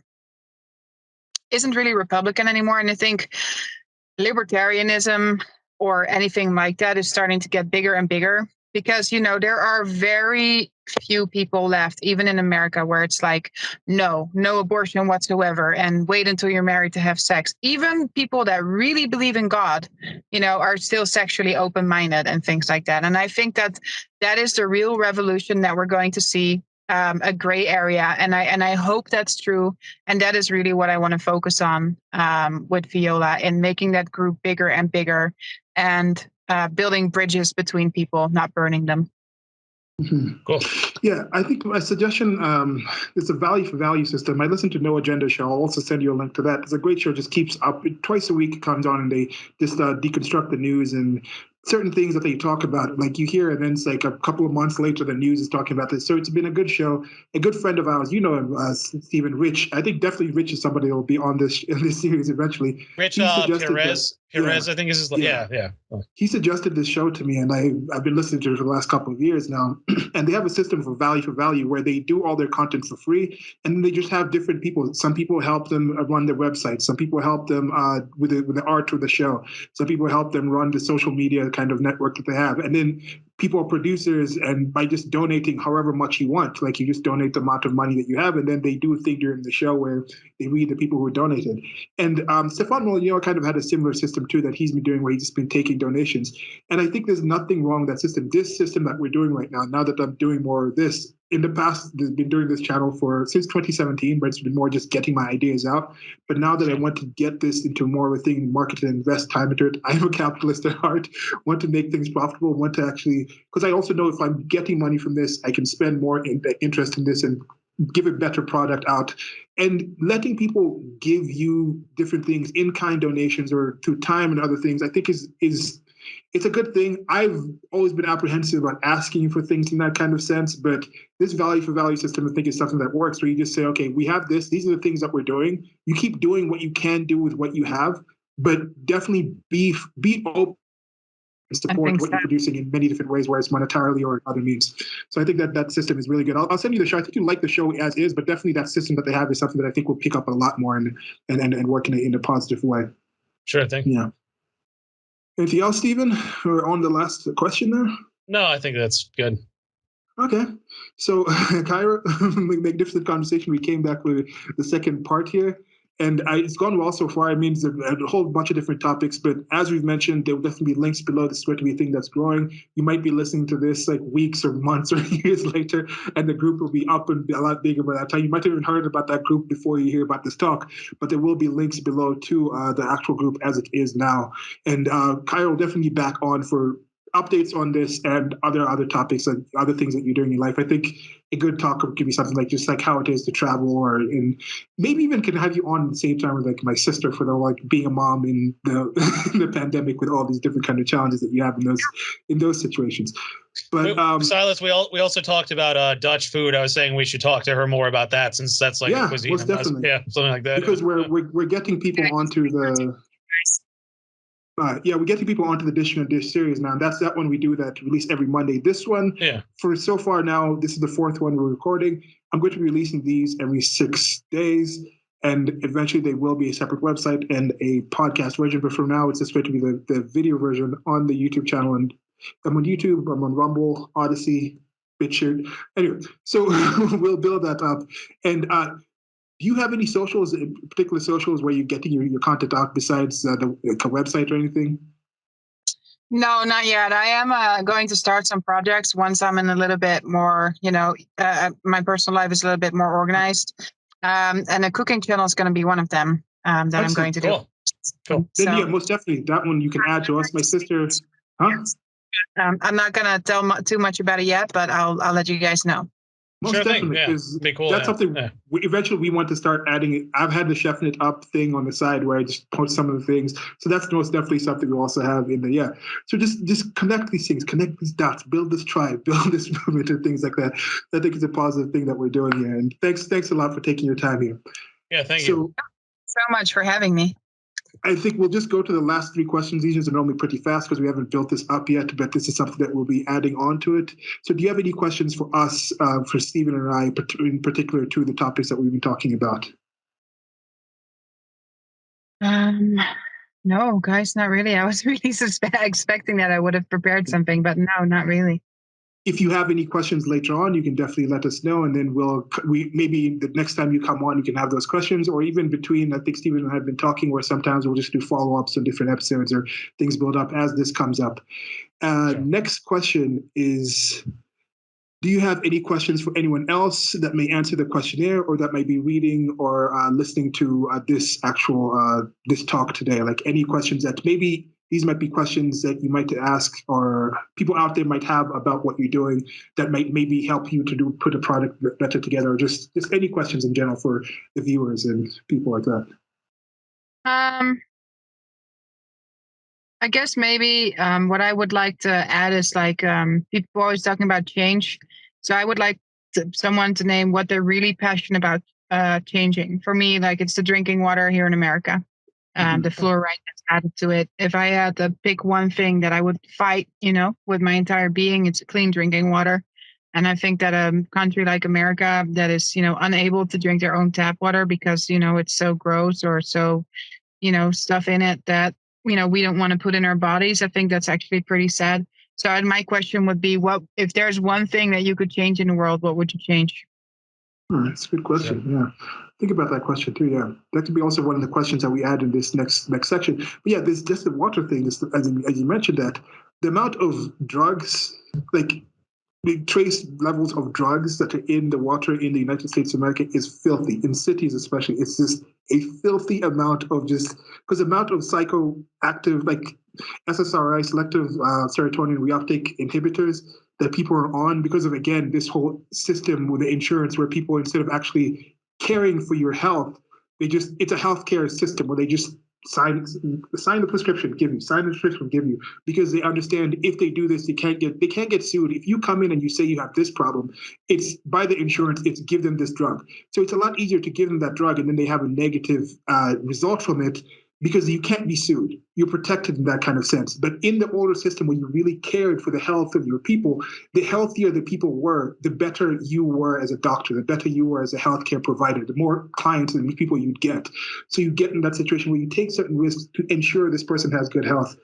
isn't really Republican anymore. And I think libertarianism or anything like that is starting to get bigger and bigger. Because, there are very few people left, even in America, where it's like, no abortion whatsoever, and wait until you're married to have sex. Even people that really believe in God, are still sexually open-minded and things like that. And I think that is the real revolution that we're going to see, a gray area. And I hope that's true. And that is really what I want to focus on with FIOLA, and making that group bigger and bigger, and building bridges between people, not burning them. Mm-hmm. Cool. Yeah, I think my suggestion is a value for value system. I listen to No Agenda show. I'll also send you a link to that. It's a great show. Just keeps up twice a week. It comes on and they just deconstruct the news and certain things that they talk about. Like you hear, and then it's like a couple of months later, the news is talking about this. So it's been a good show. A good friend of ours, Stephen Rich. I think definitely Rich is somebody that will be on this series eventually. Rich Perez, I think is his. Yeah. He suggested this show to me, and I've been listening to it for the last couple of years now. And they have a system for value where they do all their content for free, and then they just have different people. Some people help them run their website. Some people help them with the art of the show. Some people help them run the social media kind of network that they have. And then people are producers, and by just donating however much you want, like you just donate the amount of money that you have, and then they do a thing during the show where they read the people who donated. And Stefan Molyneux kind of had a similar system too that he's been doing, where he's just been taking donations. And I think there's nothing wrong with that system. This system that we're doing right now that I'm doing more of this, in the past, I've been doing this channel since 2017, but it's been more just getting my ideas out. But now that I want to get this into more of a thing, market and invest time into it, I'm a capitalist at heart, want to make things profitable, want to actually, because I also know if I'm getting money from this, I can spend more interest in this and give a better product out. And letting people give you different things, in-kind donations or through time and other things, I think is it's a good thing. I've always been apprehensive about asking for things in that kind of sense, but this value for value system, I think, is something that works, where you just say, okay, we have this. These are the things that we're doing. You keep doing what you can do with what you have, but definitely be open and support what you're producing in many different ways, whether it's monetarily or other means. So I think that system is really good. I'll send you the show. I think you like the show as is, but definitely that system that they have is something that I think will pick up a lot more and work in a positive way. Sure thing. Yeah. Anything else, Stephen? We're on the last question there. No, I think that's good. Okay. So, Kayra, magnificent conversation. We came back with the second part here. And it's gone well so far. It means a whole bunch of different topics. But as we've mentioned, there will definitely be links below. This is going to be a thing that's growing. You might be listening to this like weeks or months or years later, and the group will be up and be a lot bigger by that time. You might have even heard about that group before you hear about this talk. But there will be links below to the actual group as it is now. And Kayra will definitely be back on for updates on this and other topics and other things that you're doing in life. I think a good talk could be something like just like how it is to travel, or maybe even can have you on at the same time with like my sister for the like being a mom in the pandemic with all these different kind of challenges that you have in those situations. But Silas, we also talked about Dutch food. I was saying we should talk to her more about that, since that's like a cuisine. Most definitely. Something like that. Because we're getting people onto the. We're getting people onto the Dish and Dish series now. And that's that one we do that release every Monday. This one, for so far now, this is the fourth one we're recording. I'm going to be releasing these every 6 days. And eventually they will be a separate website and a podcast version. But for now, it's just going to be the video version on the YouTube channel. And I'm on YouTube, I'm on Rumble, Odyssey, BitChute. Anyway, so we'll build that up. And do you have any socials, particular socials, where you're getting your content out besides the website or anything? No, not yet. I am going to start some projects once I'm in a little bit more, my personal life is a little bit more organized. And a cooking channel is going to be one of them that I'm going to do. Cool. Cool. Then So, yeah, most definitely that one you can add to us. My sister, huh? I'm not gonna tell too much about it yet, but I'll let you guys know. Most Sure thing, definitely, yeah. because Be cool, that's yeah. something Yeah. eventually we want to start adding it. I've had the Chefing It Up thing on the side where I just post some of the things. So that's most definitely something we also have in the, yeah. So just connect these things, connect these dots, build this tribe, build this movement and things like that. I think it's a positive thing that we're doing here. And thanks a lot for taking your time here. Yeah, thank you. So much for having me. I think we'll just go to the last three questions. These are normally pretty fast because we haven't built this up yet, but this is something that we'll be adding on to it. So do you have any questions for us, for Stephen and I, in particular to the topics that we've been talking about? No, guys, not really. I was really expecting that I would have prepared something, but no, not really. If you have any questions later on, you can definitely let us know, and then we maybe the next time you come on, you can have those questions, or even between. I think Stephen and I have been talking where sometimes we'll just do follow-ups on different episodes or things build up as this comes up. Sure. Next question is, do you have any questions for anyone else that may answer the questionnaire or that might be reading or listening to this talk today? Like any questions that maybe these might be questions that you might ask or people out there might have about what you're doing that might maybe help you to put a product better together, or just any questions in general for the viewers and people like that. I guess maybe what I would like to add is like people always talking about change. So I would like someone to name what they're really passionate about changing. For me, like it's the drinking water here in America. The fluoride that's added to it. If I had to pick one thing that I would fight, with my entire being, it's clean drinking water. And I think that a country like America that is, unable to drink their own tap water because, it's so gross or so, stuff in it that, we don't want to put in our bodies. I think that's actually pretty sad. So my question would be, what if there's one thing that you could change in the world, what would you change? That's a good question. Yeah. Think about that question too. Yeah, that could be also one of the questions that we add in this next section. But yeah, this just the water thing is, as you mentioned, that the amount of drugs, like the trace levels of drugs that are in the water in the United States of America is filthy. In cities especially, it's just a filthy amount of because the amount of psychoactive, like SSRI, selective serotonin reuptake inhibitors that people are on because of, again, this whole system with the insurance where people, instead of actually caring for your health, it's a healthcare system where they just sign the prescription, sign the prescription, give you, because they understand if they do this, they can't get sued. If you come in and you say you have this problem, it's by the insurance, it's give them this drug. So it's a lot easier to give them that drug and then they have a negative result from it, because you can't be sued. You're protected in that kind of sense. But in the older system where you really cared for the health of your people, the healthier the people were, the better you were as a doctor, the better you were as a healthcare provider, the more clients and people you'd get. So you get in that situation where you take certain risks to ensure this person has good health.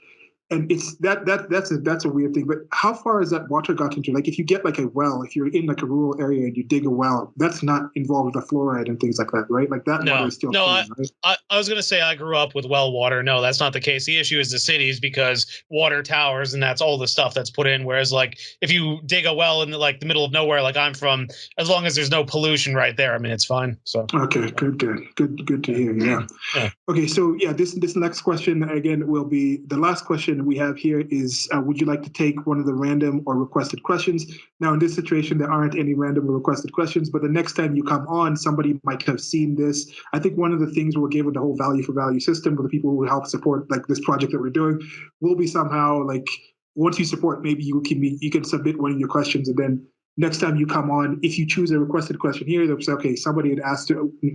And it's that's a weird thing. But how far has that water got into? Like if you get like a well, if you're in like a rural area and you dig a well, that's not involved with the fluoride and things like that, right? Like that water is still clean, right? I was going to say I grew up with well water. No, that's not the case. The issue is the cities, because water towers and that's all the stuff that's put in. Whereas like if you dig a well in like the middle of nowhere, like I'm from, as long as there's no pollution right there, I mean, it's fine. So okay, good to hear. Yeah. Okay, so yeah, this next question again will be the last question we have here is, would you like to take one of the random or requested questions? Now, in this situation, there aren't any random or requested questions, but the next time you come on, somebody might have seen this. I think one of the things we'll give with the whole value for value system for the people who help support like this project that we're doing will be somehow like, once you support, maybe you can submit one of your questions, and then next time you come on, if you choose a requested question here, they'll say, okay, somebody had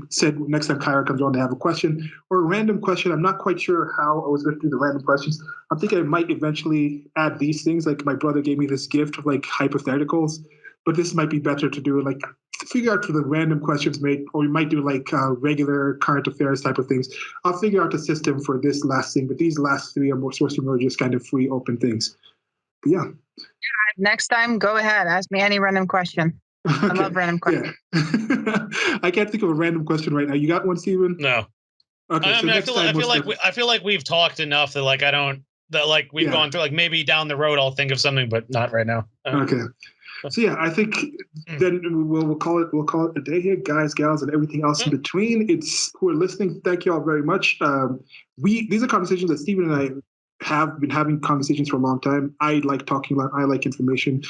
said next time Kayra comes on to have a question or a random question. I'm not quite sure how I was going to do the random questions. I'm thinking I might eventually add these things. Like my brother gave me this gift of like hypotheticals, but this might be better to do like figure out for the random questions or we might do like regular current affairs type of things. I'll figure out the system for this last thing, but these last three are supposed to be more just kind of free, open things. But yeah. Next time, go ahead. Ask me any random question. Okay. I love random questions. Yeah. I can't think of a random question right now. You got one, Stephen? No. Okay. I mean, I feel like we've talked enough that like we've gone through, like maybe down the road I'll think of something, but not right now. Okay. So yeah, I think then we'll call it a day here, guys, gals, and everything else in between. It's who are listening. Thank you all very much. These are conversations that Stephen and I have been having conversations for a long time. I like talking about. I like information.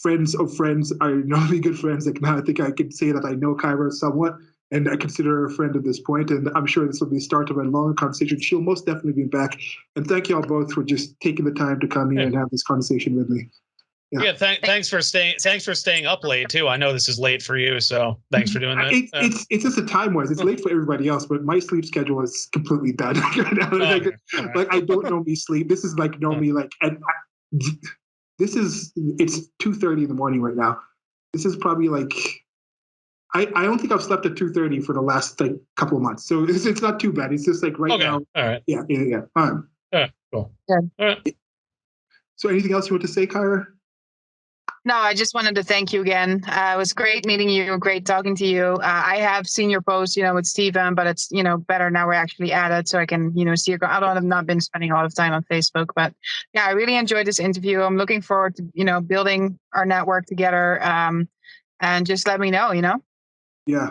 Friends of friends are normally good friends. Like now, I think I can say that I know Kayra somewhat, and I consider her a friend at this point. And I'm sure this will be the start of a longer conversation. She'll most definitely be back. And thank you all both for just taking the time to come here and have this conversation with me. Yeah, thanks for staying up late too. I know this is late for you, so thanks for doing that. It's just a time wise. It's late for everybody else, but my sleep schedule is completely bad. Like I don't normally sleep. This is like normally it's 2:30 in the morning right now. This is probably like I don't think I've slept at 2:30 for the last like couple of months. So it's not too bad. It's just like right now. All right. Yeah. All right. Cool. Yeah. All right. So anything else you want to say, Kayra? No, I just wanted to thank you again. It was great meeting you, great talking to you. I have seen your post, with Steven, but it's, better now we're actually at it so I can, see your, I don't have not been spending a lot of time on Facebook, but yeah, I really enjoyed this interview. I'm looking forward to, building our network together. And just let me know, Yeah,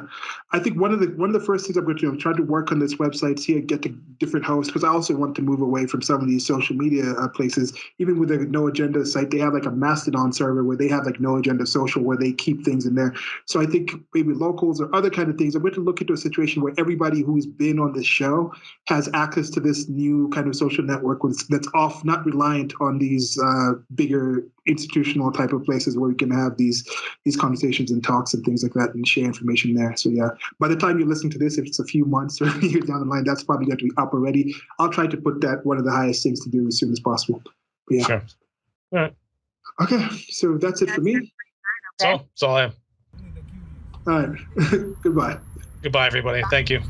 I think one of the first things I'm going to try to work on this website, see get to different hosts, because I also want to move away from some of these social media places. Even with the No Agenda site, they have like a Mastodon server where they have like No Agenda Social where they keep things in there. So I think maybe locals or other kind of things. I'm going to look into a situation where everybody who's been on this show has access to this new kind of social network that's off, not reliant on these bigger institutional type of places where we can have these conversations and talks and things like that and share information there. So yeah, by the time you're listening to this, if it's a few months or years down the line, that's probably going to be up already. I'll try to put that one of the highest things to do as soon as possible. But yeah. Sure. All right. Okay, so that's it for me. That's all I have. All right. Goodbye. Goodbye, everybody. Thank you.